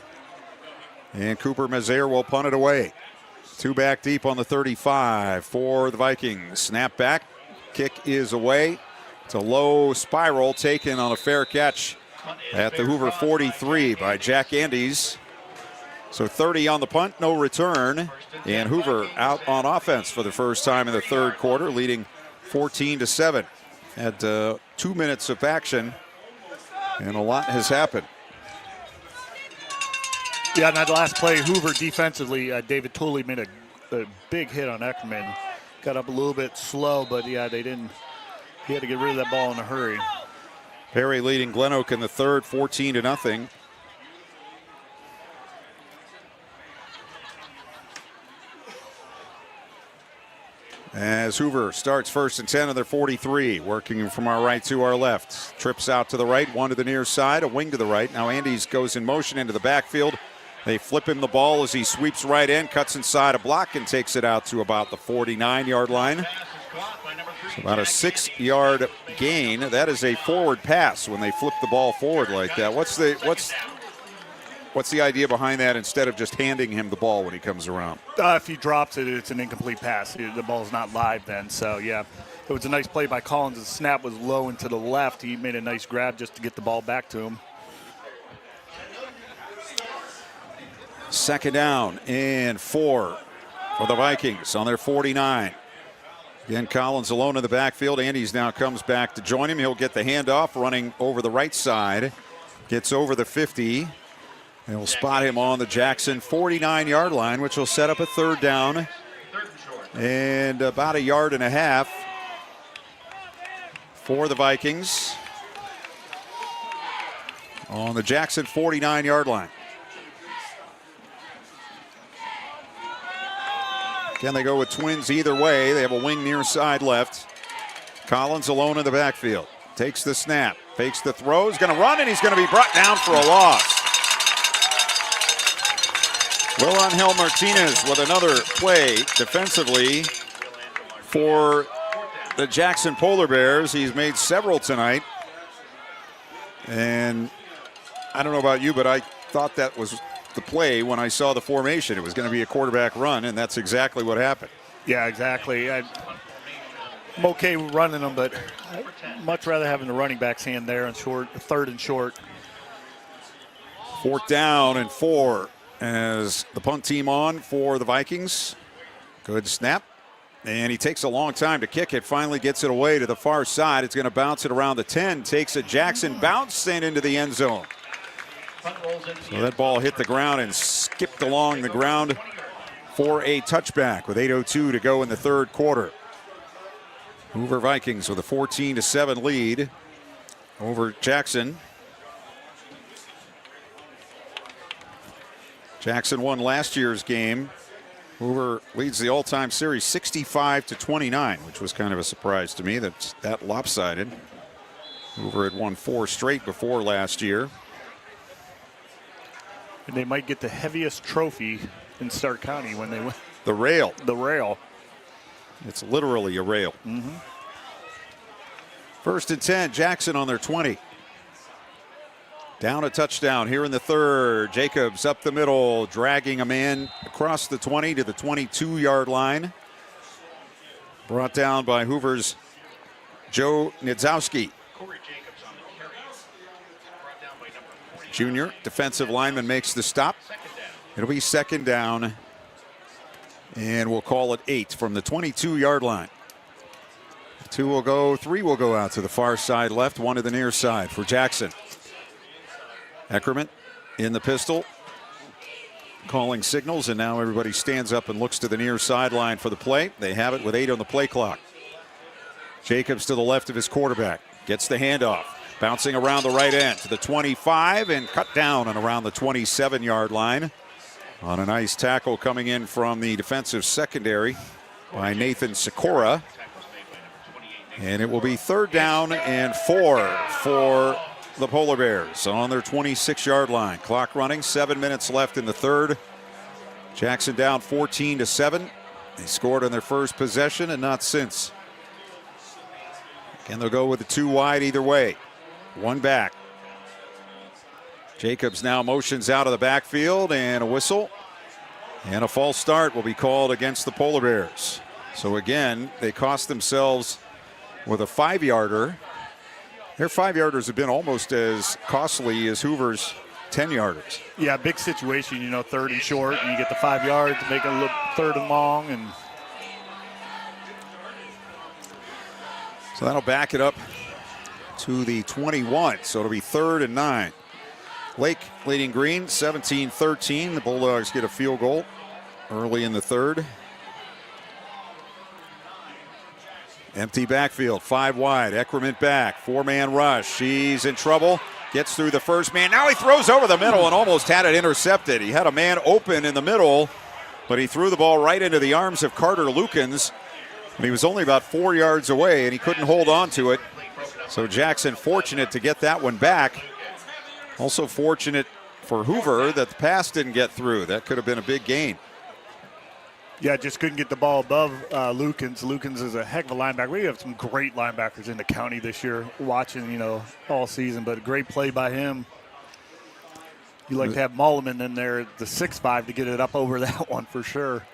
And Cooper Mazier will punt it away. 2 back deep on the 35 for the Vikings. Snap back. Kick is away. It's a low spiral taken on a fair catch at the Hoover 43 by Jack Andes. So 30 on the punt, no return. And Hoover out on offense for the first time in the 3rd quarter, leading 14-7. Had 2 minutes of action, and a lot has happened. Yeah, in that last play, Hoover defensively, David Tooley made a big hit on Eckerman. Got up a little bit slow, but yeah, he had to get rid of that ball in a hurry. Perry leading Glen Oak in the 3rd, 14-0. As Hoover starts 1st and 10 on their 43, working from our right to our left. Trips out to the right, 1 to the near side, a wing to the right. Now Andes goes in motion into the backfield. They flip him the ball as he sweeps right in, cuts inside a block, and takes it out to about the 49-yard line. So about a 6-yard gain. That is a forward pass when they flip the ball forward like that. What's the idea behind that instead of just handing him the ball when he comes around? If he drops it, it's an incomplete pass. The ball's not live then. So, yeah, it was a nice play by Collins. The snap was low and to the left. He made a nice grab just to get the ball back to him. 2nd down and 4 for the Vikings on their 49. Again, Collins alone in the backfield. Andes now comes back to join him. He'll get the handoff running over the right side. Gets over the 50. They'll spot him on the Jackson 49-yard line, which will set up a 3rd down and about a yard and a half for the Vikings on the Jackson 49-yard line. Can they go with twins either way? They have a wing near side left. Collins alone in the backfield. takes the snap, fakes the throw, is going to run, and he's going to be brought down for a loss. Will Angel Martinez with another play defensively for the Jackson Polar Bears. He's made several tonight. And I don't know about you, but I thought that was the play when I saw the formation. It was going to be a quarterback run, and that's exactly what happened. Yeah, exactly. I'm okay running them, but I'd much rather having the running back's hand there and short, third and short. 4th down and 4 as the punt team on for the Vikings. Good snap. And he takes a long time to kick it. Finally gets it away to the far side. It's going to bounce it around the 10. Takes a Jackson bounce and into the end zone. So that ball hit the ground and skipped along the ground for a touchback with 8:02 to go in the third quarter. Hoover Vikings with a 14-7 lead over Jackson. Jackson won last year's game. Hoover leads the all-time series 65-29, which was kind of a surprise to me that lopsided. Hoover had won 4 straight before last year. And they might get the heaviest trophy in Stark County when they win. The rail. The rail. It's literally a rail. Mm-hmm. 1st and 10, Jackson on their 20. Down a touchdown here in the third. Jacobs up the middle, dragging a man across the 20 to the 22-yard line. Brought down by Hoover's Joe Niedzowski. Junior defensive lineman makes the stop. It'll be 2nd down, and we'll call it 8 from the 22-yard line. 2 will go, 3 will go out to the far side left, 1 to the near side for Jackson. Eckerman in the pistol, calling signals, and now everybody stands up and looks to the near sideline for the play. They have it with 8 on the play clock. Jacobs to the left of his quarterback, gets the handoff, bouncing around the right end to the 25 and cut down and around the 27-yard line on a nice tackle coming in from the defensive secondary by Nathan Sikora. And it will be 3rd down and 4 for the Polar Bears on their 26-yard line. Clock running, 7 minutes left in the third. Jackson down 14-7. They scored on their first possession and not since. Again, they'll go with the 2 wide either way. 1 back. Jacobs now motions out of the backfield, and a whistle. And a false start will be called against the Polar Bears. So again, they cost themselves with a 5-yarder. Their 5-yarders have been almost as costly as Hoover's 10-yarders. Yeah, big situation, 3rd and short, and you get the 5 yards, make it look 3rd and long. And so that'll back it up to the 21. So it'll be 3rd and 9. Lake leading Green 17-13. The Bulldogs get a field goal early in the third. Empty backfield, 5 wide. Eckerman back, 4-man rush. He's in trouble. Gets through the first man. Now he throws over the middle and almost had it intercepted. He had a man open in the middle, but he threw the ball right into the arms of Carter Lukens. And he was only about 4 yards away, and he couldn't hold on to it. So Jackson fortunate to get that one back. Also fortunate for Hoover that the pass didn't get through. That could have been a big gain. Yeah, just couldn't get the ball above Lukens. Lukens is a heck of a linebacker. We have some great linebackers in the county this year, watching, all season, but a great play by him. You like to have Mulliman in there, the 6'5", to get it up over that one for sure.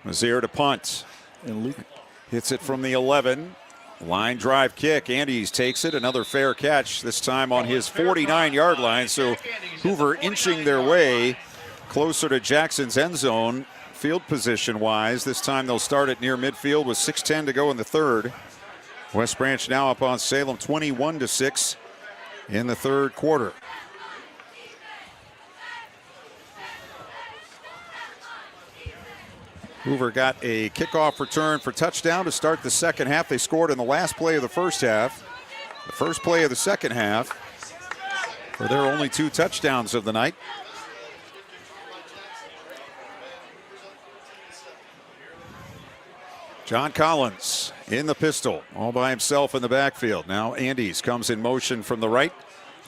Mazier to punt. And Luke hits it from the 11. Line drive kick. Andes takes it. Another fair catch, this time on his 49-yard line. So Hoover inching their way closer to Jackson's end zone. Field position wise, this time they'll start it near midfield with 6:10 to go in the third. West Branch now up on Salem 21-6 in the third quarter. Hoover got a kickoff return for touchdown to start the second half. They scored in the last play of the first half. The first play of the second half for their only 2 touchdowns of the night. John Collins in the pistol, all by himself in the backfield. Now Andes comes in motion from the right.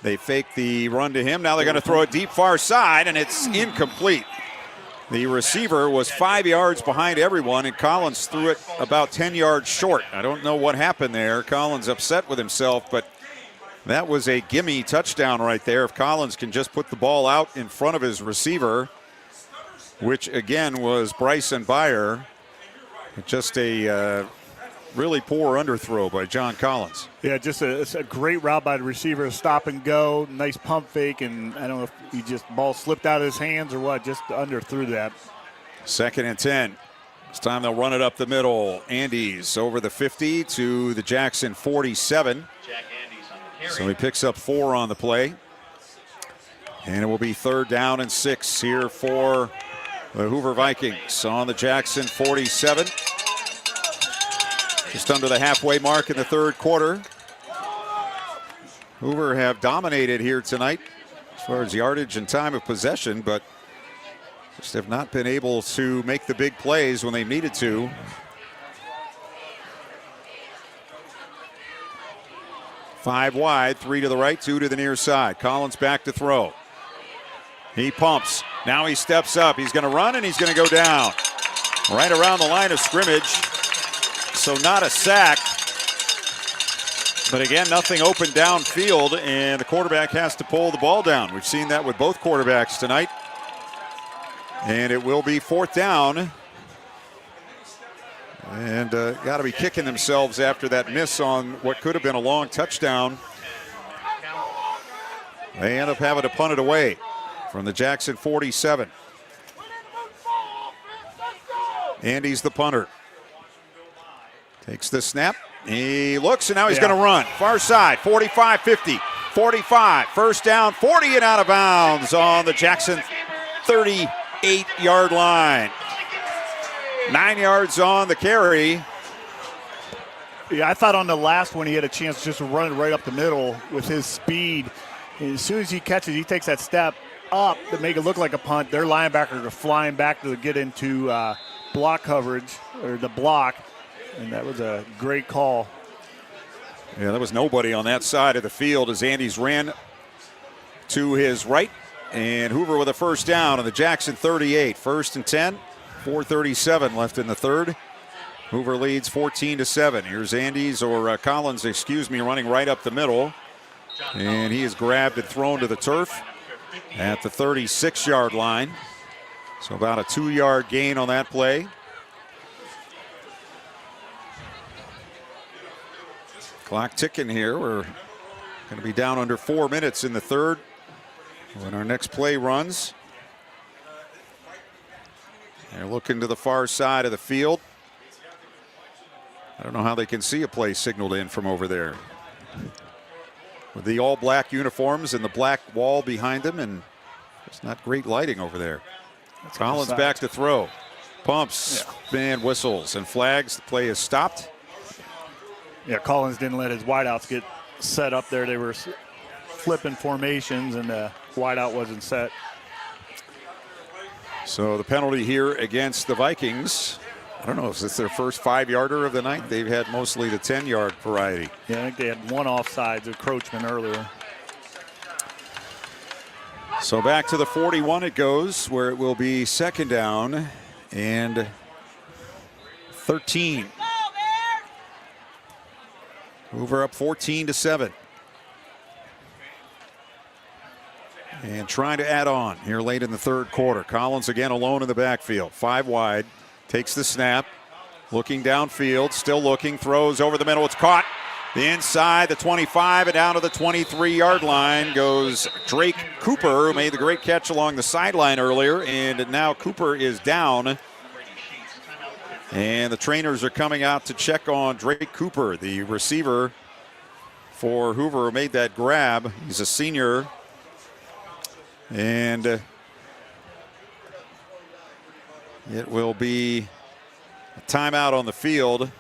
They fake the run to him. Now they're going to throw it deep far side, and it's incomplete. The receiver was 5 yards behind everyone, and Collins threw it about 10 yards short. I don't know what happened there. Collins upset with himself, but that was a gimme touchdown right there. If Collins can just put the ball out in front of his receiver, which again was Bryson Beyer. Just a really poor underthrow by John Collins. Yeah, just a great route by the receiver, stop and go, nice pump fake, and I don't know if he just ball slipped out of his hands or what, just underthrew that. 2nd and 10. This time they'll run it up the middle. Andes over the 50 to the Jackson 47. So he picks up 4 on the play. And it will be 3rd down and 6 here for the Hoover Vikings on the Jackson 47. Just under the halfway mark in the 3rd quarter. Hoover have dominated here tonight as far as yardage and time of possession, but just have not been able to make the big plays when they've needed to. Five wide, 3 to the right, 2 to the near side. Collins back to throw. He pumps. Now he steps up. He's going to run, and he's going to go down right around the line of scrimmage. So not a sack. But again, nothing open downfield, and the quarterback has to pull the ball down. We've seen that with both quarterbacks tonight. And it will be 4th down. And got to be kicking themselves after that miss on what could have been a long touchdown. They end up having to punt it away from the Jackson 47. Andy's the punter. Takes the snap. He looks, and now he's going to run. Far side, 45, 50, 45. 1st down, 40 and out of bounds on the Jackson 38-yard line. 9 yards on the carry. Yeah, I thought on the last one he had a chance just to run it right up the middle with his speed. And as soon as he catches, he takes that step up to make it look like a punt. Their linebackers are flying back to get into block coverage, or the block. And that was a great call. Yeah, there was nobody on that side of the field as Andes ran to his right. And Hoover with a 1st down on the Jackson 38. 1st and 10, 4:37 left in the 3rd. Hoover leads 14-7. Here's Andes, or Collins, running right up the middle. And he is grabbed and thrown to the turf at the 36-yard line. So about a 2-yard gain on that play. Clock ticking here. We're going to be down under 4 minutes in the 3rd when our next play runs. They're looking to the far side of the field. I don't know how they can see a play signaled in from over there. With the all-black uniforms and the black wall behind them, and it's not great lighting over there. Collins back to throw. Pumps, and whistles, and flags. The play is stopped. Yeah, Collins didn't let his wideouts get set up there. They were flipping formations, and the wideout wasn't set. So the penalty here against the Vikings. I don't know if it's their first 5-yarder of the night. They've had mostly the 10-yard variety. Yeah, I think they had one offsides encroachment earlier. So back to the 41 it goes, where it will be 2nd down and 13. Hoover up 14-7. And trying to add on here late in the 3rd quarter. Collins again alone in the backfield. 5 wide. Takes the snap. Looking downfield. Still looking. Throws over the middle. It's caught. The inside, the 25, and down to the 23-yard line goes Drake Cooper, who made the great catch along the sideline earlier. And now Cooper is down. And the trainers are coming out to check on Drake Cooper, the receiver for Hoover, who made that grab. He's a senior. And it will be a timeout on the field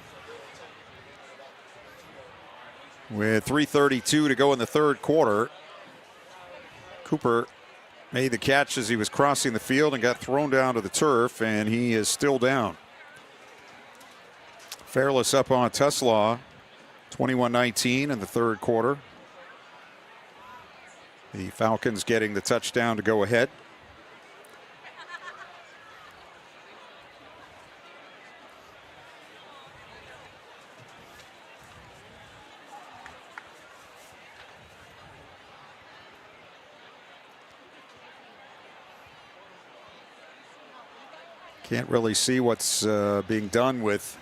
with 3:32 to go in the 3rd quarter. Cooper made the catch as he was crossing the field and got thrown down to the turf, and he is still down. Fairless up on Tuslaw, 21-19 in the third quarter. The Falcons getting the touchdown to go ahead. Can't really see what's being done with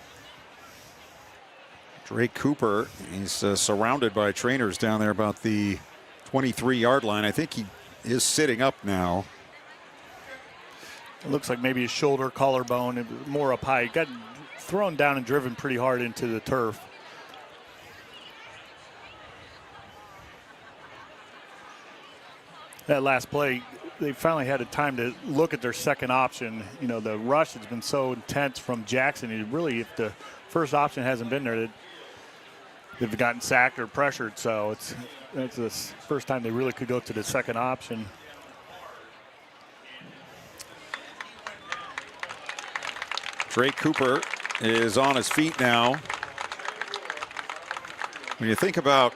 Drake Hoover. He's surrounded by trainers down there about the 23-yard line. I think he is sitting up now. It looks like maybe his shoulder, collarbone, more up high. He got thrown down and driven pretty hard into the turf. That last play, they finally had a time to look at their second option. You know, the rush has been so intense from Jackson. If the first option hasn't been there, they've gotten sacked or pressured. So it's the first time they really could go to the second option. Drake Hoover is on his feet now. When you think about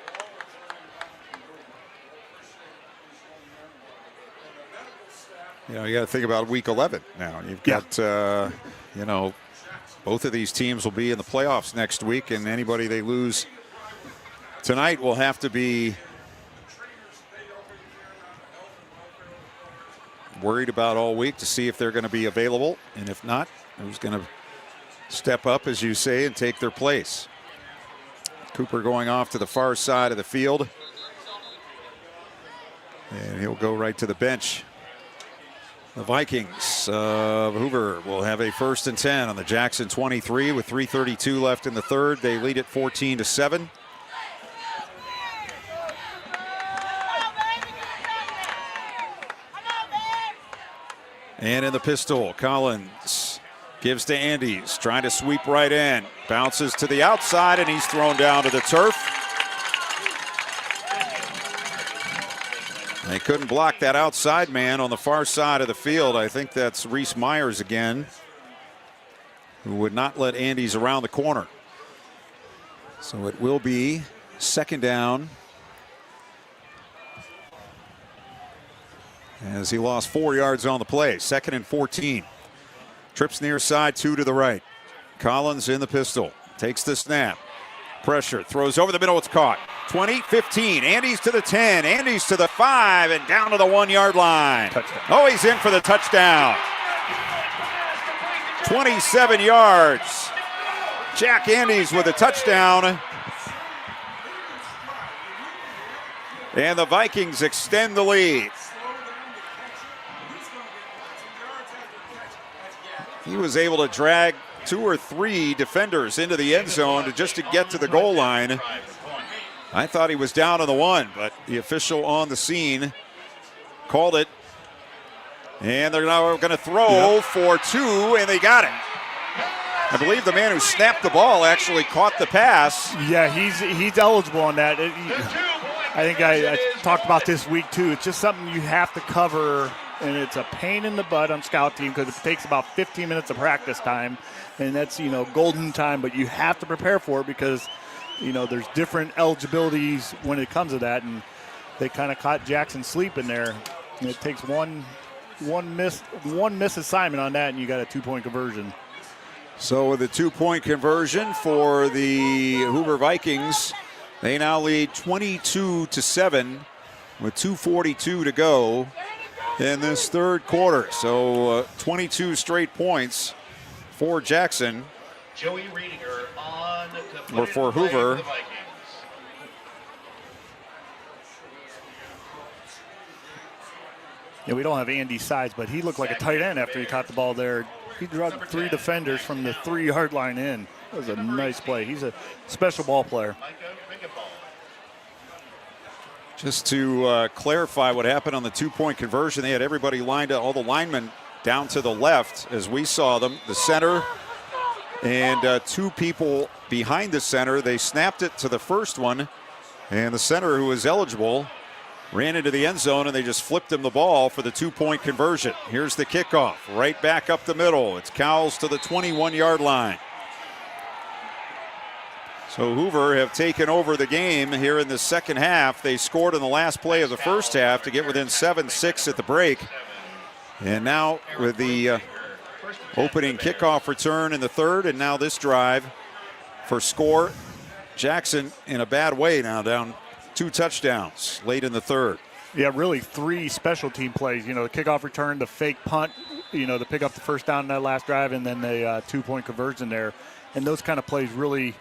you got to think about week 11 now. You've got, both of these teams will be in the playoffs next week, and anybody they lose tonight will have to be worried about all week to see if they're going to be available, and if not, who's going to step up, as you say, and take their place. Cooper going off to the far side of the field, and he'll go right to the bench. The Vikings, Hoover will have a 1st and 10 on the Jackson 23 with 3:32 left in the third. They lead it 14-7. And in the pistol, Collins gives to Andes, trying to sweep right in. Bounces to the outside, and he's thrown down to the turf. They couldn't block that outside man on the far side of the field. I think that's Reese Myers again, who would not let Andes around the corner. So it will be 2nd down, as he lost 4 yards on the play. 2nd and 14. Trips near side, 2 to the right. Collins in the pistol, takes the snap. Pressure, throws over the middle, it's caught. 20, 15, Andes to the 10, Andes to the 5, and down to the 1-yard line. Touchdown. Oh, he's in for the touchdown. 27 yards. Jack Andes with a touchdown. And the Vikings extend the lead. He was able to drag 2 or 3 defenders into the end zone just to get to the goal line. I thought he was down on the 1, but the official on the scene called it. And they're now going to throw for 2, and they got it. I believe the man who snapped the ball actually caught the pass. Yeah, he's eligible on that. I think I talked about this week too. It's just something you have to cover, and it's a pain in the butt on scout team because it takes about 15 minutes of practice time, and that's golden time. But you have to prepare for it because there's different eligibilities when it comes to that, and they kind of caught Jackson sleeping there. And it takes one miss assignment on that, and you got a 2-point conversion. So with a 2-point conversion for the Hoover Vikings, they now lead 22-7 with 2:42 to go in this third quarter. So 22 straight points for Jackson. Joey Riediger on or for Hoover. Yeah, we don't have Andy's size, but he looked like a tight end after he caught the ball there. He drugged 3 defenders from the 3-yard line in. That was a nice play. He's a special ball player. Just to clarify what happened on the 2-point conversion, they had everybody lined up, all the linemen down to the left as we saw them. The center and 2 people behind the center. They snapped it to the first one, and the center, who was eligible, ran into the end zone, and they just flipped him the ball for the 2-point conversion. Here's the kickoff, right back up the middle. It's Cowles to the 21-yard line. So Hoover have taken over the game here in the second half. They scored in the last play of the first half to get within 7-6 at the break. And now with the opening kickoff return in the third, and now this drive for score. Jackson in a bad way now, down 2 touchdowns late in the third. Yeah, really 3 special team plays. The kickoff return, the fake punt, to pick up the first down in that last drive, and then the 2-point conversion there. And those kind of plays really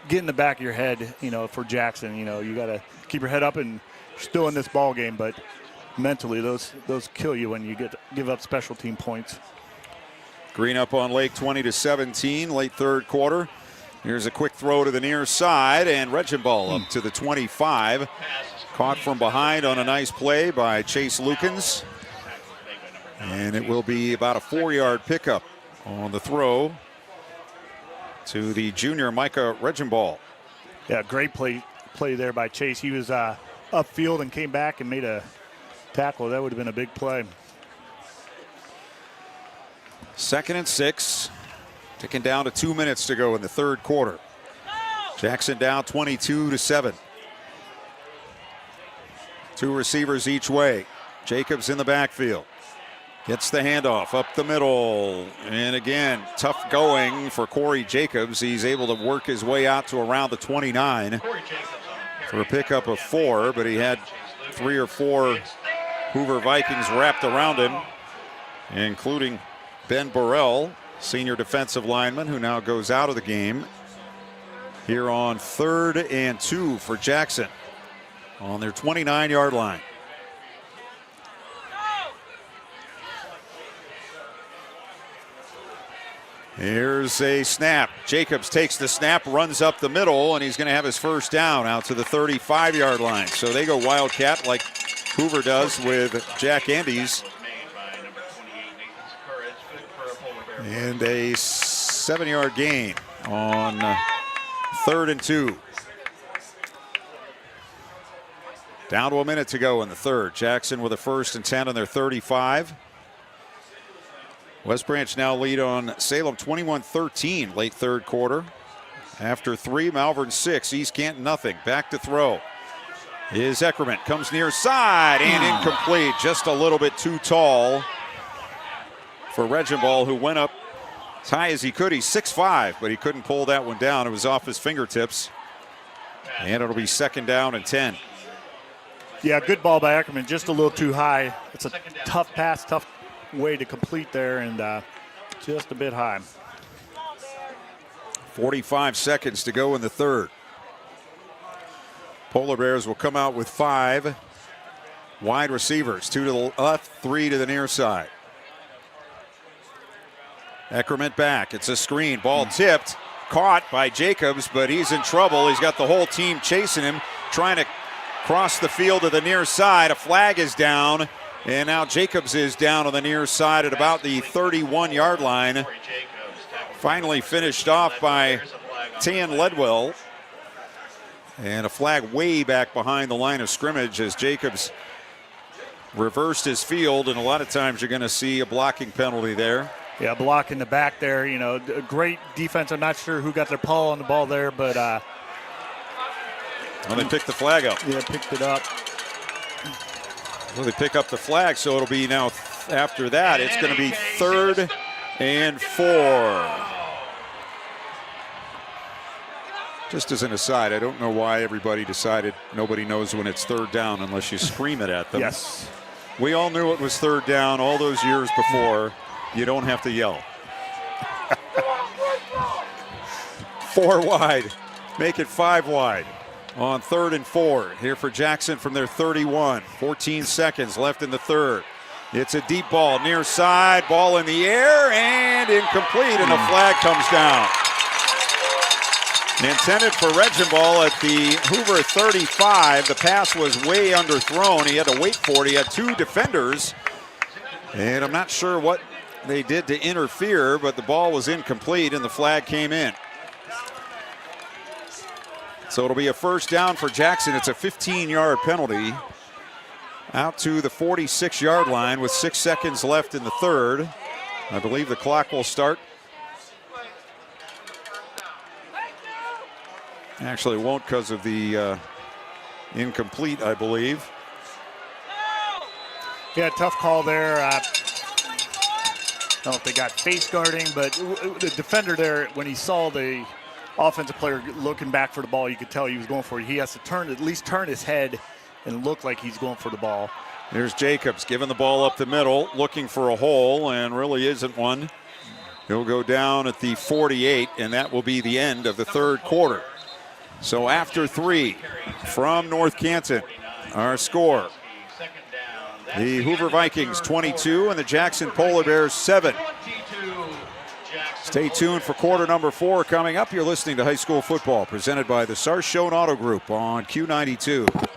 get in the back of your head, for Jackson. You got to keep your head up and still in this ball game, but mentally those kill you when you give up special team points. Green up on Lake 20-17, late third quarter. Here's a quick throw to the near side, and Regenball up to the 25. Caught from behind on a nice play by Chase Lukens. And it will be about a 4-yard pickup on the throw to the junior Micah Regenball. Yeah, great play there by Chase. He was upfield and came back and made a tackle. That would have been a big play. 2nd and 6. Ticking down to 2 minutes to go in the third quarter. Jackson down 22-7. 2 receivers each way. Jacobs in the backfield. Gets the handoff up the middle. And again, tough going for Corey Jacobs. He's able to work his way out to around the 29 for a pickup of 4, but he had 3 or 4 Hoover Vikings wrapped around him, including Ben Burrell, senior defensive lineman, who now goes out of the game here on 3rd and 2 for Jackson on their 29-yard line. Here's a snap. Jacobs takes the snap, runs up the middle, and he's going to have his first down out to the 35-yard line. So they go Wildcat like Hoover does with Jack Andes. And a 7-yard gain on 3rd and 2. Down to a minute to go in the third. Jackson with a 1st and 10 on their 35. West Branch now lead on Salem 21-13 late third quarter. After 3, Malvern 6, East Canton nothing. Back to throw is Eckerman. Comes near side and incomplete. Just a little bit too tall for Regenball, who went up as high as he could. He's 6'5", but he couldn't pull that one down. It was off his fingertips. And it'll be 2nd down and 10. Yeah, good ball by Eckerman, just a little too high. It's a tough pass, tough way to complete there, and just a bit high. 45 seconds to go in the third. Polar Bears will come out with 5 wide receivers, 2 to the left, 3 to the near side. Eckerman back. It's a screen. Ball tipped. Caught by Jacobs, but he's in trouble. He's got the whole team chasing him, trying to cross the field to the near side. A flag is down, and now Jacobs is down on the near side at about the 31-yard line. Finally finished off by Tan Ledwell. And a flag way back behind the line of scrimmage as Jacobs reversed his field, and a lot of times you're going to see a blocking penalty there. Yeah, block in the back there. A great defense. I'm not sure who got their paw on the ball there, but well, they picked the flag up. Yeah, picked it up. Well, they pick up the flag, so it'll be now after that. It's going to be 3rd and 4. Just as an aside, I don't know why everybody decided nobody knows when it's 3rd down unless you scream it at them. Yes. We all knew it was 3rd down all those years before. You don't have to yell. 4 wide. Make it 5 wide on 3rd and 4. Here for Jackson from their 31. 14 seconds left in the third. It's a deep ball near side. Ball in the air and incomplete, and a flag comes down. Intended for Regenball at the Hoover 35. The pass was way underthrown. He had to wait for it. He had 2 defenders. And I'm not sure what they did to interfere, but the ball was incomplete and the flag came in. So it'll be a 1st down for Jackson. It's a 15-yard penalty out to the 46-yard line with 6 seconds left in the third. I believe the clock will start Actually, it won't because of the incomplete, I believe. Yeah, tough call there. I don't know if they got face guarding, but the defender there, when he saw the offensive player looking back for the ball, you could tell he was going for it. He has to at least turn his head and look like he's going for the ball. Here's Jacobs giving the ball up the middle, looking for a hole, and really isn't one. He'll go down at the 48, and that will be the end of the third quarter. So after 3 from North Canton, our score, the Hoover Vikings 22 and the Jackson Polar Bears 7. Stay tuned for quarter number 4 coming up. You're listening to High School Football presented by the Sarshone Auto Group on Q92.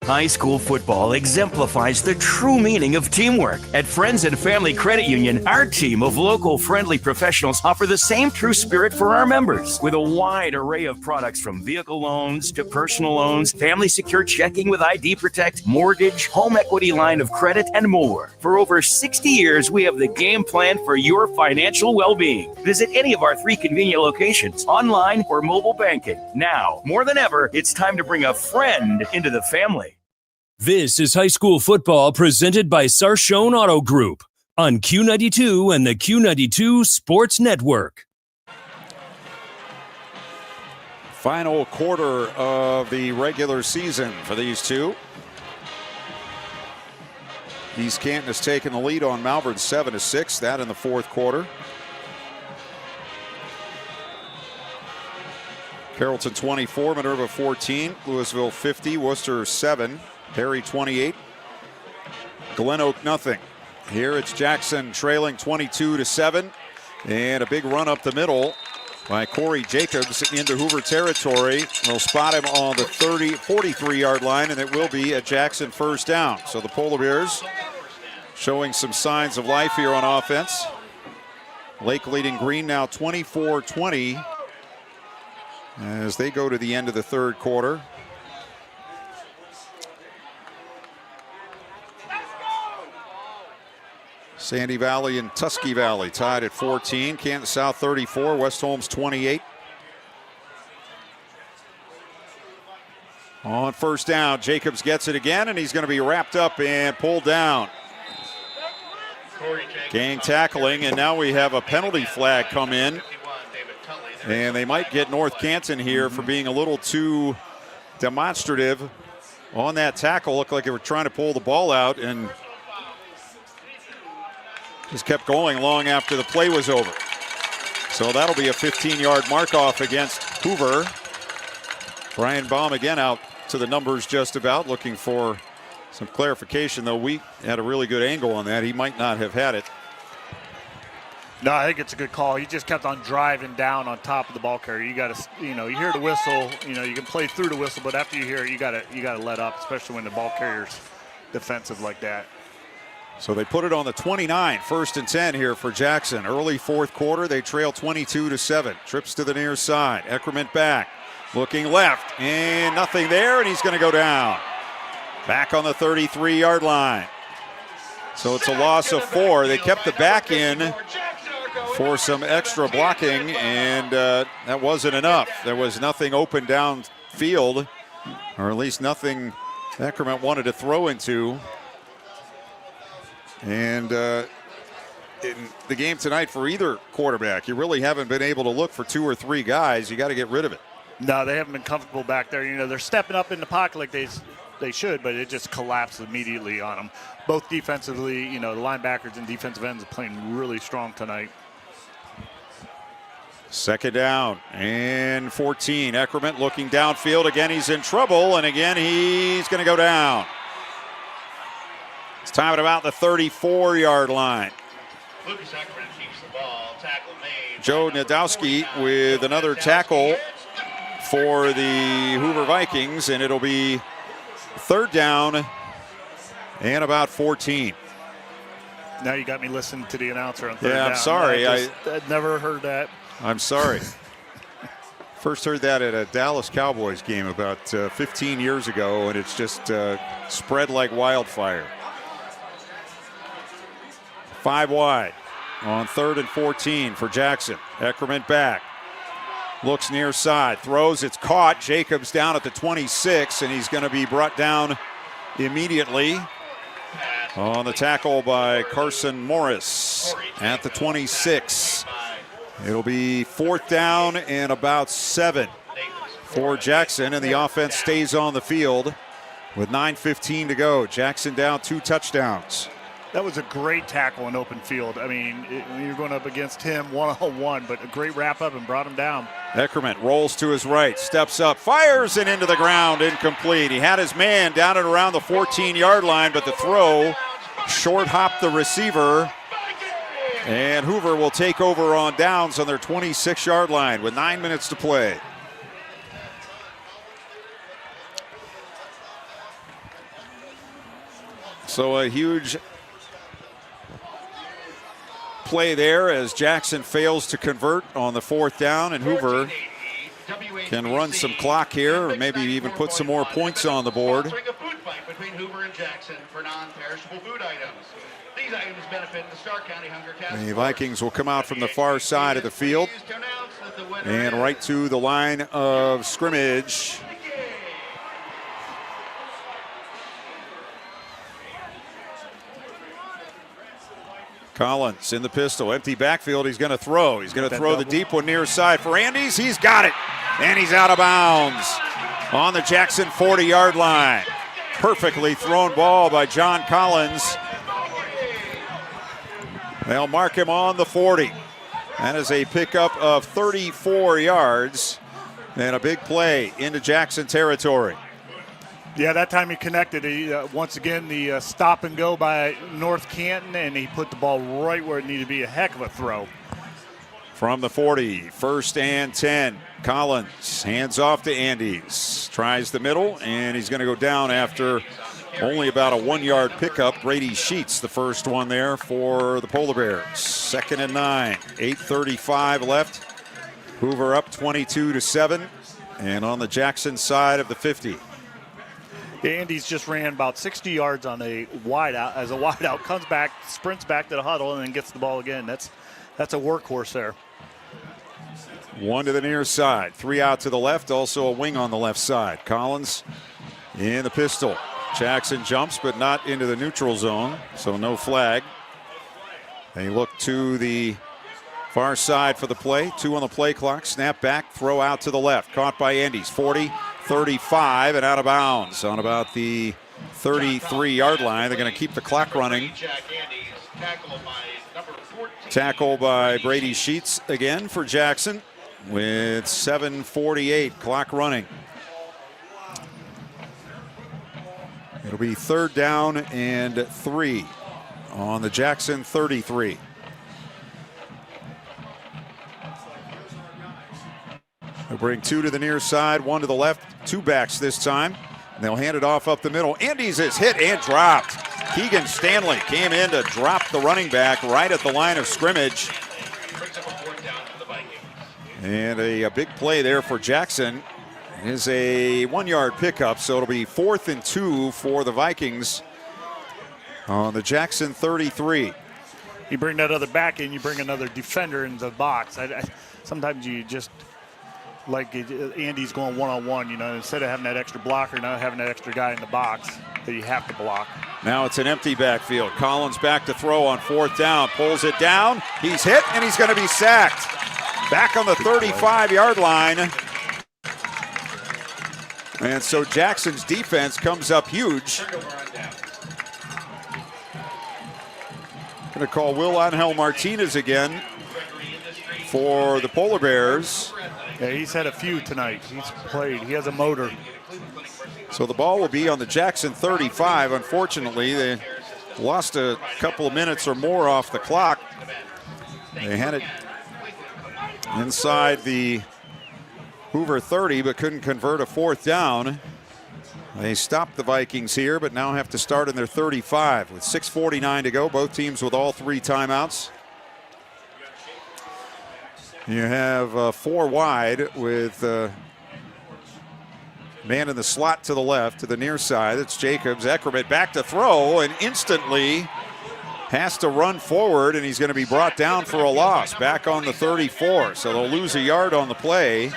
High school football exemplifies the true meaning of teamwork. At Friends and Family Credit Union, our team of local friendly professionals offer the same true spirit for our members with a wide array of products from vehicle loans to personal loans, family secure checking with ID Protect, mortgage, home equity line of credit, and more. For over 60 years, we have the game plan for your financial well-being. Visit any of our 3 convenient locations, online or mobile banking. Now, more than ever, it's time to bring a friend into the family. This is high school football presented by Sarshone Auto Group on Q92 and the Q92 Sports Network. Final quarter of the regular season for these two. East Canton has taken the lead on Malvern 7-6, that in the fourth quarter. Carrollton 24, Minerva 14, Louisville 50, Worcester 7. Perry 28, Glen Oak nothing. Here it's Jackson trailing 22-7, and a big run up the middle by Corey Jacobs into Hoover territory. They'll spot him on the 43-yard line, and it will be a Jackson first down. So the Polar Bears showing some signs of life here on offense. Lake leading Green now 24-20 as they go to the end of the third quarter. Sandy Valley and Tusky Valley tied at 14. Canton South 34, West Holmes 28. On first down, Jacobs gets it again, and he's going to be wrapped up and pulled down. Gang tackling, and now we have a penalty flag come in. And they might get North Canton here for being a little too demonstrative on that tackle. Looked like they were trying to pull the ball out, and just kept going long after the play was over. So that'll be a 15-yard mark-off against Hoover. Brian Baum again out to the numbers just about, looking for some clarification, though we had a really good angle on that. He might not have had it. No, I think it's a good call. He just kept on driving down on top of the ball carrier. You got to, you hear the whistle. You can play through the whistle, but after you hear it, you got to let up, especially when the ball carrier's defensive like that. So they put it on the 29, 1st and 10 here for Jackson. Early fourth quarter, they trail 22-7. Trips to the near side. Eckerman back, looking left, and nothing there, and he's going to go down. Back on the 33-yard line. So it's a loss of 4. They kept the back in for some extra blocking, and that wasn't enough. There was nothing open downfield, or at least nothing Eckerman wanted to throw into. And in the game tonight for either quarterback, you really haven't been able to look for 2 or 3 guys. You got to get rid of it. No, they haven't been comfortable back there. They're stepping up in the pocket like they should, but it just collapsed immediately on them. Both defensively, the linebackers and defensive ends are playing really strong tonight. Second down and 14. Eckerman looking downfield. Again, he's in trouble, and again, he's going to go down. It's time at about the 34-yard line. Lucas Eckerman keeps the ball. Tackle made. Joe Nadowski with another tackle for the Hoover Vikings, and it'll be third down and about 14. Now you got me listening to the announcer on third down. Yeah, I'm sorry. I'd never heard that. I'm sorry. First heard that at a Dallas Cowboys game about 15 years ago, and it's just spread like wildfire. 5 wide on 3rd and 14 for Jackson. Eckerman back. Looks near side, throws, it's caught. Jacobs down at the 26, and he's going to be brought down immediately on the tackle by Carson Morris at the 26. It'll be 4th down and about 7 for Jackson, and the offense stays on the field with 9:15 to go. Jackson down 2 touchdowns. That was a great tackle in open field. I mean, you're going up against him one-on-one, but a great wrap-up and brought him down. Eckerman rolls to his right, steps up, fires it into the ground, incomplete. He had his man down and around the 14-yard line, but the throw short-hopped the receiver, and Hoover will take over on downs on their 26-yard line with 9 minutes to play. So a huge play there as Jackson fails to convert on the 4th down, and Hoover can run some clock here or maybe even put some more points on the board. Between Hoover and Jackson for non-perishable food items. These items benefit the Stark County Hunger Task. The Vikings will come out from the far side of the field and right to the line of scrimmage. Collins in the pistol, empty backfield. He's going to throw. He's going to throw the deep one near side for Andes. He's got it, and he's out of bounds on the Jackson 40-yard line. Perfectly thrown ball by John Collins. They'll mark him on the 40. That is a pickup of 34 yards and a big play into Jackson territory. Yeah, that time he connected. Once again, the stop and go by North Canton, and he put the ball right where it needed to be. A heck of a throw. From the 40, 1st and 10. Collins hands off to Andes. Tries the middle, and he's going to go down after only about a 1-yard pickup. Brady Sheets, the first one there for the Polar Bears. 2nd and 9, 8:35 left. Hoover up 22-7, and on the Jackson side of the 50. Andes just ran about 60 yards on a wideout. As a wideout, comes back, sprints back to the huddle, and then gets the ball again. That's a workhorse there. 1 to the near side, 3 out to the left, also a wing on the left side. Collins in the pistol. Jackson jumps, but not into the neutral zone, so no flag. They look to the far side for the play. 2 on the play clock. Snap back, throw out to the left. Caught by Andes. 40, 35, and out of bounds on about the 33-yard line. They're going to keep the clock running. Tackle by Brady Sheets again for Jackson with 7:48 clock running. It'll be 3rd down and 3 on the Jackson 33. They'll bring 2 to the near side, 1 to the left, 2 backs this time. And they'll hand it off up the middle. Andes is hit and dropped. Keegan Stanley came in to drop the running back right at the line of scrimmage. And a big play there for Jackson. It is a 1-yard pickup, so it'll be 4th and 2 for the Vikings on the Jackson 33. You bring that other back in, you bring another defender in the box. Sometimes you just, like Andy's going one-on-one, instead of having that extra blocker, now having that extra guy in the box that you have to block. Now it's an empty backfield. Collins back to throw on 4th down, pulls it down. He's hit, and he's going to be sacked. Back on the 35-yard line. And so Jackson's defense comes up huge. Going to call Will Angel Martinez again for the Polar Bears. Yeah, he's had a few tonight. He's played. He has a motor. So the ball will be on the Jackson 35. Unfortunately, they lost a couple of minutes or more off the clock. They had it inside the Hoover 30, but couldn't convert a 4th down. They stopped the Vikings here, but now have to start in their 35 with 6:49 to go. Both teams with all 3 timeouts. You have 4 wide with man in the slot to the left, to the near side. It's Jacobs. Eckerman back to throw, and instantly has to run forward, and he's going to be brought down for a loss back on the 34. So they'll lose a yard on the play.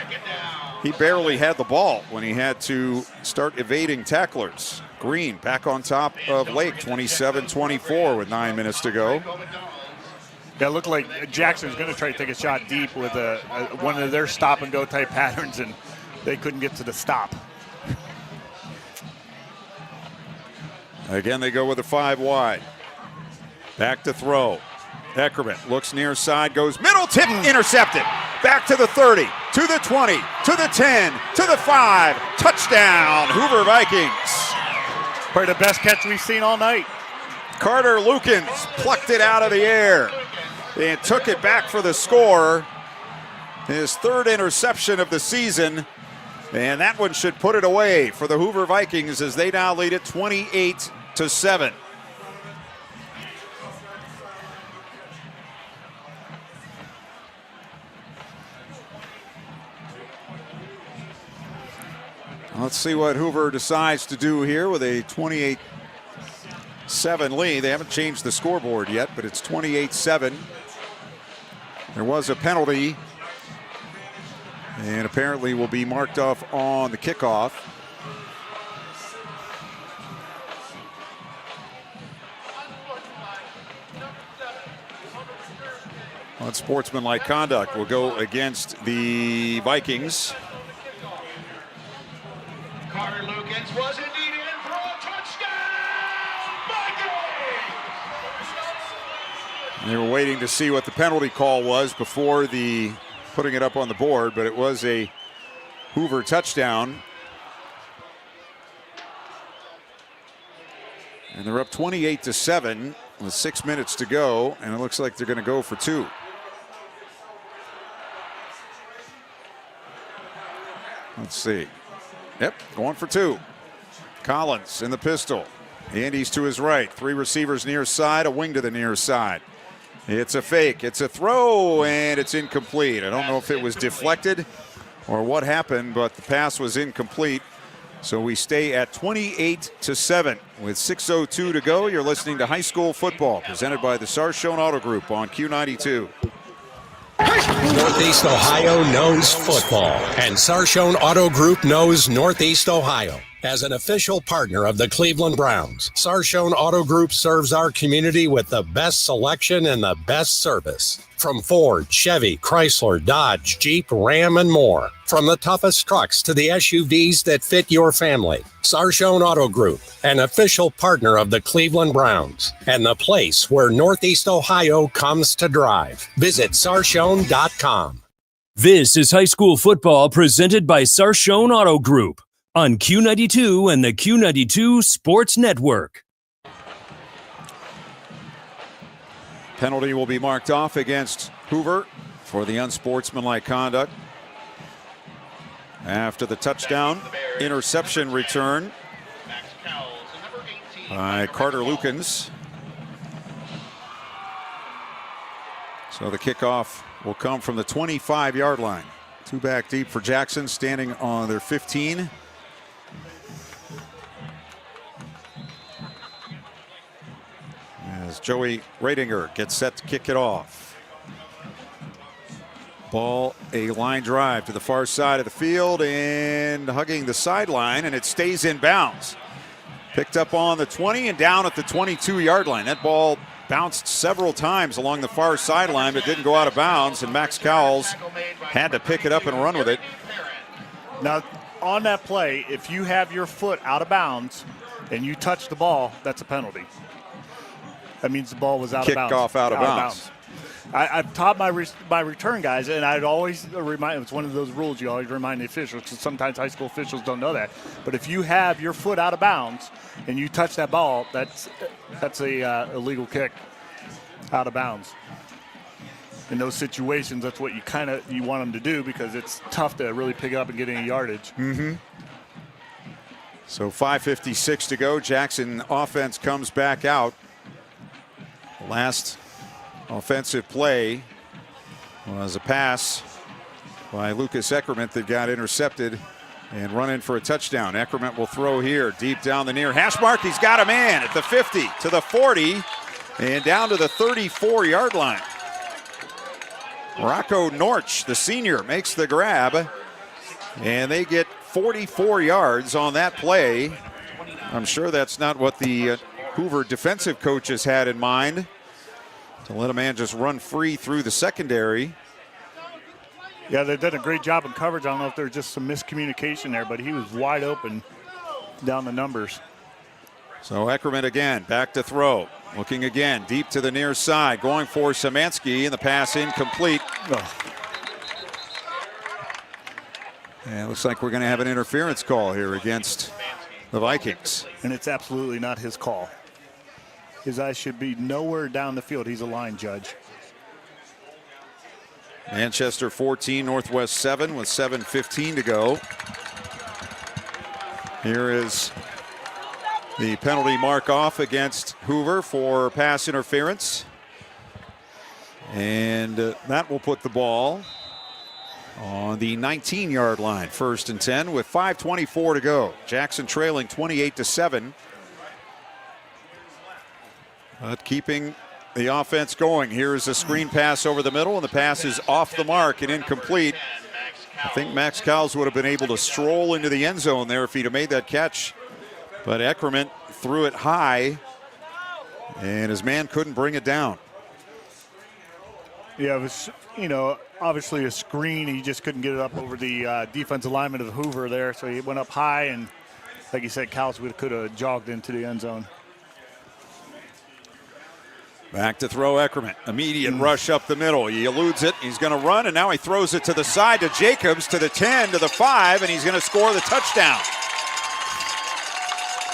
He barely had the ball when he had to start evading tacklers. Green back on top of Lake, 27-24 with 9 minutes to go. Yeah, it looked like Jackson's going to try to take a shot deep with one of their stop-and-go type patterns, and they couldn't get to the stop. Again, they go with a 5 wide. Back to throw. Eckerman looks near side, goes middle, tip, intercepted. Back to the 30, to the 20, to the 10, to the 5. Touchdown, Hoover Vikings. Probably the best catch we've seen all night. Carter Lukens plucked it out of the air and took it back for the score. His third interception of the season. And that one should put it away for the Hoover Vikings as they now lead it 28-7. Let's see what Hoover decides to do here with a 28-7 lead. They haven't changed the scoreboard yet, but it's 28-7. There was a penalty, and apparently will be marked off on the kickoff. Unsportsmanlike conduct will go against the Vikings. Carter Lukens was indeed in for a touchdown, Vikings! They were waiting to see what the penalty call was before putting it up on the board, but it was a Hoover touchdown. And they're up 28-7 with 6 minutes to go, and it looks like they're going to go for 2. Let's see. Yep, going for 2. Collins in the pistol. Andy's to his right. 3 receivers near side, a wing to the near side. It's a fake, it's a throw, and it's incomplete. I don't know if it was deflected or what happened, but the pass was incomplete. So we stay at 28-7 with 6:02 to go. You're listening to High School Football, presented by the Sarshone Auto Group on Q92. Northeast Ohio knows football, and Sarshone Auto Group knows Northeast Ohio. As an official partner of the Cleveland Browns, Sarshone Auto Group serves our community with the best selection and the best service. From Ford, Chevy, Chrysler, Dodge, Jeep, Ram, and more. From the toughest trucks to the SUVs that fit your family. Sarshone Auto Group, an official partner of the Cleveland Browns, and the place where Northeast Ohio comes to drive. Visit Sarshone.com. This is high school football presented by Sarshone Auto Group on Q92 and the Q92 Sports Network. Penalty will be marked off against Hoover for the unsportsmanlike conduct. After the touchdown, interception return by Carter Lukens. So the kickoff will come from the 25-yard line. 2 back deep for Jackson, standing on their 15. As Joey Radinger gets set to kick it off. Ball, a line drive to the far side of the field and hugging the sideline, and it stays in bounds. Picked up on the 20 and down at the 22-yard line. That ball bounced several times along the far sideline, but didn't go out of bounds, and Max Cowles had to pick it up and run with it. Now, on that play, if you have your foot out of bounds and you touch the ball, that's a penalty. That means the ball was out of bounds. Kicked off out of bounds. I've taught my return guys, and I'd always remind, it's one of those rules you always remind the officials, because sometimes high school officials don't know that. But if you have your foot out of bounds and you touch that ball, that's a illegal kick out of bounds. In those situations, that's what you want them to do, because it's tough to really pick up and get any yardage. Mm-hmm. So 5:56 to go. Jackson offense comes back out. Last offensive play was a pass by Lucas Eckerman that got intercepted and run in for a touchdown. Eckerman will throw here deep down the near hash mark. He's got a man at the 50 to the 40, And down to the 34-yard line. Rocco Norch, the senior, makes the grab. And they get 44 yards on that play. I'm sure that's not what the Hoover defensive coaches had in mind, to let a man just run free through the secondary. Yeah, they've done a great job in coverage. I don't know if there's just some miscommunication there, but he was wide open down the numbers. So Eckerman again, back to throw. Looking again, deep to the near side, going for Szymanski, and the pass incomplete. Oh. And it looks like we're going to have an interference call here against the Vikings. And it's absolutely not his call. His eyes should be nowhere down the field. He's a line judge. Manchester 14, Northwest 7 with 7:15 to go. Here is the penalty mark off against Hoover for pass interference. And that will put the ball on the 19-yard line, 1st and 10 with 5:24 to go. Jackson trailing 28-7. But keeping the offense going. Here's a screen pass over the middle, and the pass is off the mark and incomplete. I think Max Cowles would have been able to stroll into the end zone there if he'd have made that catch. But Eckerman threw it high, and his man couldn't bring it down. Yeah, it was, obviously a screen. He just couldn't get it up over the defensive lineman of Hoover there. So he went up high, and like you said, Cowles could have jogged into the end zone. Back to throw Eckerman. Immediate rush up the middle. He eludes it. He's going to run, and now he throws it to the side to Jacobs, to the 10, to the 5, and he's going to score the touchdown.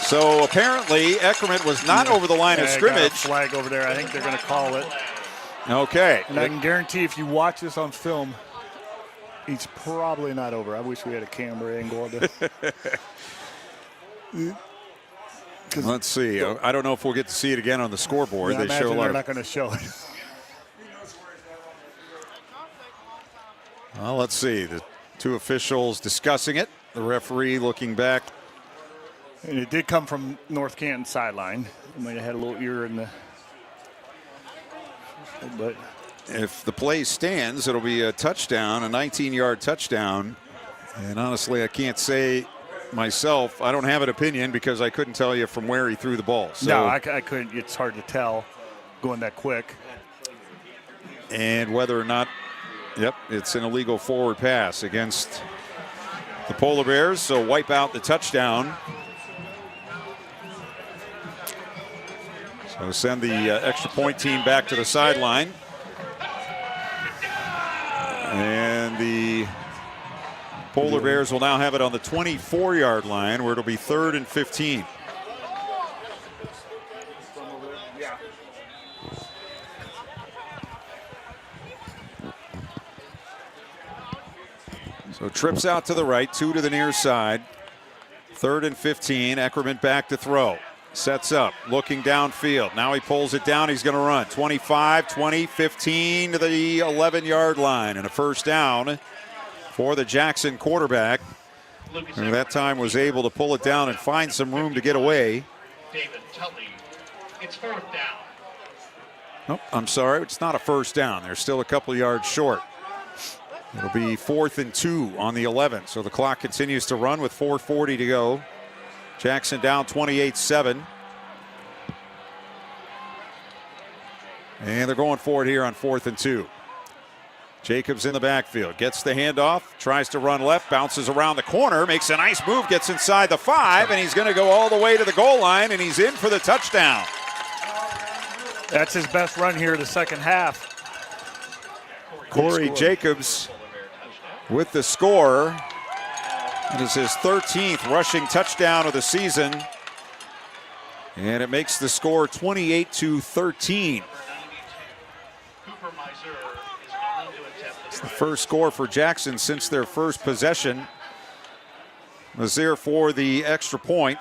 So apparently Eckerman was not over the line of scrimmage. Got a flag over there. I think they're going to call it. Okay. And I can guarantee if you watch this on film, he's probably not over. I wish we had a camera angle of this. Let's see. I don't know if we'll get to see it again on the scoreboard. Yeah, they show a lot. They're not going to show it. Well, let's see. The two officials discussing it. The referee looking back. And it did come from North Canton sideline. It might have had a little ear in the. But if the play stands, it'll be a touchdown, a 19-yard touchdown. And honestly, I can't say myself. I don't have an opinion because I couldn't tell you from where he threw the ball. So, no, I couldn't. It's hard to tell going that quick. And whether or not, it's an illegal forward pass against the Polar Bears. So wipe out the touchdown. So send the extra point team back to the sideline. And the Polar Bears will now have it on the 24-yard line, where it'll be 3rd and 15. So trips out to the right, 2 to the near side. 3rd and 15. Eckerman back to throw. Sets up, looking downfield. Now he pulls it down. He's going to run 25, 20, 15 to the 11-yard line, and a first down for the Jackson quarterback, who that time was able to pull it down and find some room to get away. David Tully, it's 4th down. Oh, I'm sorry, it's not a first down. They're still a couple yards short. It'll be 4th and 2 on the 11. So the clock continues to run with 4:40 to go. Jackson down 28-7. And they're going for it here on 4th and 2. Jacobs in the backfield, gets the handoff, tries to run left, bounces around the corner, makes a nice move, gets inside the 5, and he's going to go all the way to the goal line, and he's in for the touchdown. That's his best run here the second half. Corey Jacobs with the score. It is his 13th rushing touchdown of the season. And it makes the score 28-13. It's the first score for Jackson since their first possession. Mazier for the extra point.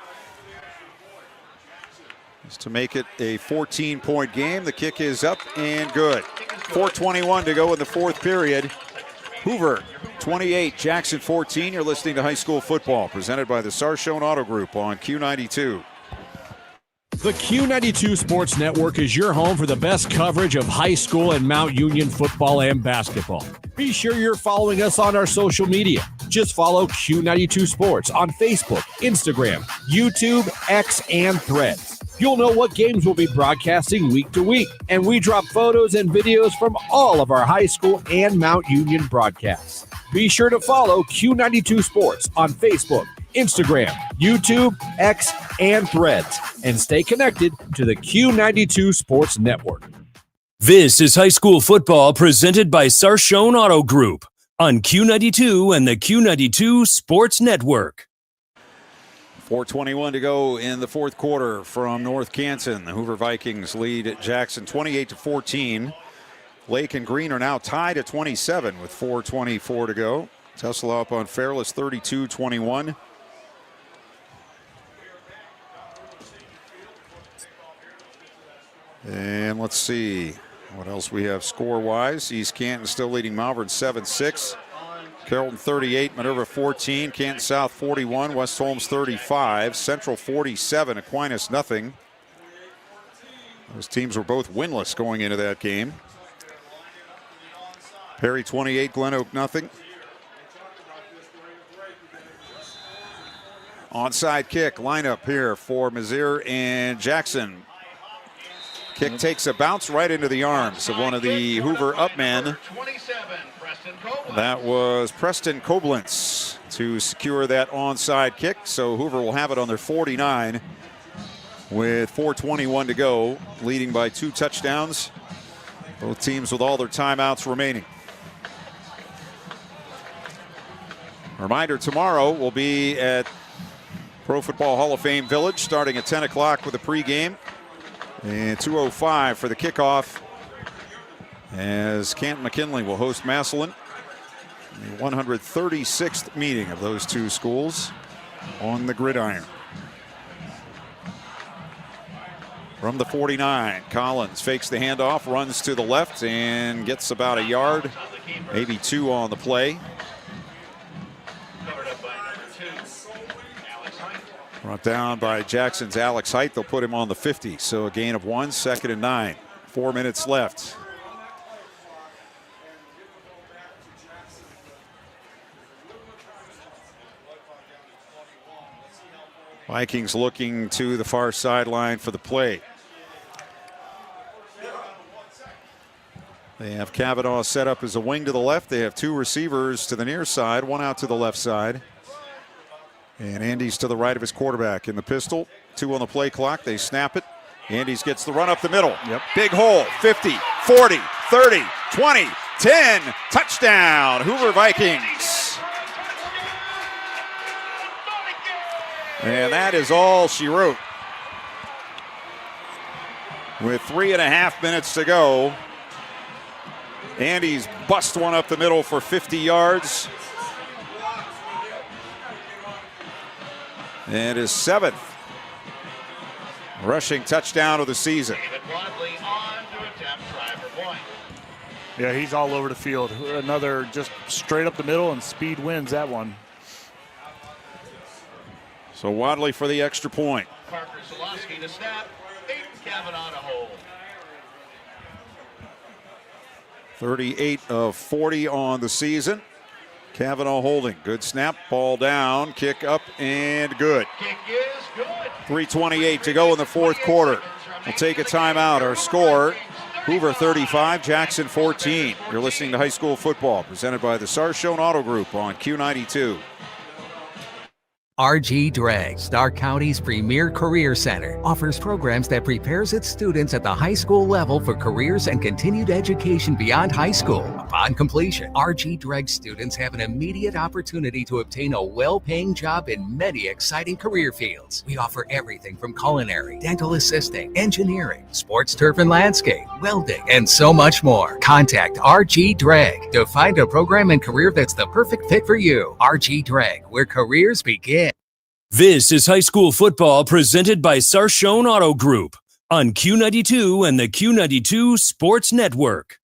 Just to make it a 14-point game. The kick is up and good. 4:21 to go in the 4th period. Hoover 28, Jackson 14. You're listening to High School Football, presented by the Sarshone Auto Group on Q92. The Q92 Sports Network is your home for the best coverage of high school and Mount Union football and basketball. Be sure you're following us on our social media. Just follow Q92 Sports on Facebook, Instagram, YouTube, X, and Threads. You'll know what games we'll be broadcasting week to week, and we drop photos and videos from all of our high school and Mount Union broadcasts. Be sure to follow Q92 Sports on Facebook, Instagram, YouTube, X, and Threads, and stay connected to the Q92 Sports Network. This is high school football presented by Sarshone Auto Group on Q92 and the Q92 Sports Network. 4:21 to go in the fourth quarter from North Canton. The Hoover Vikings lead at Jackson 28-14. Lake and Green are now tied at 27 with 4:24 to go. Tesla up on Fairless 32-21. And let's see what else we have score-wise. East Canton still leading Malvern 7-6. Carrollton 38, Minerva 14, Canton South 41, West Holmes 35, Central 47, Aquinas nothing. Those teams were both winless going into that game. Perry 28, Glen Oak nothing. Onside kick lineup here for Mizzier and Jackson. Kick takes a bounce right into the arms of one of the Hoover upmen. That was Preston Koblenz to secure that onside kick. So Hoover will have it on their 49 with 4:21 to go, leading by 2 touchdowns. Both teams with all their timeouts remaining. Reminder, tomorrow will be at Pro Football Hall of Fame Village starting at 10 o'clock with a pregame. And 2:05 for the kickoff as Canton McKinley will host Massillon. The 136th meeting of those two schools on the gridiron. From the 49, Collins fakes the handoff, runs to the left, and gets about a yard, maybe 2 on the play. Brought down by Jackson's Alex Height. They'll put him on the 50. So a gain of 1, 2nd and 9. 4 minutes left. Vikings looking to the far sideline for the play. They have Kavanaugh set up as a wing to the left. They have 2 receivers to the near side, 1 out to the left side. And Andes to the right of his quarterback in the pistol. 2 on the play clock. They snap it. Andes gets the run up the middle. Yep. Big hole. 50, 40, 30, 20, 10. Touchdown, Hoover Vikings. And that is all she wrote. With 3.5 minutes to go, Andes busts one up the middle for 50 yards. And his 7th rushing touchdown of the season. Yeah, he's all over the field. Another just straight up the middle, and speed wins that one. So Wadley for the extra point. Parker Solosky to snap. Aiden Kavanaugh to hold. 38 of 40 on the season. Kavanaugh holding. Good snap. Ball down. Kick up and good. Kick is good. 3:28 to go in the fourth quarter. We'll take a timeout. Our score, Hoover 35, Jackson 14. You're listening to High School Football, presented by the Sarshone Auto Group on Q92. RG Drag, Stark County's premier career center, offers programs that prepares its students at the high school level for careers and continued education beyond high school. Upon completion, RG Drag students have an immediate opportunity to obtain a well-paying job in many exciting career fields. We offer everything from culinary, dental assisting, engineering, sports turf and landscape, welding, and so much more. Contact RG Drag to find a program and career that's the perfect fit for you. RG Drag, where careers begin. This is high school football presented by Sarshone Auto Group on Q92 and the Q92 Sports Network.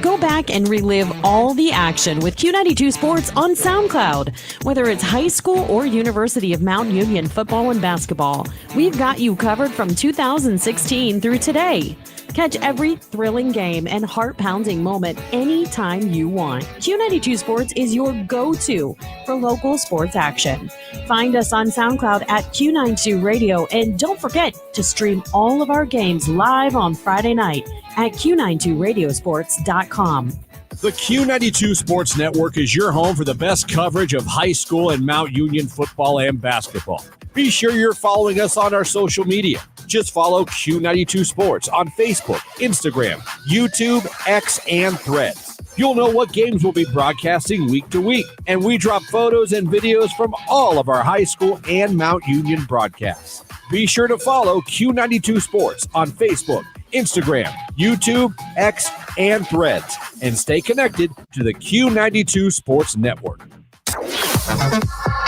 Go back and relive all the action with Q92 Sports on SoundCloud. Whether it's high school or University of Mount Union football and basketball, we've got you covered from 2016 through today. Catch every thrilling game and heart-pounding moment anytime you want. Q92 Sports is your go-to for local sports action. Find us on SoundCloud at Q92 Radio, and don't forget to stream all of our games live on Friday night at Q92Radiosports.com. The Q92 Sports Network is your home for the best coverage of high school and Mount Union football and basketball. Be sure you're following us on our social media. Just follow Q92 Sports on Facebook, Instagram, YouTube, X, and Threads. You'll know what games we'll be broadcasting week to week, and we drop photos and videos from all of our high school and Mount Union broadcasts. Be sure to follow Q92 Sports on Facebook, Instagram, YouTube, X, and Threads, and stay connected to the Q92 Sports Network.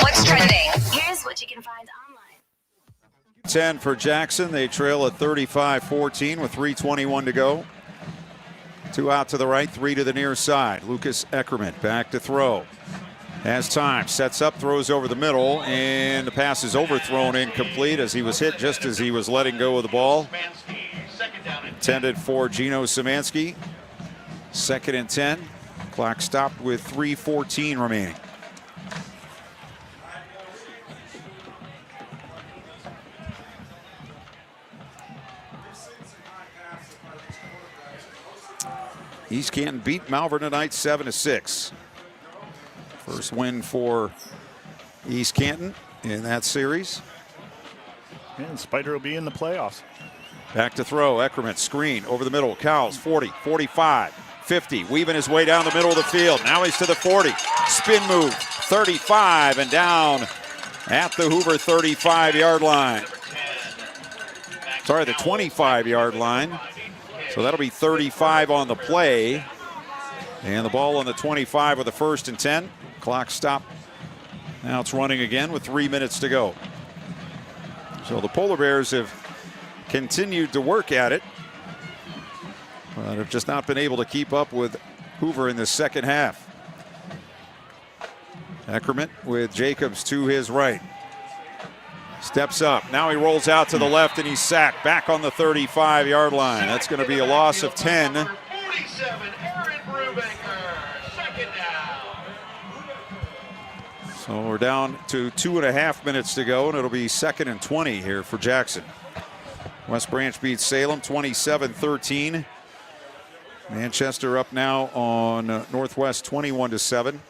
What's trending? Here's what you can find online. 10 for Jackson. They trail at 35-14 with 3:21 to go. 2 out to the right, 3 to the near side. Lucas Eckerman back to throw. Has time, sets up, throws over the middle, and the pass is overthrown, incomplete as he was hit just as he was letting go of the ball. Intended for Gino Szymanski. 2nd and 10. Clock stopped with 3:14 remaining. East Canton beat Malvern tonight 7-6. First win for East Canton in that series. And Spider will be in the playoffs. Back to throw. Eckerman screen over the middle. Cowles 40, 45, 50. Weaving his way down the middle of the field. Now he's to the 40. Spin move. 35 and down at the Hoover 35-yard line. Sorry, the 25-yard line. So that'll be 35 on the play. And the ball on the 25 with the 1st and 10. Clock stopped. Now it's running again with 3 minutes to go. So the Polar Bears have continued to work at it, but have just not been able to keep up with Hoover in the second half. Eckerman with Jacobs to his right. Steps up. Now he rolls out to the left and he's sacked back on the 35-yard line. That's going to be a loss of 10. So we're down to 2.5 minutes to go, and it'll be 2nd and 20 here for Jackson. West Branch beats Salem 27-13. Manchester up now on Northwest 21-7.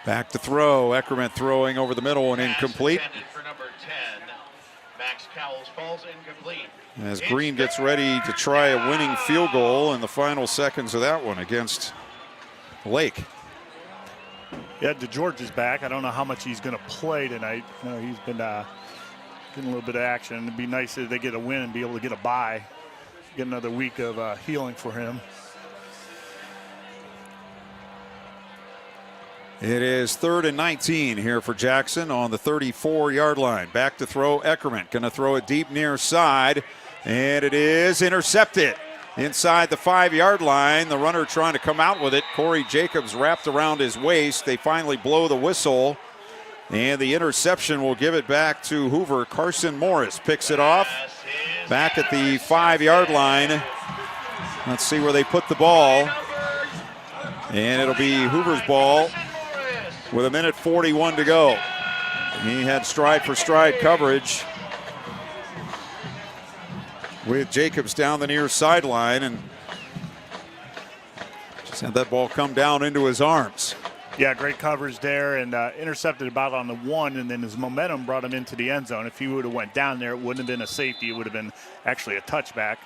Back to throw. Eckerman throwing over the middle and incomplete. For number 10, Max Cowles falls incomplete. As Green gets ready to try a winning field goal in the final seconds of that one against Lake. Yeah, DeGeorge is back. I don't know how much he's going to play tonight. You know, he's been getting a little bit of action. It'd be nice if they get a win and be able to get a bye. Get another week of healing for him. It is 3rd and 19 here for Jackson on the 34-yard line. Back to throw. Eckerman going to throw it deep near side, and it is intercepted inside the 5-yard line. The runner trying to come out with it. Corey Jacobs wrapped around his waist. They finally blow the whistle, and the interception will give it back to Hoover. Carson Morris picks it off back at the 5-yard line. Let's see where they put the ball, and it'll be Hoover's ball with 1:41 to go. He had stride for stride coverage with Jacobs down the near sideline and just had that ball come down into his arms. Yeah, great coverage there and intercepted about on the 1, and then his momentum brought him into the end zone. If he would have went down there, it wouldn't have been a safety. It would have been actually a touchback.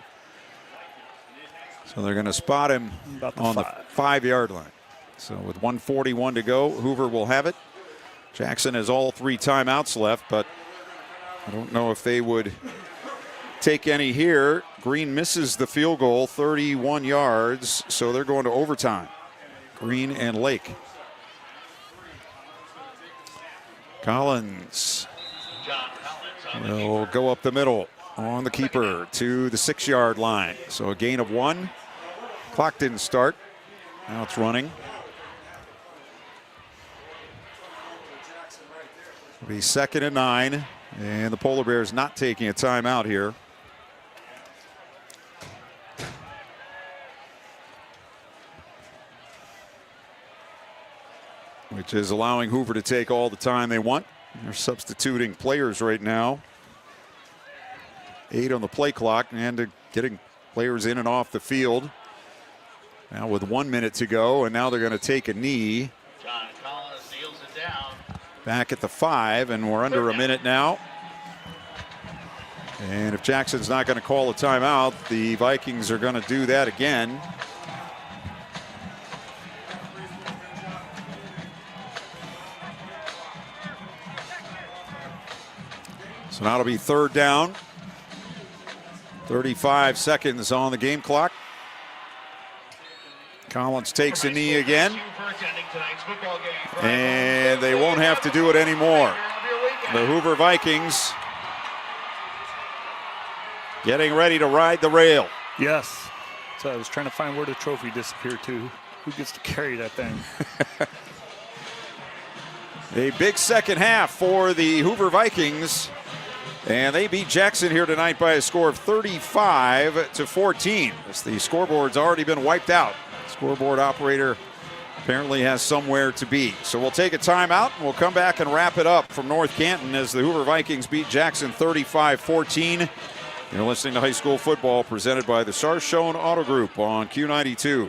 So they're going to spot him on the 5-yard line. So with 1:41 to go, Hoover will have it. Jackson has all 3 timeouts left, but I don't know if they would take any here. Green misses the field goal, 31 yards, so they're going to overtime. Green and Lake. Collins will go up the middle on the keeper to the 6-yard line. So a gain of 1. Clock didn't start. Now it's running. It'll be 2nd and 9. And the Polar Bears not taking a timeout here. Which is allowing Hoover to take all the time they want. They're substituting players right now. 8 on the play clock and getting players in and off the field. Now with 1 minute to go, and now they're going to take a knee. John Collins kneels it down. Back at the 5, and we're under a minute now. And if Jackson's not going to call a timeout, the Vikings are going to do that again. So now it'll be 3rd down. 35 seconds on the game clock. Collins takes a knee again. And they won't have to do it anymore. The Hoover Vikings getting ready to ride the rail. Yes. So I was trying to find where the trophy disappeared to. Who gets to carry that thing? A big second half for the Hoover Vikings. And they beat Jackson here tonight by a score of 35-14. The scoreboard's already been wiped out. Scoreboard operator apparently has somewhere to be. So we'll take a timeout and we'll come back and wrap it up from North Canton as the Hoover Vikings beat Jackson 35-14. You're listening to High School Football presented by the Sarshone Auto Group on Q92.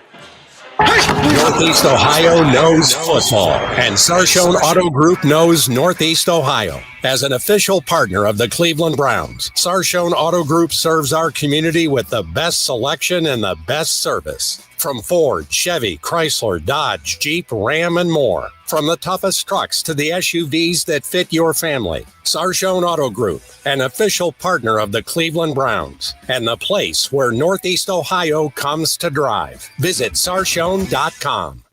Northeast Ohio knows football, and Sarshone Auto Group knows Northeast Ohio. As an official partner of the Cleveland Browns, Sarshone Auto Group serves our community with the best selection and the best service. From Ford, Chevy, Chrysler, Dodge, Jeep, Ram, and more. From the toughest trucks to the SUVs that fit your family. Sarshone Auto Group, an official partner of the Cleveland Browns, and the place where Northeast Ohio comes to drive. Visit sarshone.com.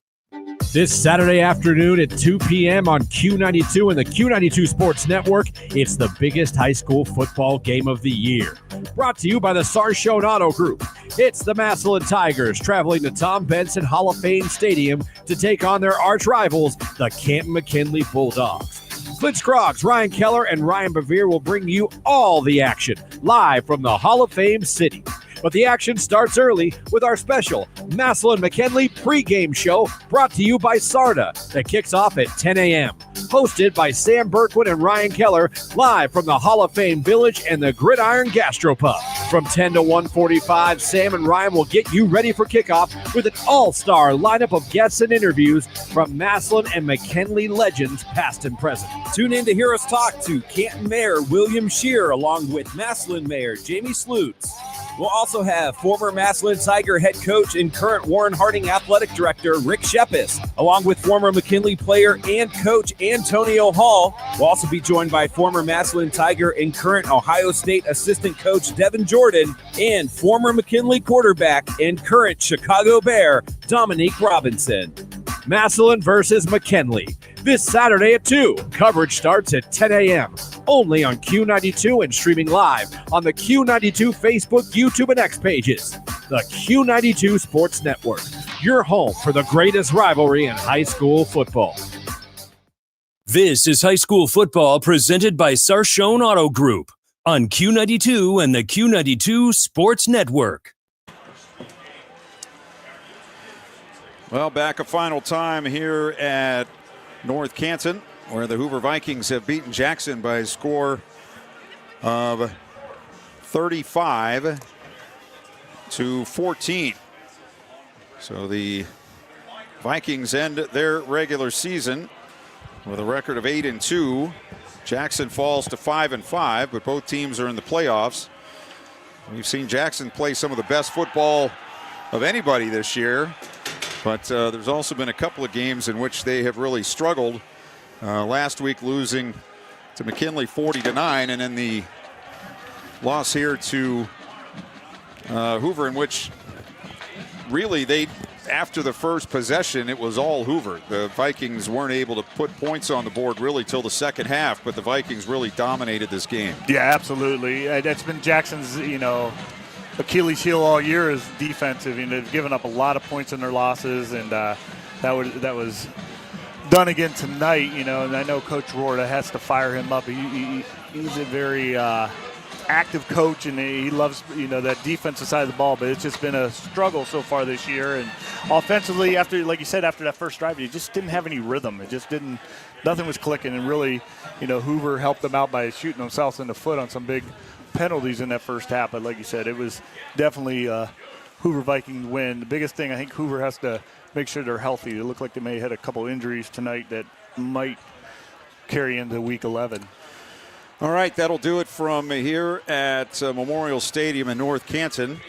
This Saturday afternoon at 2 p.m. on Q92 and the Q92 Sports Network, it's the biggest high school football game of the year. Brought to you by the Sarshone Auto Group. It's the Massillon Tigers traveling to Tom Benson Hall of Fame Stadium to take on their arch rivals, the Canton McKinley Bulldogs. Clint Scroggs, Ryan Keller, and Ryan Bevere will bring you all the action live from the Hall of Fame City. But the action starts early with our special Massillon McKinley pregame show brought to you by Sarda that kicks off at 10 a.m. Hosted by Sam Berkwood and Ryan Keller, live from the Hall of Fame Village and the Gridiron Gastropub. From 10 to 1:45, Sam and Ryan will get you ready for kickoff with an all-star lineup of guests and interviews from Massillon and McKinley legends past and present. Tune in to hear us talk to Canton Mayor William Shear along with Massillon Mayor Jamie Slutz. We'll also have former Massillon Tiger head coach and current Warren Harding athletic director Rick Shepis, along with former McKinley player and coach Antonio Hall. We'll also be joined by former Massillon Tiger and current Ohio State assistant coach Devin Jordan and former McKinley quarterback and current Chicago Bear Dominique Robinson. Massillon versus McKinley. This Saturday at 2. Coverage starts at 10 a.m. Only on Q92 and streaming live on the Q92 Facebook, YouTube, and X pages. The Q92 Sports Network, your home for the greatest rivalry in high school football. This is High School Football presented by Sarshone Auto Group on Q92 and the Q92 Sports Network. Well, back a final time here at North Canton, where the Hoover Vikings have beaten Jackson by a score of 35-14. So the Vikings end their regular season with a record of 8-2. Jackson falls to 5-5, but both teams are in the playoffs. We've seen Jackson play some of the best football of anybody this year. But there's also been a couple of games in which they have really struggled. Last week losing to McKinley 40-9, and in the loss here to Hoover, in which really after the first possession, it was all Hoover. The Vikings weren't able to put points on the board really till the second half, but the Vikings really dominated this game. Yeah, absolutely. That's been Jackson's, Achilles heel all year is defensive. They've given up a lot of points in their losses, and that was done again tonight. And I know Coach Rohr has to fire him up. He's a very active coach, and he loves that defensive side of the ball. But it's just been a struggle so far this year. And offensively, like you said, after that first drive, he just didn't have any rhythm. It just didn't. Nothing was clicking. And really, Hoover helped them out by shooting themselves in the foot on some big penalties in that first half. But like you said, it was definitely a Hoover Vikings win. The biggest thing, I think Hoover has to make sure they're healthy. It looked like they may have had a couple injuries tonight that might carry into Week 11. All right, that'll do it from here at Memorial Stadium in North Canton.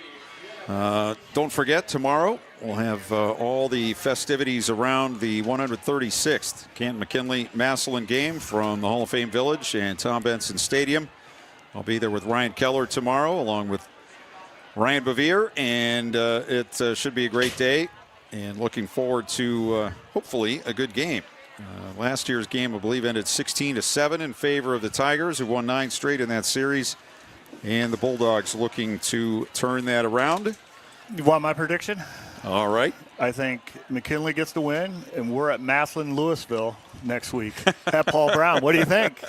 Don't forget, tomorrow we'll have all the festivities around the 136th Canton-McKinley Massillon game from the Hall of Fame Village and Tom Benson Stadium. I'll be there with Ryan Keller tomorrow, along with Ryan Bevere, and it should be a great day. And looking forward to hopefully a good game. Last year's game, I believe, ended 16-7 in favor of the Tigers, who won 9 straight in that series. And the Bulldogs looking to turn that around. You want my prediction? All right. I think McKinley gets the win, and we're at Massillon, Louisville next week at Paul Brown. What do you think?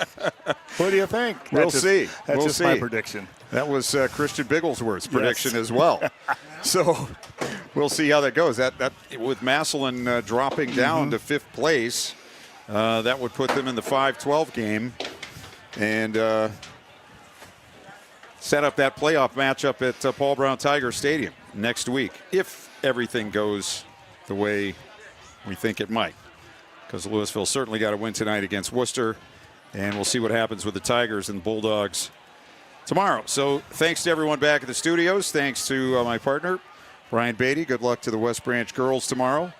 What do you think? We'll see. That's just my prediction. That was Christian Bigglesworth's prediction as well. So we'll see how that goes. That with Massillon dropping down to 5th place, that would put them in the 5-12 game and set up that playoff matchup at Paul Brown Tiger Stadium next week, if everything goes the way we think it might. Because Louisville certainly got a win tonight against Worcester, and we'll see what happens with the Tigers and the Bulldogs tomorrow. So thanks to everyone back at the studios. Thanks to my partner, Brian Beatty. Good luck to the West Branch girls tomorrow.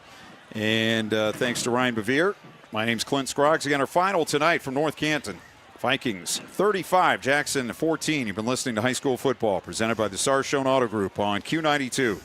And thanks to Ryan Bevere. My name's Clint Scroggs. Again, our final tonight from North Canton. Vikings 35, Jackson 14. You've been listening to High School Football, presented by the Sarshone Auto Group on Q92.